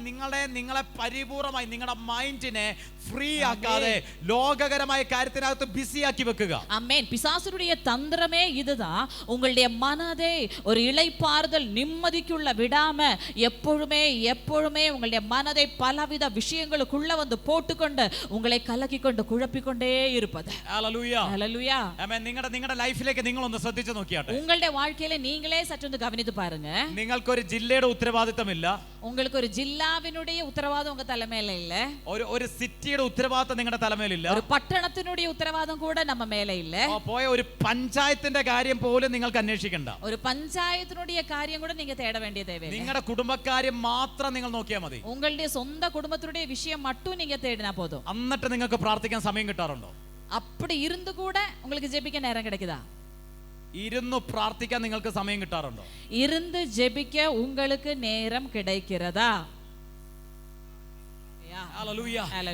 നിങ്ങളെ പരിപൂർണമായി നിങ്ങളുടെ മൈൻഡിനെ ഫ്രീ ആക്കാതെ ലോകകരമായ കാര്യത്തിനകത്ത് ബിസി ആക്കി വെക്കുക. ஆமென். பிசாசுடைய தந்திரமே இதுதான். உங்களுடைய மனதை ஒரு இளைப்பாறுதல் நிம்மதிக்குள்ள விடாம எப்பொழுதுமே உங்களுடைய மனதை பலவித விஷயங்களுக்குள்ள வந்து போட்டுக்கொண்டு உங்களை கலக்கிக்கொண்டு குழப்பிக்கொண்டே இருப்பது. ഹല്ലേലൂയ. ഹല്ലേലൂയ. ആമേൻ. നിങ്ങളുടെ ലൈഫിലേക്ക് നിങ്ങൾ ഒന്ന് ശ്രദ്ധിച്ചു നോക്കിയാട്ടെ. உங்களுடைய வாழ்க்கையில நீங்களே சற்று கவனித்து பாருங்க. നിങ്ങൾക്കൊരു ജില്ലയുടെ ഉത്തരവാദിത്തമില്ല, உங்களுக்கு ஒரு ஜில்லாவினுடைய உத்தரவாதம் உங்க தலைமையில இல்ல, ഒരു സിറ്റിയുടെ ഉത്തരവാദിത്തം നിങ്ങളുടെ തലമേലില്ല, ஒரு പട്ടണത്തിനുடைய ഉത്തരവാദം கூட நம்ம மேல இல்ல, പോയ ഒരു പഞ്ചായത്തിന്റെ കാര്യം പോലും നിങ്ങൾക്ക് അന്വേഷിക്കണ്ട, ஒரு பஞ்சாயத்தினுடைய காரியம் கூட நீங்க தேட வேண்டிய தேவையில்லை. നിങ്ങളുടെ കുടുംബക്കാര്യം മാത്രം നിങ്ങൾ നോക്കിയാൽ മതി. உங்களுடைய சொந்த குடும்பத்தினுடைய விஷயம் மட்டும் நீங்க தேடினா போதும். എന്നിട്ട് നിങ്ങൾക്ക് പ്രാർത്ഥിക്കാൻ സമയം കിട്ടാറുണ്ടോ? அப்படி இருந்து கூட உங்களுக்கு ஜெபிக்க நேரம் கிடைக்குதா? ഇരുന്ന് പ്രാർത്ഥിക്കാൻ നിങ്ങൾക്ക് സമയം കിട്ടാറുണ്ടോ? இருந்து ஜெபிக்க உங்களுக்கு நேரம் கிடைக்கிறதா?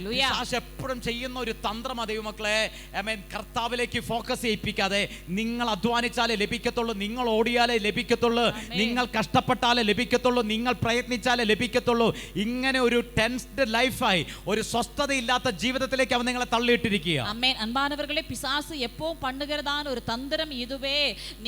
പിശാച് എപ്പോഴും ചെയ്യുന്ന ഒരു തന്ത്രം ദൈവമക്കളെ, ആമേൻ, കർത്താവിലേക്ക് ഫോക്കസ് ചെയ്യിപ്പിക്കാതെ നിങ്ങൾ അധ്വാനിച്ചാലേ ലഭിക്കത്തുള്ളൂ, നിങ്ങൾ ഓടിയാലേ ലഭിക്കത്തുള്ളൂ, നിങ്ങൾ കഷ്ടപ്പെട്ടാലേ ലഭിക്കത്തുള്ളൂ, നിങ്ങൾ പ്രയത്നിച്ചാലേ ലഭിക്കത്തുള്ളൂ. ഇങ്ങനെ ഒരു ടെൻസ്ഡ് ലൈഫായി, ഒരു സ്വസ്ഥതയില്ലാത്ത ജീവിതത്തിലേക്ക് അവൻ നിങ്ങളെ തള്ളിയിട്ടിരിക്കുക. ஆமென். அன்பானவர்களே, பிசாசு எப்பவும் பண்ணுகிறதான ஒரு தந்திரம் இதுவே.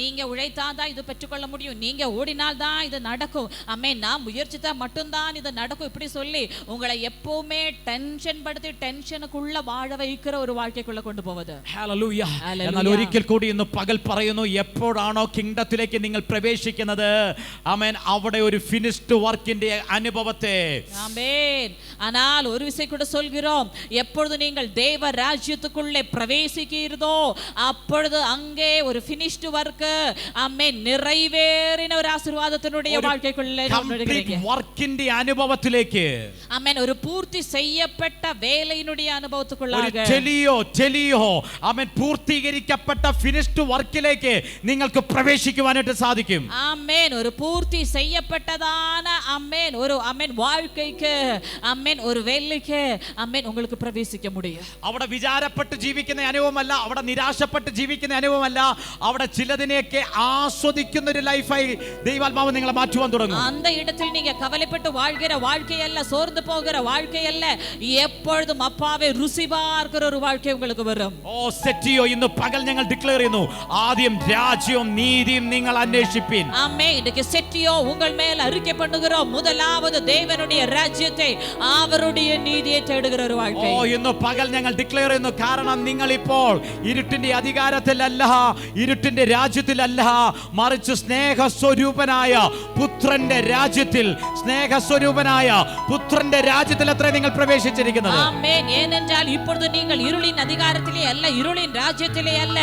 நீங்க உழைத்தாதான் இது பெற்றுக்கொள்ள முடியும், நீங்க ஓடினால் தான் இது நடக்கும், ஆமென், நான் முயற்சித்தா மட்டும்தான் இது நடக்கும், இப்படி சொல்லி உங்களை எப்பவுமே ടെൻഷൻ പടുത്തി ടെൻഷനുക്കുള്ള വാഴ വയ്ക്കുന്ന ഒരു വാഴ്ചയ്ക്കുള്ള കൊണ്ടുപോകുന്നത്. ഹല്ലേലൂയ. എന്നാൽ ഒരിക്കൽ കൂടി ഇന്ന് പകൽ പറയുന്നു, എപ്പോഴാണോ കിങ്ഡത്തിലേക്ക് നിങ്ങൾ പ്രവേശിക്കുന്നത്, ആമേൻ, അവിടെ ഒരു ഫിനിഷ്ഡ് വർക്കിന്റെ അനുഭവത്തെ, ஆமென். ஆனால் ஒரு விஷயம் கூட சொல்கிறோம், எப்பொழுது நீங்கள் தேவ ராஜ்யத்துக்குள்ளே பிரவேசிக்கிறதோ அப்பொழுது அங்கே ஒரு ஃபினிஷ்டு வர்க், ஆமென், நிறைவேறின ஒரு ஆசீர்வாதத்தினுடைய வாழ்க்கைக்குள்ளே நுழைகிறீங்க. വർക്കിന്റെ അനുഭവത്തിലേക്ക്, ஆமென், ஒரு பூர்த்தி செய்யப்பட்ட வேலையினுடைய அனுபவத்துக்குள்ளாக, ടെലിയോ ആമേൻ, പൂർത്തീകരിക്കപ്പെട്ട ഫിനിഷ്ഡ് വർക്കിലേക്ക് നിങ്ങൾക്ക് പ്രവേശിക്കുവാനായിട്ട് സാധിക്കും. ஆமென். ஒரு பூர்த்தி செய்யப்பட்டதான ஆமென் ஒரு ஆமென் வாழ்க்கைக்கு, ஆமென், ஒரு வேலைக்கு, ஆமென், உங்களுக்கு பிரவேசிக்க முடியும். അവിടെ വിചാരപ്പെട്ട് ജീവിക്കുന്ന അനുഭവമല്ല, അവിടെ നിരാശപ്പെട്ട് ജീവിക്കുന്ന അനുഭവമല്ല, അവിടെ ചിലതിനെയൊക്കെ ആസ്വദിക്കുന്ന ഒരു ലൈഫായി ദൈവാത്മാവ് നിങ്ങളെ മാറ്റുവാൻ തുടങ്ങും. அந்த இடத்தில் நீங்க கவலைப்பட்டு வாழ்கிற வாழ்க்கை அல்ல, சோர்ந்து போகிற வாழ்க்கை அல்ல, எப்பொழுதும் அப்பாவை ருசி பார்க்கிற ஒரு வாழ்க்கை உங்களுக்கு வரும். ഓ സെറ്റിയോ, ഇന്ന് പകൽ ഞങ്ങൾ ഡിക്ലെയർ ചെയ്യുന്നു, ആദ്യം രാജ്യവും നീതിയും നിങ്ങൾ അന്വേഷിപ്പിൻ. ஆமென். இன்னைக்கு செட்டியோ உங்கள் மேல் அறிக்கை பண்ணுகிறோம், முதலாவது தேவனுடைய ராஜ்யத்தை, அவருடைய நீதியை தேடுகிற ഒരു வாழ்க்கை. ഓ ഇന്ന് പകൽ ഞങ്ങൾ ഡിക്ലെയർ ചെയ്യുന്നു, കാരണം നിങ്ങൾ ഇപ്പോൾ ഇരുട്ടിന്റെ അധികാരത്തിലല്ല, ഇരുട്ടിന്റെ രാജ്യത്തിലല്ല, മറിച്ച് സ്നേഹസ്വരൂപനായ പുത്രന്റെ രാജ്യത്തിൽ, സ്നേഹസ്വരൂപനായ പുത്രന്റെ രാജ്യത്തിൽ എത്ര രാജ്യത്തിലത്രേ നിങ്ങൾ പ്രവേശിച്ചിരിക്കുന്നത്. ஆமென். ஏனென்றால் இப்பொழுது நீங்கள் இருளின் அதிகாரத்திலே அல்ல, இருளின் ராஜ்யத்திலே அல்ல,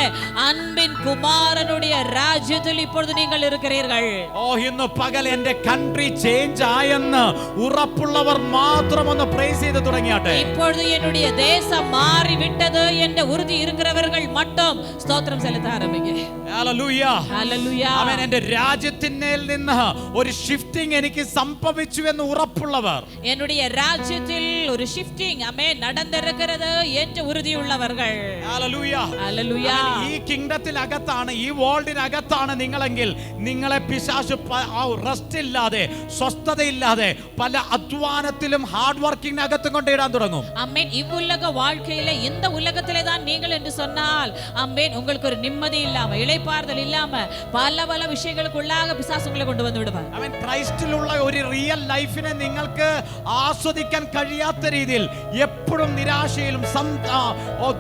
அன்பின் குமாரனுடைய ராஜ்யத்தில் இப்பொழுது நீங்கள் இருக்கிறீர்கள். ഓ, ഇന്ന് പകൽ എന്റെ കൺട്രി ചേഞ്ച് ആയെന്ന് ഉറപ്പുള്ളവർ മാത്രം ഒന്ന് പ്രൈസ് ചെയ്ത് തുടങ്ങിയാട്ടെ. இப்பொழுது என்னுடைய தேசம் மாறி விட்டது என்ற உறுதி இருக்கிறவர்கள் மட்டும் ஸ்தோத்திரம் செலுத்த ஆரம்பிங்க. ഹല്ലേലൂയ. ഹല്ലേലൂയ. ആമേൻ. എന്റെ രാജ്യത്തിന്മേൽ നിന്ന് ഒരു ഷിഫ്റ്റിംഗ് എനിക്ക് സംഭവിച്ചു എന്ന് ഉറപ്പുള്ളവർ, என்னுடைய ராஜ்யத்தில் ஒரு ஷிஃப்டிங் ஆமென் நடந்திருக்கிறது என்று உறுதியுள்ளவர்கள். ഹല്ലേലൂയ. ഹല്ലേലൂയ. ഈ കിങ്ഡത്തിനകത്താണ്, ഈ വേൾഡിനകത്താണ് നിങ്ങളെങ്കിൽ നിങ്ങളെ പിശാച് റെസ്റ്റ് ഇല്ലാതെ, സ്വസ്ഥതയില്ലാതെ പല അധ്വാനത്തിലും ഹാർഡ് വർക്കിംഗിനകത്തും കൊണ്ടിടാൻ തുടങ്ങും. ஆமென். இவ்வுலக வாழ்க்கையில இந்த உலகத்திலே தான் நீங்கள் என்று சொன்னால் ஆமென் உங்களுக்கு ஒரு நிம்மதி இல்லாம, இளைப்பாறுதல் இல்லாம பல பல விஷயங்களுக்குள்ளாக பிசாசு உங்களை கொண்டு வந்து விடுவார். അവൻ ക്രൈസ്റ്റിലുള്ള ഒരു റിയൽ ലൈഫിനെ നിങ്ങൾക്ക് ആസ്വദിക്കാൻ കഴിയാത്ത രീതിയിൽ എപ്പോഴും നിരാശയിലും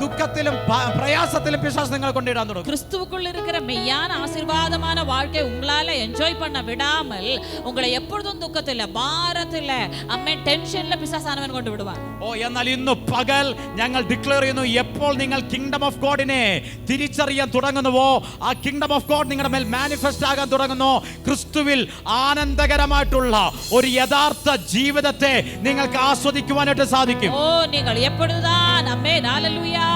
ദുഃഖത്തിലും പ്രയാസത്തിലും പിശാച് നിങ്ങളെ കൊണ്ടിടാൻ തുടങ്ങും. கிறிஸ்துவுக்குள் இருக்கிற மெய்யான ஆசீர்வாதமான வாழ்க்கை உங்களால என்ஜாய் பண்ண விடாமல் உங்களை எப்பொழுதும் துக்கத்துல, பாரத்துல, ஆமென் ടെൻഷനിലെ പിശാചാനവൻ കൊണ്ട് വിടുവാൻ. ഓ, എന്നാൽ ഇന്ന് പകൽ ഞങ്ങൾ ഡിക്ലെയർ ചെയ്യുന്നു, എപ്പോൾ നിങ്ങൾ കിങ്ഡം ഓഫ് ഗോഡിനെ തിരിച്ചറിയാൻ തുടങ്ങുന്നുവോ, ആ കിങ്ഡം ഓഫ് ഗോഡ് നിങ്ങളുടെ മേൽ മാനിഫെസ്റ്റ് ആകാൻ തുടങ്ങുന്നു. ക്രിസ്തുവിൽ ആനന്ദകരമായിട്ടുള്ള ഒരു യഥാർത്ഥ ജീവിതത്തെ നിങ്ങൾക്ക് ആസ്വദിക്കുവാനായിട്ട് സാധിക്കും. ஓ, நீங்கள் எப்பொழுதுதான் ஆமென் ஹalleluya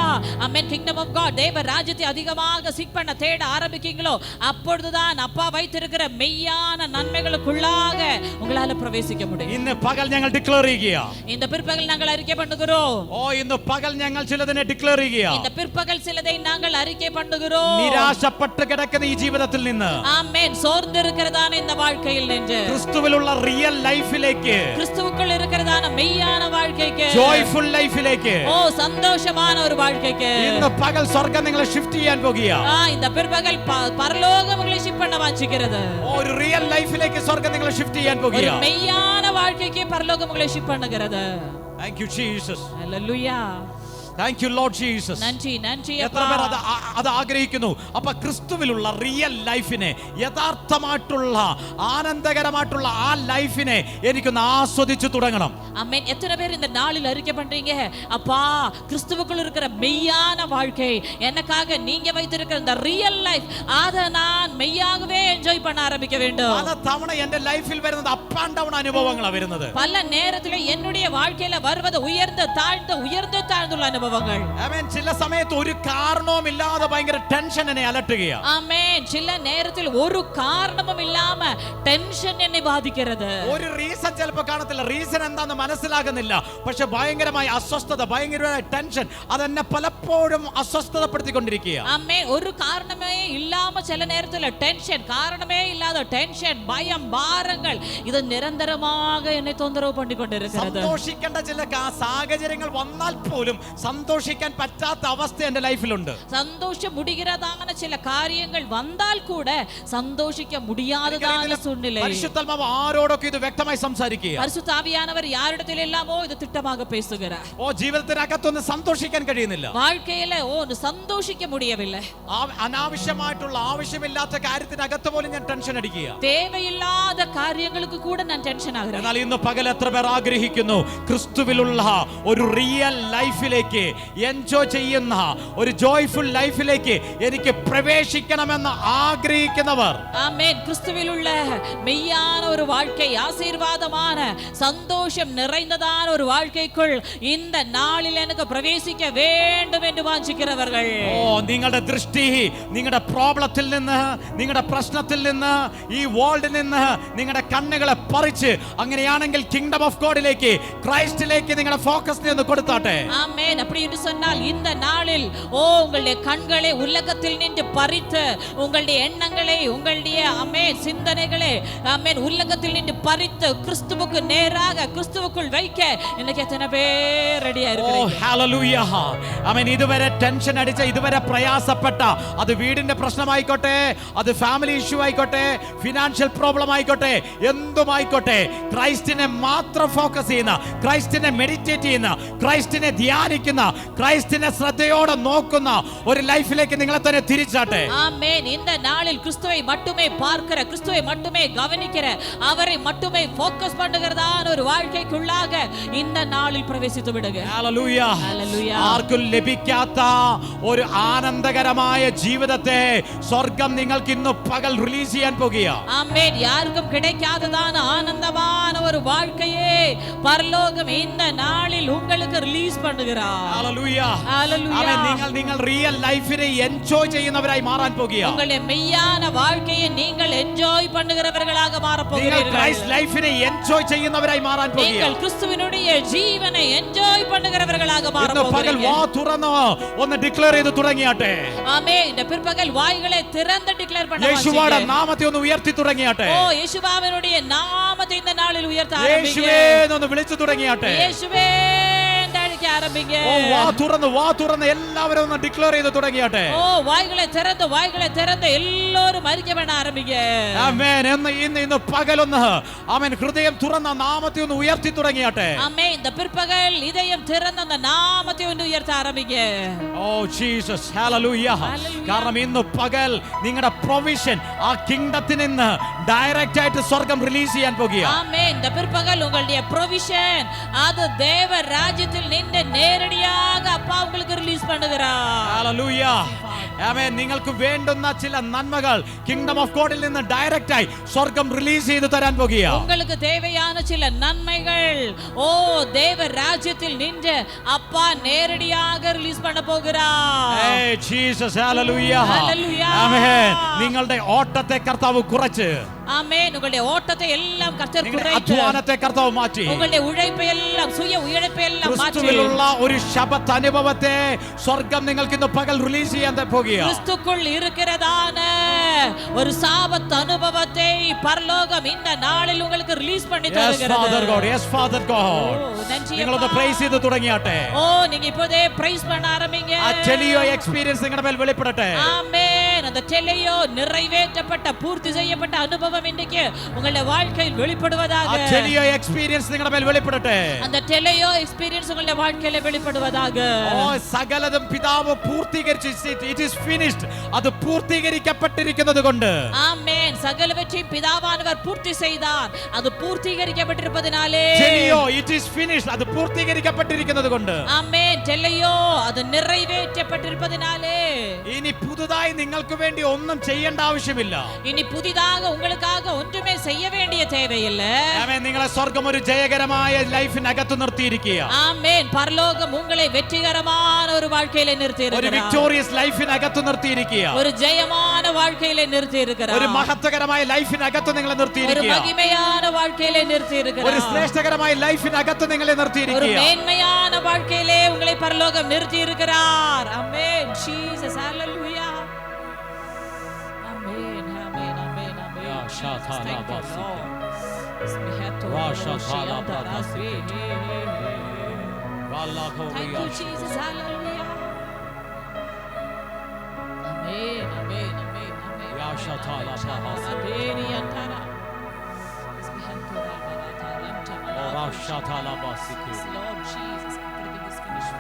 ஆமென் கிங்டம் ஆஃப் காட் தேவ ராஜ்யத்தை அதிகமாக சீக் பண்ண தேட ஆரம்பிக்கீங்களோ, அப்பொழுதுதான் அப்பா வைத்திருக்கிற மெய்யான நன்மைகளுக்குள்ளாக உங்களால பிரவேசிக்க முடியும். ഇന്ന് പകൽ ഞങ്ങൾ ഡിക്ലെയർ ചെയ്യുക. இந்த பிற்பகல் நாங்கள் அறிக்கை பண்ணுகிறோம். ഓ, ഇന്ന് പകൽ ഞങ്ങൾ ചിലതിനെ ഡിക്ലെയർ ചെയ്യുക. இந்த பிற்பகல் சிலதை நாங்கள் அறிக்கை பண்ணுகிறோம். നിരാശപ്പെട്ട് കിടക്കുന്ന ഈ ജീവിതത്തിൽ നിന്ന് ஆமென் சோர்ந்து இருக்கிறதான இந்த வாழ்க்கையில் நின்று ക്രിസ്തുവിലുള്ള റിയൽ ലൈഫിലേക്ക്, கிறிஸ்துவுக்குள் இருக்கிறதான மெய்யான வாழ்க்கைக்கு, ജോയ്ഫുൾ ലൈഫിലേക്ക്, ஓ சந்தோஷமான ஒரு வாழ்க்கைக்கு ഇന്ന് പകൽ സ്വർഗ്ഗം നിങ്ങളെ ഷിഫ്റ്റ് ചെയ്യാൻ പോകുക. இந்த பிற்பகல் பரலோகம் உங்களை ஷிஃப்ட் பண்ண வாஞ்சிக்கிறது. ഒരു റിയൽ ലൈഫിലേക്ക് സ്വർഗ്ഗം നിങ്ങളെ ഷിഫ്റ്റ് ചെയ്യാൻ പോകുക. ஒரு மெய்யான வாழ்க்கைக்கு பரலோகம் உங்களை ஷிஃப்ட் பண்ணுகிறது. Thank you Jesus. Hallelujah. Thank you Lord Jesus. നന്ദി നന്ദി എത്ര പേർ അത് ആഗ്രഹിക്കുന്നു? അപ്പൊ ക്രിസ്തുവിലുള്ള റിയൽ ലൈഫിനെ, യഥാർത്ഥമായിട്ടുള്ള ആനന്ദകരമായിട്ടുള്ള ആ ലൈഫിനെ എനിക്കൊന്ന് ആസ്വദിച്ചു തുടങ്ങണം. ஆமென். எத்தனை பேர் இந்த நாளில் அறிக்கை பண்றீங்க, அப்பா கிறிஸ்துவுக்குள் இருக்கிற மெய்யான வாழ்க்கை, எனக்காக நீங்க வைத்திருக்கிற இந்த ரியல் லைஃப், அதை நான் மெய்யாகவே என்ஜாய் பண்ண ஆரம்பிக்க வேண்டும். പല തവണ എന്റെ ലൈഫിൽ വരുന്നത് അപ്പ് ആൻഡ് ഡൗൺ അനുഭവങ്ങളാണ് വരുന്നത്. பல நேரத்தில் என்னுடைய வாழ்க்கையில வருவது உயர்ந்த தாழ்ந்துள்ள அனுபவங்கள். ആമേൻ. ചില സമയത്ത് ഒരു കാരണവും ഇല്ലാതെ ഭയങ്കര ടെൻഷൻ എന്നെ അലട്ടുകയാണ്. ஆமென். சில நேரத்தில் ஒரு காரணமும் இல்லாம ടെൻഷൻ എന്നെ ബാധിക്കുന്നത്. ഒരു റീസൺ ചിലപ്പോൾ കാണത്തില്ല, റീസൺ എന്താന്ന് മനസ്സിലാകുന്നില്ല, പക്ഷെ ഭയങ്കരമായ അസ്വസ്ഥത, ഭയങ്കരമായ ടെൻഷൻ അതെന്നെ പലപ്പോഴും അസ്വസ്ഥതപ്പെടുത്തിക്കൊണ്ടിരിക്കുക. ஆமென். ஒரு காரணமே இல்லாம சில நேரத்துல டென்ஷன், காரணமே இல்லாத டென்ஷன், பயம், பாரங்கள் இது நிரந்தரமாக என்னை தொந்தரவு பண்ணி கொண்டிருக்கிறது. സന്തോഷിക്കേണ്ട ചില സാഹചര്യങ്ങൾ വന്നാൽ പോലും സന്തോഷിക്കാൻ പറ്റാത്ത അവസ്ഥ എന്റെ ലൈഫിലുണ്ട്. சந்தோஷம் முடிகிறதான சில காரியங்கள் வந்தால் கூட சந்தோஷிக்க முடியாததான சூழ்நிலை. പരിശുദ്ധാത്മാവ് ആരോടൊക്കെ ഇത് വ്യക്തമായി സംസാരിക്കുക. பரிசுத்த ஆவியானவர் யாரிடத்தில் எல்லாமோ இது திட்டமாக பேசுகிறார். ഓ, ജീവിതത്തിനകത്തൊന്നും സന്തോഷിക്കാൻ കഴിയുന്നില്ല. வாழ்க்கையில சந்தோஷிக்க முடியவில்லை. അനാവശ്യമായിട്ടുള്ള, ആവശ്യമില്ലാത്ത കാര്യത്തിനകത്ത് പോലും ഞാൻ ടെൻഷൻ അടിക്കുക. தேவையில்லாத காரியங்களுக்கு கூட நான் டென்ஷன் ஆகிறேன். എന്നാൽ ഇന്ന് പകൽ എത്ര പേർ ആഗ്രഹിക്കുന്നു ക്രിസ്തുവിലുള്ള ഒരു റിയൽ ലൈഫിലേക്ക്, എൻജോയ് ചെയ്യുന്ന ഒരു ജോയ്ഫുൾ ലൈഫിലേക്ക് എനിക്ക് പ്രവേശിക്കണമെന്ന് ആഗ്രഹിക്കുന്നവർ? ஆமென். கிறிஸ்துவில் உள்ள மெய்யான ஒரு வாழ்க்கை, ஆசீர்வாதமான சந்தோஷம் நிறைந்ததான ஒரு வாழ்க்கைக்குள் இந்த நாளில் எனக்கு பிரவேசிக்க வேண்டும் என்று வாஞ்சிக்கிறவர்கள். ഓ, നിങ്ങളുടെ ദൃഷ്ടി നിങ്ങളുടെ പ്രോബ്ലത്തിൽ നിന്ന്, നിങ്ങളുടെ പ്രശ്നത്തിൽ നിന്ന്, ഈ വേൾഡിൽ നിന്ന് നിങ്ങളുടെ കണ്ണുകളെ പറിച്ച്, അങ്ങനെയാണെങ്കിൽ കിങ്ഡം ഓഫ് ഗോഡിലേക്ക്, ക്രൈസ്റ്റിലേക്ക് നിങ്ങളുടെ ഫോക്കസിനെ ഒന്ന് കൊടുത്താട്ടെ. ஆமென். அப்படி என்று சொன்னால் இந்த நாளில் உங்களுடைய கண்களை உலகத்தில் நின்று பறித்து, உங்களுடைய எண்ணங்களை, உங்களுடைய ஆமென் சிந்தனைகளை ஆமென் உலகத்தில் நின்று பறித்து கிறிஸ்துவுக்கு நேராக, கிறிஸ்துவுக்குள் வைக்க இன்னைக்கு எத்தனை பேர் ரெடியா இருக்கிறீங்க? ഓ, ഹല്ലേലൂയ. ആമേൻ. ഇതുവരെ ടെൻഷൻ അടിച്ച, ഇതുവരെ പ്രയാസപ്പെട്ട, അത് വീടിന്റെ പ്രശ്നമായിക്കോട്ടെ, അത് ഫാമിലി ഇഷ്യൂ ആയിക്കോട്ടെ, ഫിനാൻഷ്യൽ പ്രോബ്ലം ആയിക്കോട്ടെ, എന്തുമായിക്കോട്ടെ, ക്രൈസ്റ്റിനെ മാത്രം ഫോക്കസ് ചെയ്യുന്ന, ക്രൈസ്റ്റിനെ മെഡിറ്റേറ്റ് ചെയ്യുന്ന, ക്രൈസ്റ്റിനെ ധ്യാനിക്കുന്ന നോക്കുന്ന, ക്രൈസ്റ്റിനെ ശ്രദ്ധയോടെ നോക്കുന്ന ഒരു ലൈഫിലേക്ക് നിങ്ങളെ തന്നെ തിരിച്ചാട്ടെ. ஆமென். இந்த நாளில் கிறிஸ்துவை மட்டுமே பார்க்கிற, கிறிஸ்துவை மட்டுமே கவனிக்கிற, அவரை மட்டுமே ஃபோக்கஸ் பண்ணுகிறதான ஒரு வாழ்க்கைக்குள்ளாக இந்த நாளில் பிரவேசித்து விடுங்க. ഹല്ലേലൂയ. ഹല്ലേലൂയ. ആർക്കും ലഭിക്കാത്ത ഒരു ആനന്ദകരമായ ജീവിതത്തെ സ്വർഗം നിങ്ങൾക്ക് ഇന്ന് പകൽ റിലീസ് ചെയ്യാൻ പോകുകയാണ്. ஆமென். யாருக்கும் கிடைக்காததான ஆனந்தமான ஒரு வாழ்க்கையை பரலோகம் இந்த நாளில் உங்களுக்கு ரிலீஸ் பண்ணுகிறார். ഹല്ലേലൂയ. ஹalleluya. ആമേൻ. നിങ്ങൾ റിയൽ ലൈഫിനെ എൻജോയ് ചെയ്യുന്നവരായി മാറാൻ പോകുകയാണ്. உங்களுடைய மெய்யான வாழ்க்கையை நீங்கள் என்ஜாய் பண்ணுகிறவர்களாக மாற നിങ്ങൾ போகிறீர்கள். ക്രൈസ്റ്റ് ലൈഫിനെ എൻജോയ് ചെയ്യുന്നവരായി മാറാൻ நீங்கள் പോകുകയാണ്. கிறிஸ்துவினுடைய ஜீவனை என்ஜாய் பண்ணுகிறவர்களாக மாற ഇന്ന് പകൽ போகிறீர்கள். വാ തുറന്ന് ഒന്ന് ഡിക്ലെയർ ചെയ്ത് തുടങ്ങിയാട്ടെ. ஆமென். இந்த பிற்பகல் வாய்களை திறந்து டிக்ளேர் பண்ண യേശുവയുടെ வாசிங்க. നാമത്തെ ഒന്ന് ഉയർത്തി തുടങ്ങിയാട്ടെ. ஓ യേശുവാവിனுடைய നാമത്തെ இந்த നാളിൽ ഉയർത്ത യേശുവേ ആരംഭിക്കുക. എന്ന് വിളിച്ചു തുടങ്ങിയാട്ടെ. യേശുവേ എന്ന് അടിക്ക ആരംഭിക്കുക. ഓ വാ തുറന്ന് എല്ലാവരും ഒന്ന് ഡിക്ലെയർ ചെയ്ത് തുടങ്ങിയാട്ടെ. ഓ വായ്കളെ திறந்து എല്ലാവരും അറിയിക്കാൻ വേണ്ട ആരംഭിക്കുക. ആമേൻ. ഇന്ന് പകലൊന്ന് ആമേൻ ഹൃദയം തുറന്ന നാമത്തെ ഒന്ന് ഉയർത്തി തുടങ്ങിയാട്ടെ. ആമേൻ. இந்த பிற்பகல் இதயம் திறந்த அந்த നാമത്തെ ഒന്ന് ഉയർത്ത ആരംഭിക്കുക. Oh Jesus hallelujah. ഹല്ലേലൂയ. കാരണം ഇന്ന് പകൽ നിങ്ങളുടെ പ്രൊവിഷൻ ആ കിങ്ഡത്തിൽ നിന്ന് ഡയറക്റ്റ് ആയിട്ട് സ്വർഗം റിലീസ് ചെയ്യാൻ പോകുകയാണ്. ஆமென். இந்த பிற்பகல் உங்களுடைய ப்ரொவிஷன் அது தேவ ராஜ்யத்தில் நின்று நேரடியாக அப்பா உங்களுக்கு ரிலீஸ் பண்ணுகிறார். ഹല്ലേലൂയ. ആമേൻ. നിങ്ങൾക്ക് വേണ്ടുന്ന ചില നന്മകൾ കിങ്ഡം ഓഫ് ഗോഡിൽ നിന്ന് ഡയറക്റ്റ് ആയി സ്വർഗം റിലീസ് ചെയ്തു തരാൻ പോകുകയാണ്. உங்களுக்கு தேவையான சில நன்மைகள் ஓ தேவ ராஜ்யத்தில் நின்று அப்பா நேரடியாக ரிலீஸ் பண்ண போகிறார். ഏയ് ജീസസ് ഹല്ലേലൂയ. ഹല്ലേലൂയ. ആമേൻ. നിങ്ങളുടെ ഓട്ടത്തെ കർത്താവ് കുറച്ച്, ஆமென். உங்களுடைய ஓட்டத்தை எல்லாம் கர்த்தர் നിങ്ങളുടെ குறைத்து, അധ്വാനത്തെ കർത്താവ് മാറ്റി, உங்களுடைய உழைப்பை எல்லாம் சுய உழைப்பை எல்லாம் மாற்றி, ക്രിസ്തുവിലുള്ള ഒരു ശബത്ത് അനുഭവത്തെ സ്വർഗം നിങ്ങൾക്ക് ഇന്ന് പകൽ റിലീസ് ചെയ്യാൻ പോകുകയാണ്. கிறிஸ்துக்குள் இருக்கிறதான ஒரு சாபத் அனுபவத்தை பரலோகம் இந்த நாளில் உங்களுக்கு ரிலீஸ் பண்ணி Yes, Father God. தருகிறது. Yes, Father God. ഓ, നന്ദി നിങ്ങളൊന്ന് അപ്പാ. പ്രൈസ് ചെയ്ത് തുടങ്ങിയാട്ടെ. ஓ நீங்க இப்போதே பிரைஸ் பண்ண ஆரம்பிங்க. ആ ടെലിയോ എക്സ്പീരിയൻസ് നിങ്ങളുടെ മേൽ വെളിപ്പെടട്ടെ. ஆமென். அந்த டெலியோ நிறைவேற்றப்பட்ட பூர்த்தி செய்யப்பட்ட அனுபவம் இன்றைக்கு உங்களுடைய வாழ்க்கையில் ആ வெளிப்படுவதாக. ടെലിയോ എക്സ്പീരിയൻസ് നിങ്ങളുടെ മേൽ വെളിപ്പെടട്ടെ. அந்த டெலியோ எக்ஸ்பீரியன்ஸ் உங்களுடைய வாழ்க்கையில வெளிப்படுவதாக. ഓ സകലതും പിതാവ് പൂർത്തീകരിച്ചു. It is finished. അത് പൂർത്തീകരിക്കപ്പെട്ടിരിക്കുന്നത് കൊണ്ട് ஆமென். சகலவற்றையும் பிதாவானவர் பூர்த்தி செய்தார். அது பூர்த்தீகரிக்கப்பட்டிருப்பதினாலே. ടെലിയോ ഇറ്റ് ഈസ് ഫിനിഷ്ഡ്. അത് പൂർത്തീകരിക്കപ്പെട്ടിരിക്കുന്നത് കൊണ്ട് ஆமென். டெலியோ அது நிறைவேற்றப்பட்டிருப்பதினாலே. ഇനി പുതുതായി നിങ്ങൾക്ക് വേണ്ടി ഒന്നും ചെയ്യേണ്ട ആവശ്യമില്ല. இனி புதிதாக உங்களுக்காக ஒன்றுமே செய்ய வேண்டிய தேவையில்லை. ആമേൻ. നിങ്ങളെ സ്വർഗം ഒരു ജയകരമായ ലൈഫിനകത്ത് നിർത്തിയിരിക്കുക. ஆமென். பரலோகம் உங்களை வெற்றிகரமான ஒரு வாழ்க்கையில நிறுத்தி ഒരു இருக்கிறார். വിക്ടോറിയസ് ലൈഫിനകത്ത് നിർത്തിയിരിക്കുക. ஒரு ஜெயமான வாழ்க்கையில நிறுத்தி இருக்கிறார். ഒരു മഹത്വകരമായ ലൈഫിനകത്ത് നിങ്ങളെ ஒரு നിർത്തിയിരിക്കുക. மகிமையான வாழ்க்கையில நிறுத்தி ഒരു இருக்கிறார். ശ്രേഷ്ഠകരമായ ലൈഫിനകത്ത് നിങ്ങളെ ஒரு നിർത്തിയിരിക്കുക. மேன்மையான வாழ்க்கையிலே உங்களை பரலோகம் நிறுத்தி இருக்கிறார். ஆமென். Jesus hallelujah. Amen. Amen. Amen. Amen. Ya Jesus, shatala thank you, basike. Lord. Smihato Ra Roshi shatala Antara basike. Swe. Wallahi Thank you, Jesus. Hallelujah. Amen. Amen. Amen. Amen. Ya shatala bahasi. Adeni Antara. Smihato Alvarata Antara. Ra shatala basike. Yes, Lord Jesus, everything is finished.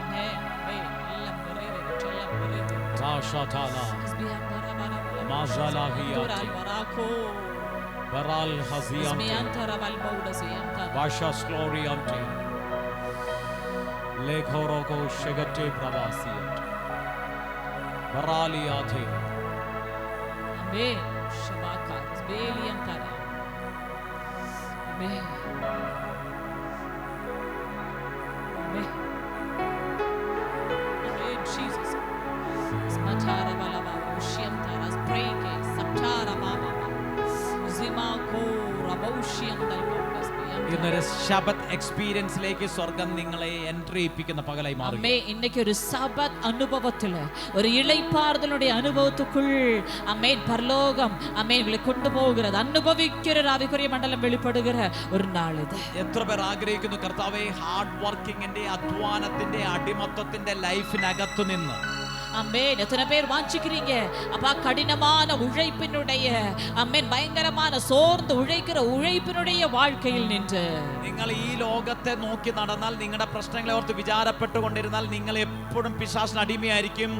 Amen. Amen. Allah நிறைவேற்று, எல்லாம் நிறைவேற்று. Ra shatala Isbihan barabara. Mazalahiyati. Tural barako. Baral haziyante. Ismiyantara wal mauda siyantara. Vasha gloriante. Lekhoroko shegate pravasiyate. Baraliyate. Amen. Shabaka. Isbeliyantara. Amen. Amen. Amen, Jesus. Smatara balaba. Ushiyantara. Spreke. Saptara baba. Zimako. Rabaushiyandal mauda. ഇന്നൊരു ശബത്ത് എക്സ്പീരിയൻസിലേക്ക് സ്വർഗം നിങ്ങളെ entry ചെയ്യിപ്പിക്കുന്ന പകലായി മാറും. അമ്മേ இன்னைக்கு ஒரு சபத் அனுபவத்துல ஒரு இளைப்பாறுதலுடைய அனுபவத்துக்குள் அம்மேன் பரலோகம் அம்மேன் உங்களை கொண்டு போகிறது அனுபவிக்கிற ஆவிக்குரிய மண்டலம் வெளிப்படுகிற ஒரு നാൾ ഇത്. എത്ര പേർ ആഗ്രഹിക്കുന്നു കർത്താവേ ഹാർഡ് വർക്കിങ്ങിന്റെ അധ്വാനത്തിന്റെ അടിമത്തത്തിന്റെ ലൈഫിനകത്തു നിന്ന് ஆமென். எத்தனை பேர் வாஞ்சிக்கிறீங்க அப்பா கடினமான உழைப்பினுடைய ஆமென் பயங்கரமான சோர்ந்து உழைக்கிற உழைப்பினுடைய வாழ்க்கையில் நின்று നിങ്ങൾ ഈ ലോകത്തെ നോക്കി നടന്നാൽ നിങ്ങളുടെ പ്രശ്നങ്ങളെ ഓർത്ത് വിചാരപ്പെട്ടുകൊണ്ടിരുന്നാൽ നിങ്ങൾ എപ്പോഴും പിശാചിന് അടിമയായിരിക്കും.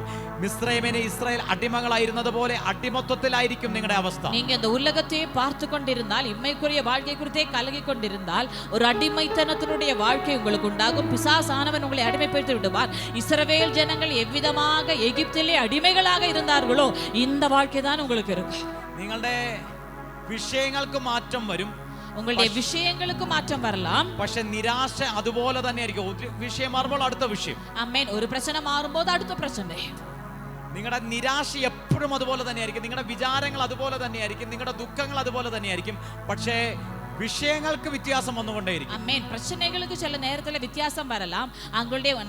മിസ്രയീമിനെ ഇസ്രായേൽ അടിമകളായിരുന്നത് പോലെ അടിമത്വത്തിലായിരിക്കും നിങ്ങളുടെ അവസ്ഥ. நீங்க இந்த உலகத்தையே பார்த்து கொண்டிருந்தால் இம்மைக்குரிய வாழ்க்கை குறித்தே கலங்கி கொண்டிருந்தால் ஒரு அடிமைத்தனத்தினுடைய வாழ்க்கை உங்களுக்கு உண்டாகும். பிசாசானவன் உங்களை அடிமைப்படுத்தி விடுவார். இஸ்ரவேல் ஜனங்கள் எவ்விதமாக எகிப்திலே அடிமைகளாக இருந்தார்களோ இந்த வாழ்க்கை தான் உங்களுக்கு இருக்கும். നിങ്ങളുടെ വിഷയങ്ങൾക്ക് മാറ്റം വരും, உங்களுடைய விஷயங்களுக்கு மாற்றம் வரலாம். പക്ഷെ നിരാശ അതുപോലെ തന്നെ ആയിരിക്കും. ഒരു വിഷയം മാറുമ്പോൾ അടുത്ത വിഷയം. ആമേൻ. ഒരു പ്രശ്നം മാറുമ്പോൾ അടുത്ത പ്രശ്നം. നിങ്ങളുടെ നിരാശ എപ്പോഴും അതുപോലെ തന്നെയായിരിക്കും. നിങ്ങളുടെ വിചാരങ്ങൾ അതുപോലെ തന്നെയായിരിക്കും. നിങ്ങളുടെ ദുഃഖങ്ങൾ അതുപോലെ തന്നെയായിരിക്കും. പക്ഷേ விஷயங்களுக்கு வித்தியாசம் வந்துകൊண்டேയിരിക്കും. ஆமென். பிரச்சனைகளுக்கு சில நேரத்துல வித்தியாசம் வரலாம்.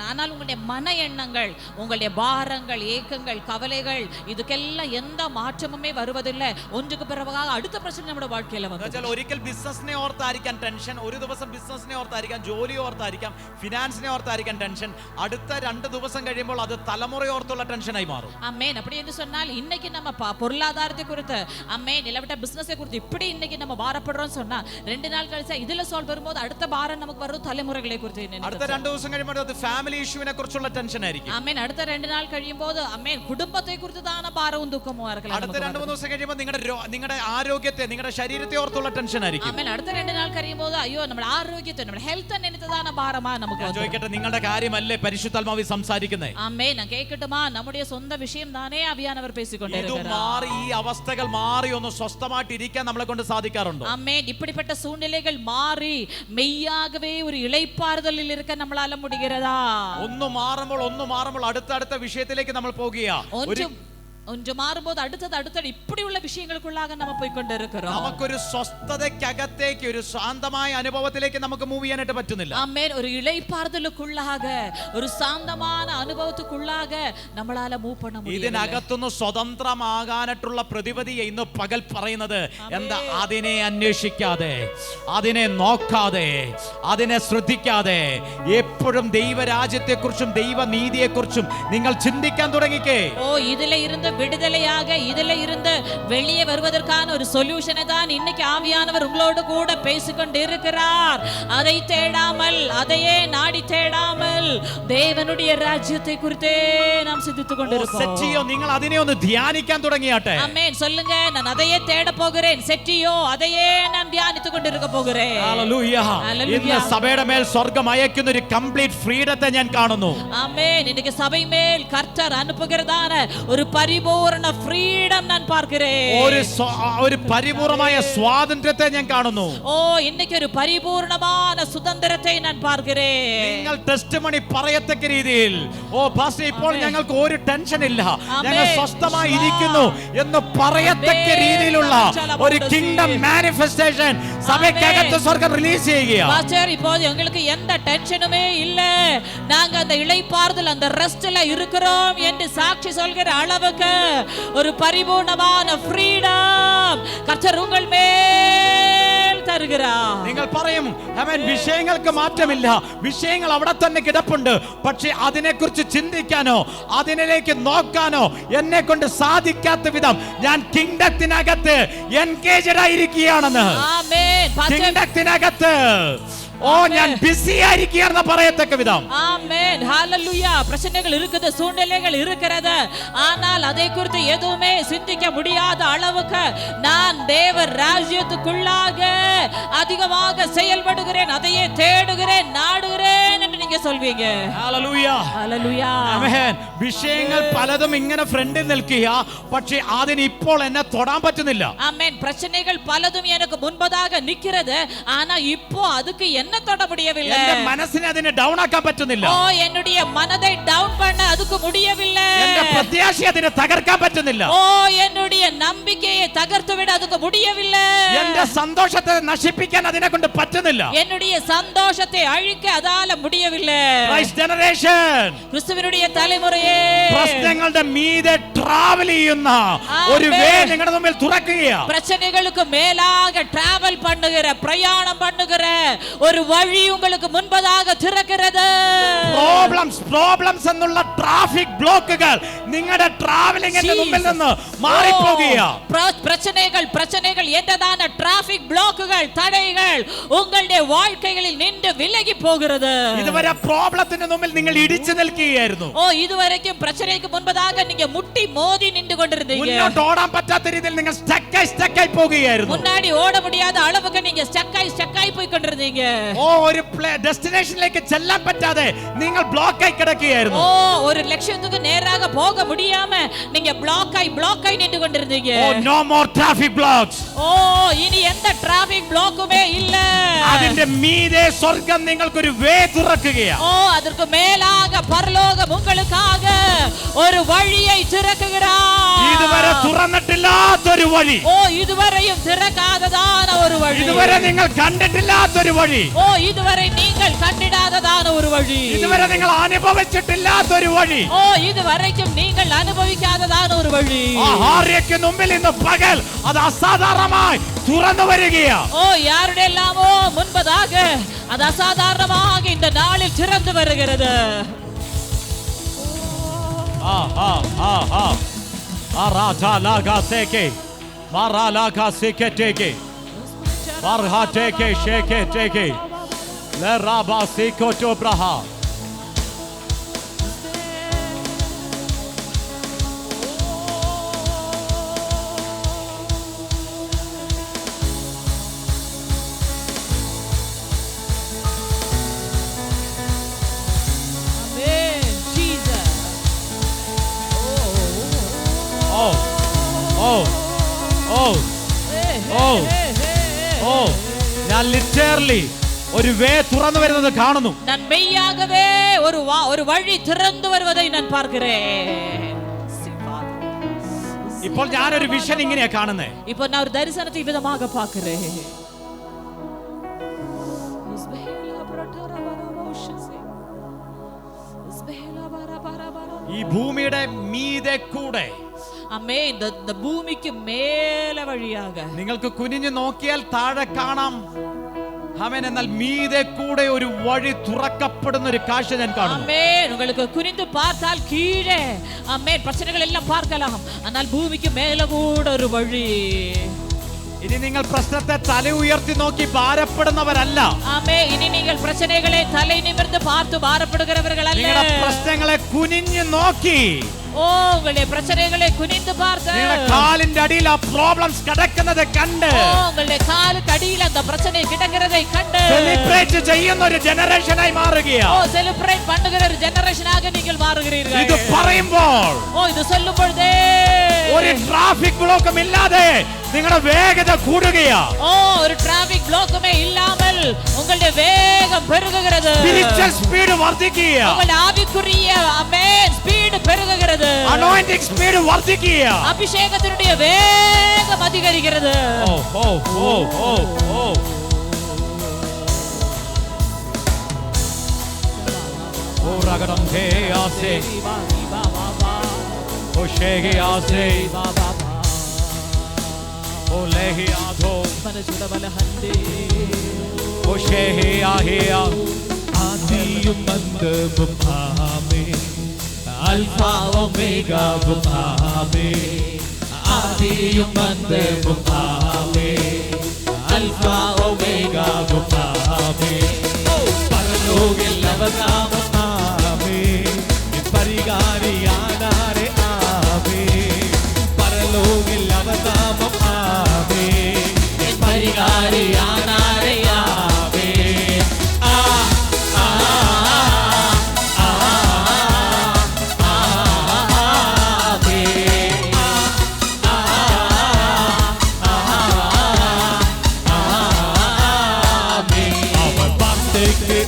ஆனால் உங்களுடைய மன எண்ணங்கள், உங்களுடைய பாரங்கள், ஏக்கங்கள், கவலைகள் இதுக்கெல்லாம் எந்த மாற்றமுமே வருவதில்லை. ஒன்றுக்கு பிறகு அடுத்த பிரச்சனை നമ്മുടെ வாழ்க்கையில വന്നു. എന്നുവെച്ചാൽ ഒരിക്കൽ ബിസിനസിനെ ഓർത്തായിരിക്കാൻ ടെൻഷൻ, ഒരു ദിവസം ബിസിനസിനെ ഓർത്തായിരിക്കാം, ജോലി ഓർത്തായിരിക്കാം, ഫിനാൻസിനെ ഓർത്തായിരിക്കാൻ ടെൻഷൻ, അടുത്ത 2 ദിവസം കഴിയുമ്പോൾ അത് തലമുറയോർത്തുള്ള ടെൻഷനായി മാറും. ஆமென். அப்படி என்று சொன்னால் இன்னைக்கு நம்ம பொருளாதாரத்தை குறித்து ஆமென் இல்லவிட்ட பிசினஸை குறித்து இப்படி இன்னைக்கு நம்ம பாரப்படுறோம் சொன்னா 2 நாள் கழிச்சு இதுல சால்வ் வரும்போது அடுத்த பாரம் நமக்கு வரும் தலைமுறைகளை குறித்து. അടുത്ത 2 ദിവസം കഴിയുമ്പോൾ അത് ഫാമിലി ഇഷ്യൂവിനെ കുറിച്ചുള്ള ടെൻഷൻ ആയിരിക്കും. ആമേൻ. അടുത്ത 2 നാൾ കഴിയുമ്പോൾ ആമേൻ കുടുംബത്തെ കുറിച്ചാണ് ഭാരവും ദുഃഖവും ആർക്കും. അടുത്ത 2-3 ദിവസം കഴിയുമ്പോൾ നിങ്ങളുടെ ആരോഗ്യത്തെ, നിങ്ങളുടെ ശരീരത്തെ ഓർത്തുള്ള ടെൻഷൻ ആയിരിക്കും. ആമേൻ. അടുത്ത 2 നാൾ കഴിയുമ്പോൾ അയ്യോ നമ്മുടെ ആരോഗ്യത്തെ, നമ്മുടെ ഹെൽത്ത് എന്നതാണ് ഭാരമാണ് നമുക്ക്. ഞാൻ ചോദിക്കട്ടെ, നിങ്ങളുടെ കാര്യമല്ലേ പരിശുദ്ധാത്മാവ് സംസാരിക്കുന്നത്? ആമേൻ. ഞാൻ കേൾക്കട്ടുമാ നമ്മുടെ സ്വന്തം വിഷയം താനേ ആവിയാനവർ പേസിക്കൊണ്ടിരിക്കുന്നത്. ഇത് മാറി, ഈ അവസ്ഥകൾ മാറി ഒന്ന് സ്വസ്ഥമായിട്ട് ഇരിക്കാൻ നമ്മളെ കൊണ്ട് സാധിക്കാറുണ്ടോ? ആമേൻ. இப்படிப்பட்ட சூழ்நிலைகள் மாறி மெய்யாகவே ஒரு இளைப்பாறுதலில் இருக்க நம்மளால முடிகிறதா? ഒന്ന് മാറുമ്പോൾ അടുത്ത വിഷയത്തിലേക്ക് നമ്മൾ പോകുകയാ. ஒன்று மாறும்போது அடுத்தது இப்படிയുള്ള விஷயங்களுக்குள்ளாக நம்ம போய் கொண்டிருக்கிறோம். നമുക്കൊരു സ്വസ്ഥതയ്ക്കകത്തേക്ക്, ഒരു ശാന്തമായ അനുഭവത്തിലേക്ക് നമുക്ക് മൂവ് ചെയ്യാനായിട്ട് പറ്റുന്നില്ല. ആമേൻ. ഒരു ഇളൈപ്പാറുதலுக்குள்ளாக, ഒരു ശാന്തമായ അനുഭവത്തിക്കുள்ளாக നമ്മളാല മൂവ് பண்ண முடியல. ഇതിനകത്തുനിന്ന് സ്വതന്ത്രമാകാനായിട്ടുള്ള പ്രതിപദിയെ ഇന്ന് പകൽ പറയുന്നത് എന്താ? അതിനെ അന്വേഷിക്കാതെ, അതിനെ നോക്കാതെ, അതിനെ ശ്രദ്ധിക്കാതെ എപ്പോഴും ദൈവരാജ്യത്തെക്കുറിച്ചും ദൈവനീതിയെക്കുറിച്ചും നിങ്ങൾ ചിന്തിക്കാൻ തുടങ്ങിക്കേ. ഓ ഇതിലെ ഇരുന്ന് விடுதலையாக இதில இருந்து வெளியே வருவதற்கான ஒரு சொல்யூஷனை தான் இன்னைக்கு ஆவியானவர் உங்களோடு கூட பேசிக்கொண்டு இருக்கிறார். அதை தேடாமல், அதையே நாடி தேடாமல் தேவனுடைய ராஜ்யத்தை குறித்தே நாம் சிந்தித்துக் கொண்டிருக்கிறோம். സെറ്റിയോ, നിങ്ങൾ അതിനെ ഒന്ന് ധ്യാനിക്കാൻ തുടങ്ങിയാട്ടെ. ஆமென். சொல்லுங்க, நான் அதையே தேட போகிறேன். செட்டியோ அதையே நான் தியானித்துக் கொண்டிருக்க போகிறேன். ഹല്ലേലൂയ. ഇന്ന് സഭയുടെ മേൽ സ്വർഗ്ഗം അയക്കുന്ന ഒരു കംപ്ലീറ്റ് ഫ്രീഡത്തെ ഞാൻ കാണുന്നു. ஆமென். இன்னைக்கு சபை மேல் கர்த்தர் அனுப்புகிறதான ஒரு பரிபூரண ഫ്രീഡം ഞാൻ பார்க்கிறேன். ഒരു പരിപൂർണമായ സ്വാതന്ത്ര്യത്തെ ഞാൻ കാണുന്നു. ഓ இன்னைக்கு ഒരു പരിപൂർണമായ സുതന്ത്രത്തെ ഞാൻ பார்க்கிறேன். നിങ്ങൾ ടെസ്റ്റിമണി പറയത്തക്ക രീതിയിൽ, ഓ പാസ്റ്റർ ഇപ്പോൾ ഞങ്ങൾക്ക് ഒരു ടെൻഷൻ ഇല്ല, ഞങ്ങൾ സ്വസ്ഥമായി ഇരിക്കുന്നു എന്ന് പറയത്തക്ക രീതിയിലുള്ള ഒരു കിങ്ഡം മാനിഫെസ്റ്റേഷൻ സഭയ്ക്കകത്ത് സ്വർഗ്ഗം റിലീസ് ചെയ്യുകയാണ്. പാസ്റ്റർ ഇപ്പോൾ ഞങ്ങൾക്ക് எந்த டென்ஷனுமே இல்ல, நாங்க அந்த இளைப்பாறுதல் அந்த ரெஸ்ட்ல இருக்கிறோம் என்று சாட்சி சொல்கிற அளவுக்கு ஒரு பரிபூர்ணமான ഫ്രീഡം കർത്തർ ഉங்கள் മേൽ തരുகிறார். നിങ്ങൾ പറയും, ആമേൻ, വിഷയങ്ങൾക്ക് മാറ്റമില്ല, വിഷയങ്ങൾ അവിടെ തന്നെ കിടപ്പുണ്ട്, പക്ഷേ അതിനെക്കുറിച്ച് ചിന്തിക്കാനോ അതിലേക്ക് നോക്കാനോ എന്നെ കൊണ്ട് സാധിക്കാത്ത വിധം ഞാൻ കിങ്ഡത്തിനകത്ത് എൻഗേജ്ഡ് ആയിരിക്കുകയാണെന്ന്. ആമേൻ. കിങ്ഡത്തിനകത്ത് ഓ ഞാൻ ബിസി ആയിരിക്കുകയാണെന്ന് പറയത്തക്ക വിധം. ஆமென். ஹalleluya. பிரச்சனைகள் இருக்குது, சூழ்நிலைகள் இருக்கிறது, ஆனால் அதை குறித்து எதுவுமே சிந்திக்க முடியாத அளவுக்கு நான் தேவ ராஜ்யத்துக்குள்ளாக அதிகமாக செயல்படுகிறேன், அதையே தேடுகிறேன், நாடுகிறேன் என்று நீங்க சொல்வீங்க. ഹല്ലേലൂയ. ഹല്ലേലൂയ. ആമേൻ. വിഷയങ്ങൾ പലതും ഇങ്ങനെ ഫ്രണ്ടിൽ നിൽക്കുക, പക്ഷേ അതിന് ഇപ്പോൾ എന്നെ തൊടാൻ പറ്റുന്നില്ല. ஆமென். பிரச்சனைகள் பலதும் எனக்கு முன்பதாக நிக்கிறது, ஆனா இப்போ அதுக்கு என்ன தொட முடியவில்லை. എന്റെ മനസ്സിനെ അതിനെ ഡൗൺ ആക്കാൻ പറ്റുന്നില്ല. ஓ என்னுடைய மனதை டவுன் பண்ண அதுக்கு முடியவில்லை. എന്റെ പ്രത്യാശയെ അതിനെ തകർക്കാൻ പറ്റുന്നില്ല. ஓ என்னுடைய நம்பிக்கையை தகர்த்து விட அதுக்கு முடியவில்லை. എന്റെ സന്തോഷത്തെ നശിപ്പിക്കാൻ അതിനെ കൊണ്ട് പറ്റുന്നില്ല. என்னுடைய சந்தோஷத்தை அழிக்க அதால முடியவில்லை. തലമുറയിലെ Christ generation, ക്രിസ്തുവിനുடைய തലമുറയെ പ്രശ്നങ്ങളുടെ മീതെ ട്രാവൽ ചെയ്യുന്ന ഒരു വേ നിങ്ങളുടെ മുമ്പിൽ തുറക്കുകയാണ്. பிரச்சனைகளுக்கு மேலாக டிராவல் பண்ணுகிற பிரயாணம் பண்ணுகிற ஒரு வழி உங்களுக்கு முன்பதாக திறக்கிறது. പ്രോബ്ലംസ് എന്നുള്ള ട്രാഫിക് ബ്ലോക്കുകൾ നിങ്ങളുടെ ട്രാവലിംഗിന്റെ മുമ്പിൽ നിന്ന് മാറിപ്പോകുകയാണ്. பிரச்சனைகள் என்றதான டிராபிக் பிளாக்குகள் தடைகள் உங்களுடைய வாழ்க்கைகளில் நின்று விலகி போகிறது. ഇതുവരെ പ്രോബ്ലത്തിന്റെ മുമ്പിൽ നിങ്ങൾ ഇടിച്ചു നിൽക്കുകയായിരുന്നു. இதுவரைக்கும் பிரச்சனைக்கு முன்பதாக நீங்க முட்டி மோதி நின்று கொண்டிருந்தீங்க. മുന്നോട്ട് ഓടാൻ പറ്റാത്ത രീതിയിൽ നിങ്ങൾ സ്റ്റക്കായി പോകുകയായിരുന്നു. முன்னாடி ஓட முடியாத அளவுக்கு நீங்க ஸ்டக்காய் போய் கொண்டிருந்தீங்க. ഒരു ഡെസ്റ്റിനേഷനിലേക്ക് ചെല്ലാൻ പറ്റാതെ നിങ്ങൾ ബ്ലോക്കായി കിടക്കുകയായിരുന്നു. ஒரு லட்சியத்துக்கு நேராக போக முடியாம நீங்க ப்ளாக்காய் நின்று கொண்டிருந்தீங்க. no more traffic blocks. இனி எந்த டிராபிக் ப்ளாக்குமே இல்ல. അതിന്റെ മീതെ സ്വർഗ്ഗം നിങ്ങൾക്ക് ഒരു വേ തുറക്കുകയാണ്. அதற்கு மேலாக பரலோகம் உங்களுக்காக ஒரு வழியை திறக்குகிறார். ഇതുവരെ തുറന്നിട്ടില്ലാത്തൊരു വഴി. இதுவரையும் திறக்காததான ஒரு வழி. ഇതുവരെ നിങ്ങൾ കണ്ടിട്ടില്ലാത്തൊരു വഴി. இதுவரை நீங்கள் கண்டிடாததான ஒரு வழி. ഇതുവരെ നിങ്ങൾ അനുഭവിച്ചിട്ടില്ലാത്തൊരു വഴി. இதுவரைக்கும் நீங்கள் அனுபவிக்காததான ஒரு வழி. ആഹാരയ്ക്ക് മുമ്പിൽ ഇന്ന് പകൽ അത് അസാധാരണമായി തുറന്നു വരികയാണ്. யாருடைய எல்லாமோ முன்பதாக அது அசாதாரணமாக இந்த நாளில் திறந்து வருகிறது. Aratalagazeke, Maralagasiketeke, Barhateke, Sheketeke, Lerabasikotobraha. ഞാൻ ലിറ്ററലി ഒരു വേ തുറന്നു വരുന്നത് കാണുന്നു. ഞാൻ മെയ്യാകവേ ഒരു വഴി തുറന്നു വരുവதை ഞാൻ பார்க்கிறேன். ഇപ്പോൾ ഞാൻ ഒരു വിഷൻ ഇങ്ങനെയാ കാണുന്നത്. ഇപ്പോൾ ഞാൻ ഒരു ദർശനത്തെ വിധமாக பார்க்கிறேன். ഈ ഭൂമിയുടെ മീതെ കൂടെ இந்த பூமிக்கு மேல வழியாக നിങ്ങൾക്ക് കുനിഞ്ഞു നോക്കിയാൽ താഴെ കാണാം. ആമേൻ. എന്നാൽ മീതെ കൂടെ ഒരു വഴി തുറക്കപ്പെടുന്ന ഒരു കാഴ്ച ഞാൻ കാണുന്നു. ആമേൻ. உங்களுக்கு കുനിഞ്ഞു பார்த்தால் கீழே ആമേൻ പ്രശ്നങ്ങൾ എല്ലാം பார்க்கலாம். എന്നാൽ ഭൂമിക്ക് മേലെ കൂടെ ഒരു വഴി. ഇനി നിങ്ങൾ പ്രശ്നത്തെ തല ഉയർത്തി നോക്കി ഭാരപ്പെടുന്നവരല്ല. ആമേൻ. ഇനി നിങ്ങൾ പ്രശ്നങ്ങളെ തല നിമിർത്തി பார்த்து ഭാരപ്പെടുகிறவர்களല്ല. നിങ്ങളുടെ പ്രശ്നങ്ങളെ കുനിഞ്ഞു നോക്കി உங்களுடைய பிரச்சனைகளை குனிந்து பார்த்து നിങ്ങളുടെ കാലിന്റെ അടിയിൽ ആ പ്രോബ്ലംസ് കിടക്കുന്നത് കണ്ട് உங்களுடைய காலுக்கு அடியில் அந்த பிரச்சனை கிடக்கிறதை கண்டு സെലിബ്രേറ്റ് ചെയ്യുന്ന ഒരു ജനറേഷനായി മാറുകയാണ്. സെലിബ്രേറ്റ് பண்ணுகிற ഒരു ജനറേഷനാக നിങ്ങൾ മാറുகிறீர்கள். ഇത് പറയുമ്പോൾ ഇത് சொல்லும் பொழுதே ഒരു ട്രാഫിക് ബ്ലോക്കും ഇല്ലാതെ നിങ്ങളുടെ വേഗത കൂടുകയാണ്. ഒരു ട്രാഫിക് ബ്ലോക്കുമേ ഇല്ലാமல் உங்களுடைய வேகம் பெருகுகிறது. സ്പിരിച്വൽ സ്പീഡ് വർദ്ധിക്കുകയാണ്. உங்களுடைய ஆவிக்குரிய ஆமென் ஸ்பீடு பெருகுகிறது. അനോയിന്റിംഗ് സ്പീഡ് വർദ്ധിക്കുകയാണ്. അഭിഷേകത്തിനുடைய വേഗം അധികരിക്കുന്നത്. ഓ രഗടം ഹേ ആസേ ഓ ഷേഗേ ആസേ ഓ ലേഹി ആധോ മനസുടബലഹന്ദേ ഓ ഷേഹേ ആഹേയ ആദിയും അന്തവും ആമേൻ അൽഫാ ഒമേഗാവും ആമേൻ ആദിയും അന്തവും ആമേൻ അൽഫാ ഒമേഗാവും ആമേൻ പരലോകിൽ അവനാമം ആമേൻ പരിഹാരിയാനാരെ ആമേൻ പരലോകിൽ അവനാമം ആമേൻ പരിഹാരിയാനാരെ ആമേൻ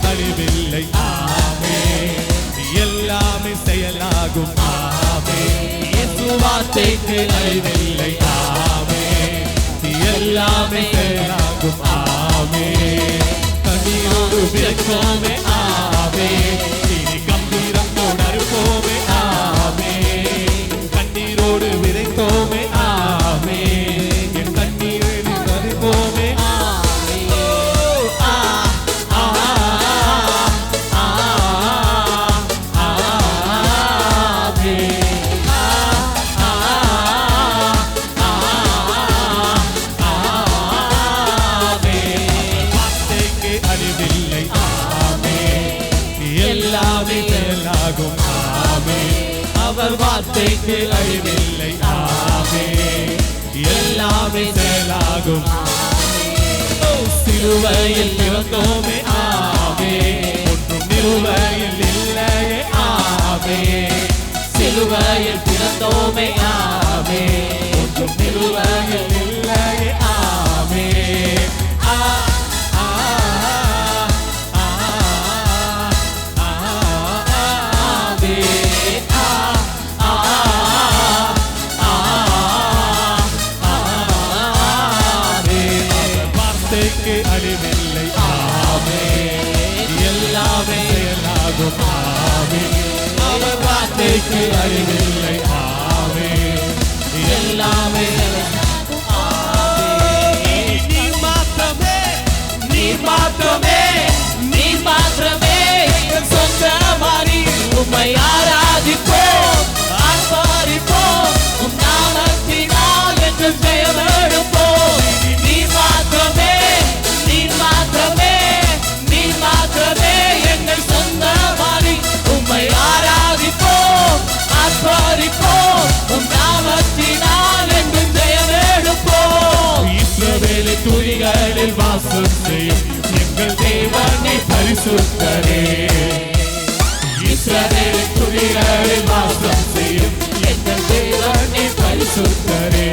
அழிவில்லை ஆமே எல்லாமே செயலாகும் ஆமே இயேசு வார்த்தைக்கு அழிவில்லை ஆமே எல்லாமே செயலாகும் ஆமே கனியோடு விளக்கோமே ஆமே ஆமே. இனி கம்பீரத்தோடு அறுப்போமே ஆமே. கண்ணீரோடு விதைத்தோமே ஆமே. என் கண்ணீரில் அறிப்போமே ஆமே. ஓ ஆ ஆ ஆமே. வார்த்தைக்கு அறிவில்லை ஆமே. எல்லாமே செயலாகும் ஆமே. அவர் வார்த்தைக்கு அழிவில்லை ஆமே. எல்லாமே செயலாகும். ஓ, சிலுவையில் பிறந்தோமே ஆமே. ஒன்றும் நிலுவையில் இல்லையே ஆமே. சிலுவையில் பிறந்தோமே ஆமே. ஒன்றும் நிலுவையில் இல்லையே ஆமே. ஆ ஆ ஆ ஆமே. ஆ ஆ ஆமே. வார்த்தைக்கு அழிவில்லை ஆமே. எல்லாமே செயலாகும் ஆமே. அவர் வார்த்தைக்கு அழிவில்லை ஆமே. எல்லாமே நீர் மாத்திரமே, நீர் மாத்திரமே, நீர் மாத்திரமே எங்கள் சொந்தமானி உம்மை ஆராதிப்போம் ஆர்ப்பரிப்போம் உம் நாமத்தினால் எங்கள் ஜெயமெடுப்போம். நீர் மாத்திரமே, நீர் மாத்திரமே, நீர் மாத்திரமே எங்கள் சொந்தமானி உம்மை ஆராதிப்போம் ஆர்ப்பரிப்போம் உம் நாமத்தினால் எங்கள் ஜெயமெடுப்போம். இஸ்ரவேலை துதிகளில் வாசம் செய்யும் எங்கள் தேவனை பரிசுத்தரே. இஸ்ரவேலை துதிகளில் வாசம் செய்யும் எங்கள் தேவனை பரிசுத்தரே.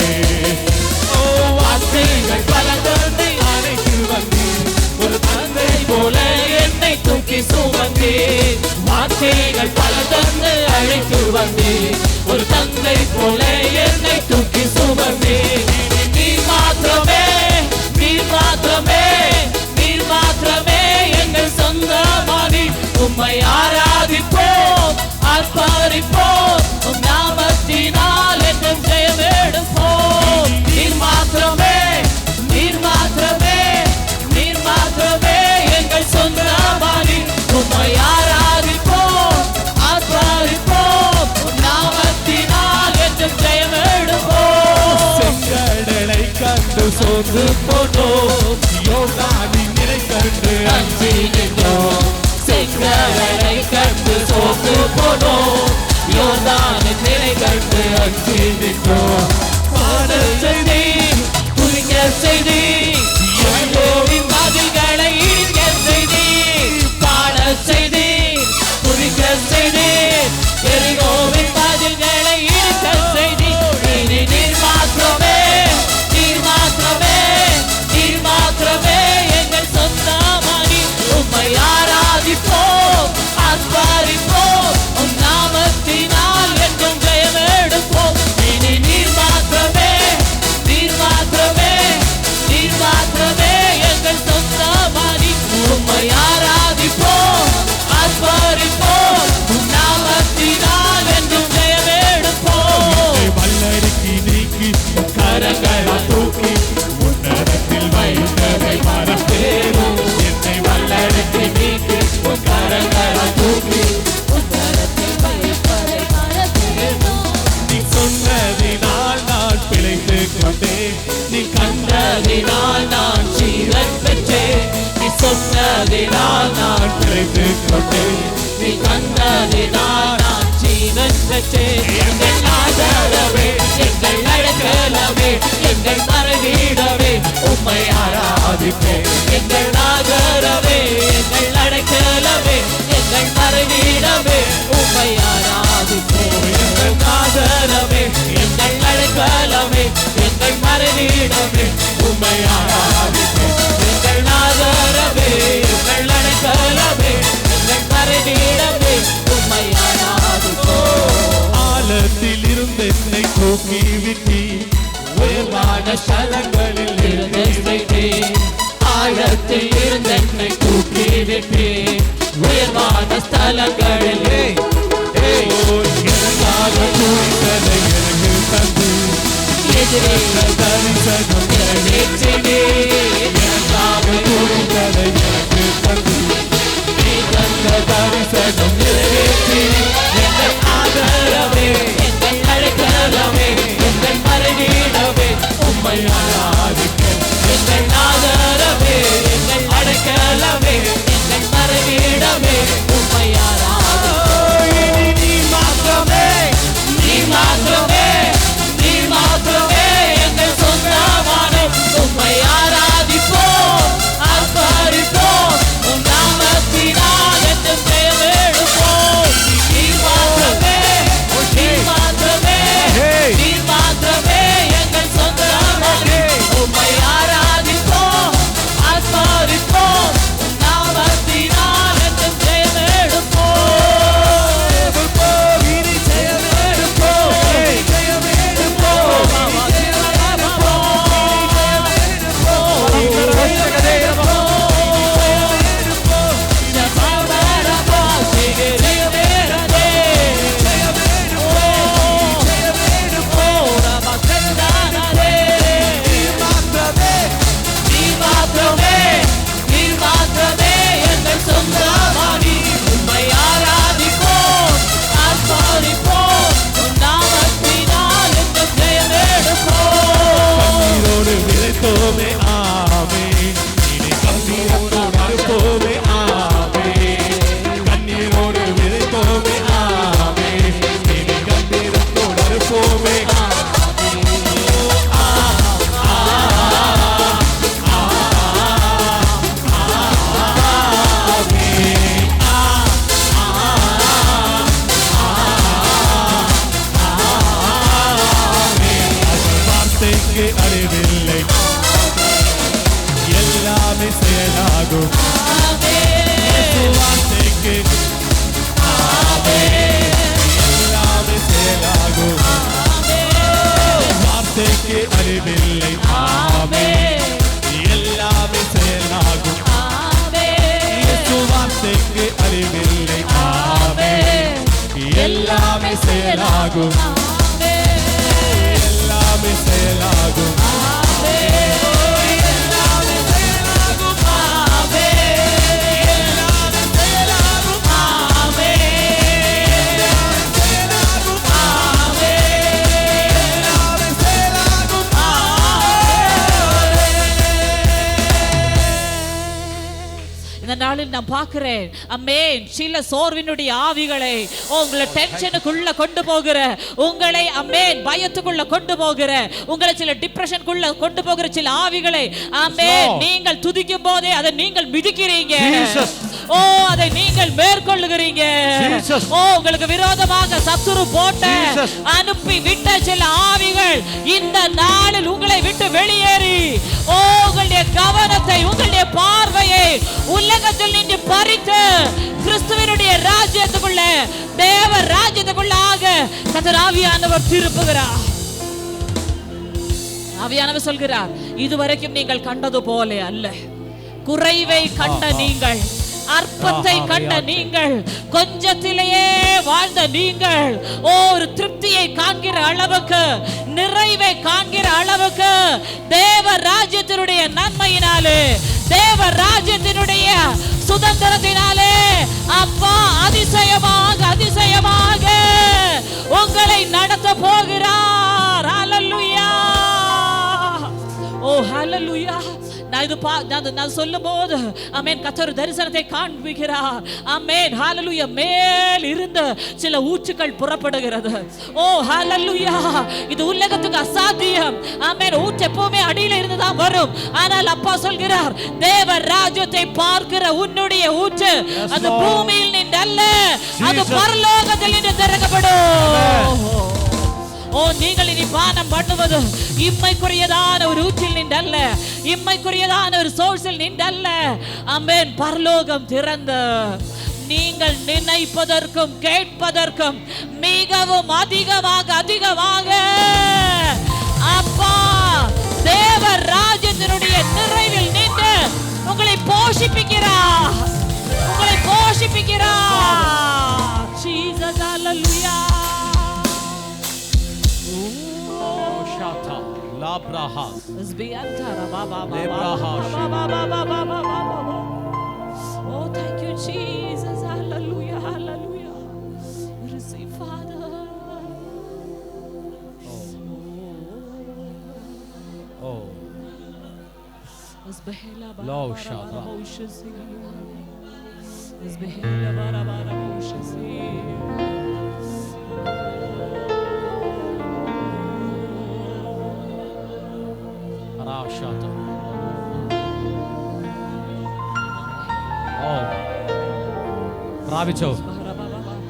ஓ, வார்த்தைகள் பல தந்தை அழைத்து வந்தீர். ஒரு தந்தை போல என்னை தூக்கி சுமந்தீர். வார்த்தைகள் பல தந்தை அழைத்து வந்தீர். ஒரு தந்தை போல என்னை தூக்கி சுமந்தீர். நீர் மாத்திரமே, நீர் மாத்திரமே, நீர் மாத்திரமே எங்கள் சொந்தமானி உம்மை ஆராதிப்போம் ஆர்ப்பரிப்போம் உம் நாமத்தினால் எங்கள் ஜெயமெடுப்போம். நீர் மாத்திரமே, நீர் மாத்திரமே, நீர் மாத்திரமே எங்கள் சொந்தமானி உம்மை ஆராதிப்போம் ஆர்ப்பரிப்போம் உம் நாமத்தினால் எங்கள் ஜெயமெடுப்போம். செங்கடலை கண்டு சோர்ந்து போனோம். யோர்தானின் நிலை கண்டு அஞ்சி நின்றோம். செங்கடலை கண்டு சோர்ந்து போனோம் யோர்தானின் நிலை கண்டு அஞ்சி நின்றோம். பாடல் செய்தி குறிக்க செய்தி யெகோவின் மதில்களை இடிக்க செய்தி. பாடல் செய்தி குறிக்க செய்தி எரிகோவின் மதில்களை இடிக்க செய்தி. இனி நீர் மாத்திரமே, நீர் மாத்திரமே, நீர் மாத்திரமே எங்கள் சொந்தமானி உம்மை ஆராதிப்போம் ஆர்ப்பரிப்போம் உம் நாமத்தினால் என்றும் ஜெயமெடுப்போம். இனி நீர் மாத்திரமே, நீர் மாத்திரமே, நீர் மாத்திரமே எங்கள் சொந்தமானி உம்மை ஆராதிப்போம் ஆர்ப்பரிப்போம் உம் நாமத்தினால் என்றும் ஜெயமெடுப்போம். வல்லடிக்கு நீக்கி கரங்களை தூக்கி உன்னதத்தில் வைத்ததை மறப்பேனும். என்னை வல்லடிக்கு நீக்கி கரங்களை தூக்கி உத்தரத்தில் வைப்பதை மறப்பேனோ. நீ சொன்னதினால் நான் பிழைத்துக் கொண்டேன். நீ கண்டதினால் நான் ஜீவன் பெற்றேன். நீ சொன்னதினால் நான் பிழைத்துக் கொண்டேன். நீ கண்டதினால் நான் ஜீவன் பெற்றேன். எங்கள் ஆதரவே, எங்கள் அடைக்கலமே, எங்கள் மறைவீடமே உம்மை ஆராதிப்பேன். எங்கள் ஆதரவே, எங்கள் அடைக்கலமே, எங்கள் மறைவீடமே உம்மை ஆராதிப்பேன். எங்கள் ஆதரவே, எங்கள் அடைக்கலமே, எங்கள் மறைவீடமே உம்மை ஆராதிப்பேன். எங்கள் ஆதரவே, எங்கள் அடைக்கலமே, எங்கள் மறைவீடமே உம்மை ஆராதிப்போம். ஆழத்தில் இருந்து என்னை தூக்கி விட்டி உயர்வான ஸ்தலங்களில் இருந்தே செய்தேன். ஆழத்தில் இருந்தென்னை தூக்கி விட்டேன். உயர்வான ஸ்தலங்களில் எனக்காக துணித்ததை எனக்கு தந்து எதிரிகள் தரிசனம் நிறைவேற்றினே. எனக்காக துணித்ததை எனக்கு தந்து நீ தந்த தரிசனம் நிறைவேற்றினே. எங்கள் ஆதரவே, எங்கள் அழைக்கலமே, எங்கள் மறைவீடமே, உம்மை ஆராதிக்க. எங்கள் ஆதரவே, எங்கள் அழைக்கலமே, எங்கள் மறைவீடமே, உம்மை ஆராதிக்க. நீ மாத்திரமே, நீ மாத்திரமே, நீ மாத்திரமே எங்கள் சொந்தமானே. உம்மை ஆராதிப்போம், ஆர்ப்பரிப்போம், உம் நாமத்தினால் என்றும் ஜெயமெடுப்போம். நீ மாத்திரமே, நீ மாத்திரமே, நீ மாத்திரமே எங்கள் சொந்தமானே. உம்மை ஆராதிப்போம், ஆர்ப்பரிப்போம், உம் நாமத்தினால் என்றும் ஜெயமெடுப்போம். இனி ஜெயமெடுப்போம், ஜெயமெடுப்போம், கண்ணீரோடு விதைத்தோமே ஆமே, இனி கண்ணீரோடு அறுப்போமே ஆமே. கண்ணீரோடு விதைத்தோமே ஆமே, இனி கண்ணீரோடு அறுப்போமே. வார்த்தைக்கு அறிவில்லை, எல்லாமே செயலாகும். வார்த்தைக்கு எல்லாமே செயலாகும். வார்த்தைக்கு அறிவில்லை, ஆமே, எல்லாமே செயலாகும். வார்த்தைக்கு அறிவில்லை, ஆமே, எல்லாமே செயலாகும். எல்லாமே செயலாகும். இந்த நாளில் நான் பார்க்கிறேன், அமேன், சில சோர்வினுடைய ஆவிகளை உங்களை டென்ஷனுக்குள்ள கொண்டு போகிற, உங்களை அமேன் பயத்துக்குள்ள கொண்டு போகிற, உங்களை சில டிப்ரெஷனுக்குள்ள கொண்டு போகிற சில ஆவிகளை அமேன் நீங்கள் துதிக்கும் போதே அதை நீங்கள் மிதிக்கிறீங்க. ஓ, அதை நீங்கள் மேற்கொள்ளுகிறீங்க. ஓ, உங்களுக்கு விரோதமாக சத்துரு போட்ட அனுப்பி விட்ட சில ஆவிகள் இந்த நாளில் உங்களை விட்டு வெளியேறி, ஓ, உங்களுடைய கவனத்தை, உங்களுடைய பார்வையை உலகத்தில் நின்று பறித்து கிறிஸ்துவினுடைய ராஜ்யத்துக்குள்ள, தேவ ராஜ்யத்துக்குள்ளாக கர்த்தர் ஆவியானவர் திருப்புகிறார். ஆவியானவர் சொல்கிறார், இதுவரைக்கும் நீங்கள் கண்டது போல அல்ல. குறைவை கண்ட நீங்கள், அற்பத்தை கண்ட நீங்கள், கொஞ்சத்திலேயே வாழ்ந்த நீங்கள், ஒரு திருப்தியை காண்கிற அளவுக்கு, நிறைவை காண்கிற அளவுக்கு தேவ ராஜ்யத்தினுடைய நன்மையினாலே, தேவ ராஜ்யத்தினுடைய சுதந்திரத்தினாலே அப்பா அதிசயமாக அதிசயமாக உங்களை நடத்த போகிறார். ஹல்லேலூயா, ஓ ஹல்லேலூயா. நான் சொல்லும் போது ஆமென், கர்த்தர் தரிசனத்தை காண்பிக்கிறார். ஆமென், ஹல்லேலூயா. மேல் இருந்து சில ஊற்றுகள் புறப்படுகிறது. ஓ ஹல்லேலூயா, இது உலகத்துக்கு அசாத்தியம். ஆமென், ஊற்று எப்பவுமே அடியில இருந்து தான் வரும். ஆனால் அப்பா சொல்கிறார், தேவ ராஜ்யத்தை பார்க்கிற உன்னுடைய ஊற்று அது பூமியில் நின்று அல்ல, அது பரலோகத்தில் நின்று திறக்கப்படும். ஓ, நீங்கள் இனி பானம் பண்ணுவது இம்மைக்குரியதான ஒரு ஊற்றில் நின்றல்ல, இம்மைக்குரியதான ஒரு சோர்ஸில் நின்றல்ல. ஆமென், பரலோகம் திறந்த நீங்கள் நினைப்பதற்கும் கேட்பதற்கும் மிகவும் அதிகமாக அதிகமாக அப்பா தேவ ராஜ்யத்தினுடைய நிறைவில் நின்று உங்களை போஷிப்பிக்கிறார், உங்களை போஷிப்பிக்கிறார். Jesus, hallelujah. Shata, Labraha, Sbiantara, ba, ba, ba, Lebraha, ba, ba, ba, ba, ba, ba, ba, ba. Oh, thank you, Jesus. Hallelujah, hallelujah. Receive, Father. Oh, Sbehela, ba, Lo, ba, ba, Shata. ba, Ushasi. Sbehela, ba, ba, ba, Ushasi. Shata. Oh, പ്രാപിച്ചോ?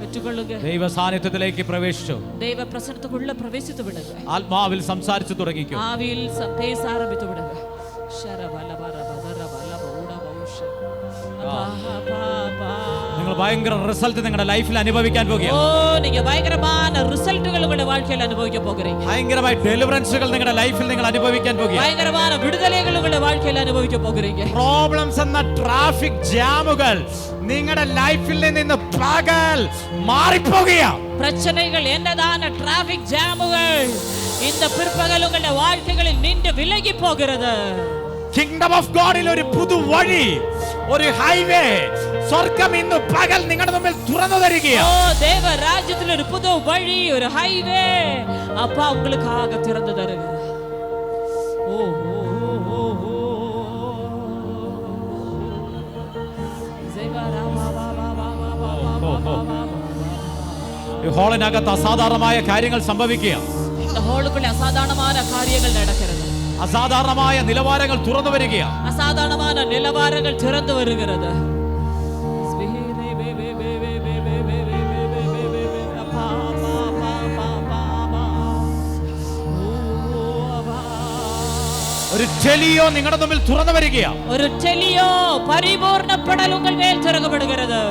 പെറ്റുകൊള്ളുക. ദൈവ സാന്നിധ്യത്തിലേക്ക് പ്രവേശിച്ചു. ദൈവ പ്രസന്നത്തുക്കുള്ള പ്രവേശിച്ചു വിടുക. ആത്മാവിൽ സംസാരിച്ചു തുടങ്ങിക്കോ. ആവിയിൽ പേസ ആരംഭിച്ചു വിടുക. നിങ്ങൾ ഭയങ്കര റിസൾട്ട് നിങ്ങളുടെ ലൈഫിൽ അനുഭവിക്കാൻ പോകുകയാണ്. ഓ, നീங்க பயங்கரமான ரிசல்ட்டுகள் உங்க வாழ்க்கையில் அனுபவிக்க போகிறீங்க. ഭയങ്കരമായ ഡെലിവറൻസുകൾ നിങ്ങളുടെ ലൈഫിൽ നിങ്ങൾ അനുഭവിക്കാൻ പോകുകയാണ്. பயங்கரமான விடுதலைகள் உங்க வாழ்க்கையில் അനുഭവിக்க போகிறீங்க. പ്രോബ്ലംസ് എന്ന ട്രാഫിക് ജാമുകൾ നിങ്ങളുടെ ലൈഫിൽ നിന്ന് പകൽ മാറിപ്പോകുകയാണ്. பிரச்சனைகள் என்னதான டிராபிக் ஜாமுகள் இந்த பிற்பகல் உங்க வாழ்க்கைகளில் நின்று விலகி போகிறது. കിങ്ഡം ഓഫ് ഗോഡിൽ ഒരു പുതു വഴി, ഒരു ഹൈവേ സ്വർഗ്ഗം ഇന്ന് പകൽ നിങ്ങളുടെ മുമ്പിൽ തുറന്നു തരികയാണ്. ഓ, தேவ ராஜ்யத்தில் ஒரு புது வழி, ஒரு ஹைவே அப்பா உங்களுக்காக திறந்து தருகிறார். ஓ ஓ ஓ ஓ ஜெயவாரா வா வா வா வா வா வா வா. ഈ ഹോളിനകത്ത് അസാധാരണമായ കാര്യങ്ങൾ സംഭവിക്കുക. இந்த ஹோலுக்குள்ள அசாதாரணமான காரியங்கள் நடக்கிறது. അസാധാരണമായ നിലവാരങ്ങൾ തുറന്നു വരികയാണ്. அசாதாரணமான நிலவரங்கள் திறந்து வருகிறது. ഒരു ടെലിയോ നിങ്ങളുടെ മുമ്പിൽ തുറന്നു വരികയാണ്. ഒരു ടെലിയോ പരിപൂർണപ്പെടൽ ഉங்கள் മേൽ തുറക്കപ്പെടുகிறது.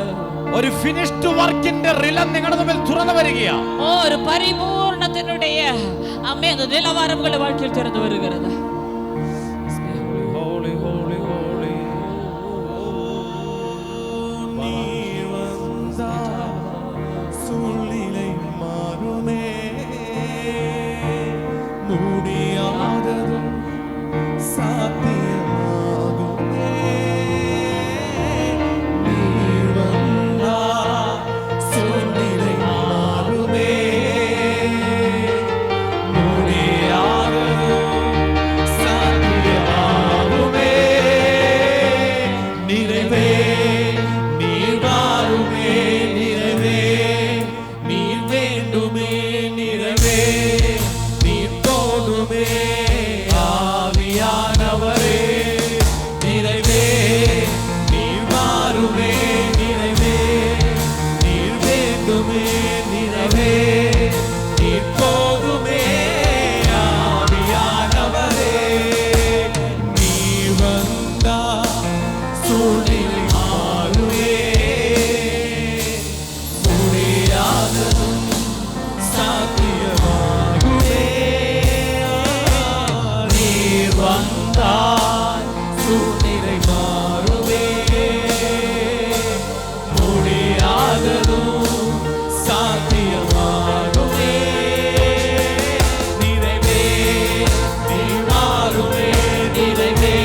ഒരു ഫിനിഷ്ഡ് വർക്കിന്റെ റിലം നിങ്ങളുടെ മുമ്പിൽ തുറന്നു വരികയാണ്. ഒരു പരിപൂർണത്തിനുடைய അമ്മേ அந்த நிலவரம் உங்கள் வாழ்க்கையில் திறந்து வருகிறது. ഹോളി ഹോളി ഹോളി சூழ்நிலை மாறுமே, முடியாததும் சாத்தியமாகுமே. நீர் வந்தால் சூழ்நிலை மாறுமே, முடியாததும் சாத்தியமாகுமே. நிறைவே நீர் வாருமே, நிறைவே நீர் வேண்டுமே, நிறைவே நீர் போதுமே. ஆவியானவரே நிறைவே நீர் வாருமே, நிறைவே நீர் வேண்டுமே, நிறைவே நீர் போதுமே. ஆவியானவரே நீர் வந்தா சூழ்நிலை மாறுமே, முடியாததும் சாத்தியமாகுமே. நீர் வந்தால் சூழ்நிலை மாறுமே, முடியாததும் சாத்தியமாகுமே. நிறைவே நீர் மாறுமே, நிறைவே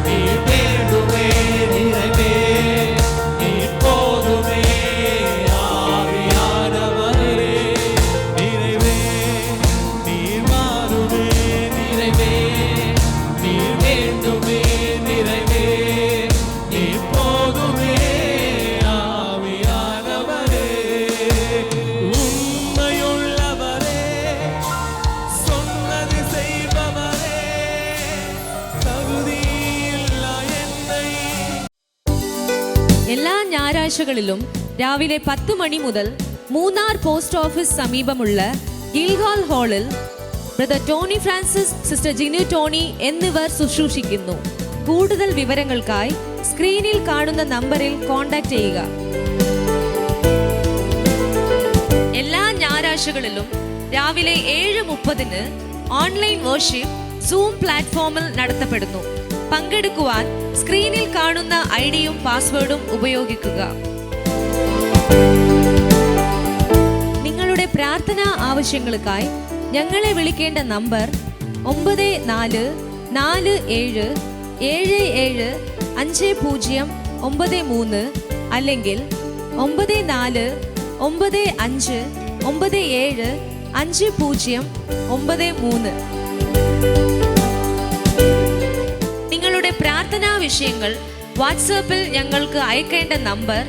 நீர் வேண்டுமே, நிறைவே நீர் போதுமே. ஆவியானவரே நிறைவே நீர் மாறுமே, நிறைவே நீர் வேண்டுமே, நிறைவே நீர் போதுமே. ஆவியானவரே உண்மையுள்ளவரே, சொன்னது செய்பவரே, தகுதியில்லா என்னை. എല്ലാ ഞായറാഴ്ചകളിലും രാവിലെ 10 മണി മുതൽ മൂന്നാർ പോസ്റ്റ് ഓഫീസ് സമീപമുള്ള ഗിൽഗാൽ ഹാളിൽ brother Tony Francis, sister Jinu Tony എന്നിവർ ശുശ്രൂഷിക്കുന്നു. കൂടുതൽ വിവരങ്ങൾക്കായി സ്ക്രീനിൽ കാണുന്ന നമ്പറിൽ കോൺടാക്ട് ചെയ്യുക. എല്ലാ ഞായറാഴ്ചകളിലും രാവിലെ 7:30 ഓൺലൈൻ വർഷിപ്പ് സൂം പ്ലാറ്റ്ഫോമിൽ നടത്തപ്പെടുന്നു. പങ്കെടുക്കുവാൻ സ്ക്രീനിൽ കാണുന്ന ഐഡിയും പാസ്വേഡും ഉപയോഗിക്കുക. പ്രാർത്ഥനാ ആവശ്യങ്ങൾക്കായി ഞങ്ങളെ വിളിക്കേണ്ട നമ്പർ 9447775093 അല്ലെങ്കിൽ 9495975093. നിങ്ങളുടെ പ്രാർത്ഥനാ വിഷയങ്ങൾ വാട്സാപ്പിൽ ഞങ്ങൾക്ക് അയക്കേണ്ട നമ്പർ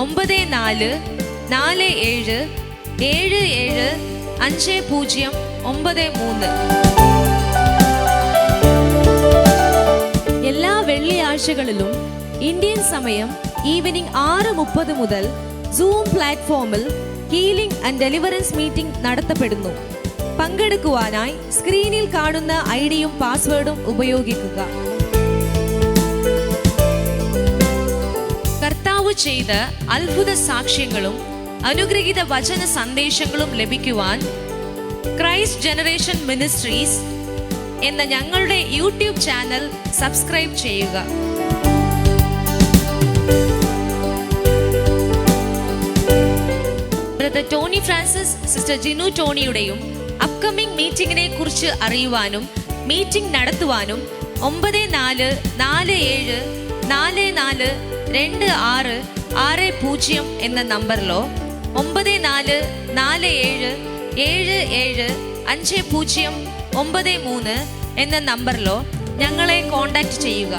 9447775093. എല്ലാ വെള്ളിയാഴ്ചകളിലും ഇന്ത്യൻ സമയം ഈവനിംഗ് 6:30 മുതൽ സൂം പ്ലാറ്റ്ഫോമിൽ ഹീലിംഗ് ആൻഡ് ഡെലിവറൻസ് മീറ്റിംഗ് നടത്തപ്പെടുന്നു. പങ്കെടുക്കുവാനായി സ്ക്രീനിൽ കാണുന്ന ഐഡിയും പാസ്വേഡും ഉപയോഗിക്കുക. കർത്താവ് ചെയ്ത അത്ഭുത സാക്ഷ്യങ്ങളും അനുഗ്രഹീത വചന സന്ദേശങ്ങളും ലഭിക്കുവാൻ ക്രൈസ്റ്റ് ജനറേഷൻ മിനിസ്ട്രീസ് എന്ന ഞങ്ങളുടെ യൂട്യൂബ് ചാനൽ സബ്സ്ക്രൈബ് ചെയ്യുക. ബ്രദർ ടോണി ഫ്രാൻസിസ്, സിസ്റ്റർ ജിനു ടോണിയുടെയും അപ്കമിംഗ് മീറ്റിംഗിനെ കുറിച്ച് അറിയുവാനും മീറ്റിംഗ് നടത്തുവാനും 9447442660 എന്ന നമ്പറിലോ 9447775093 എന്ന നമ്പറിലോ ഞങ്ങളെ കോൺടാക്ട് ചെയ്യുക.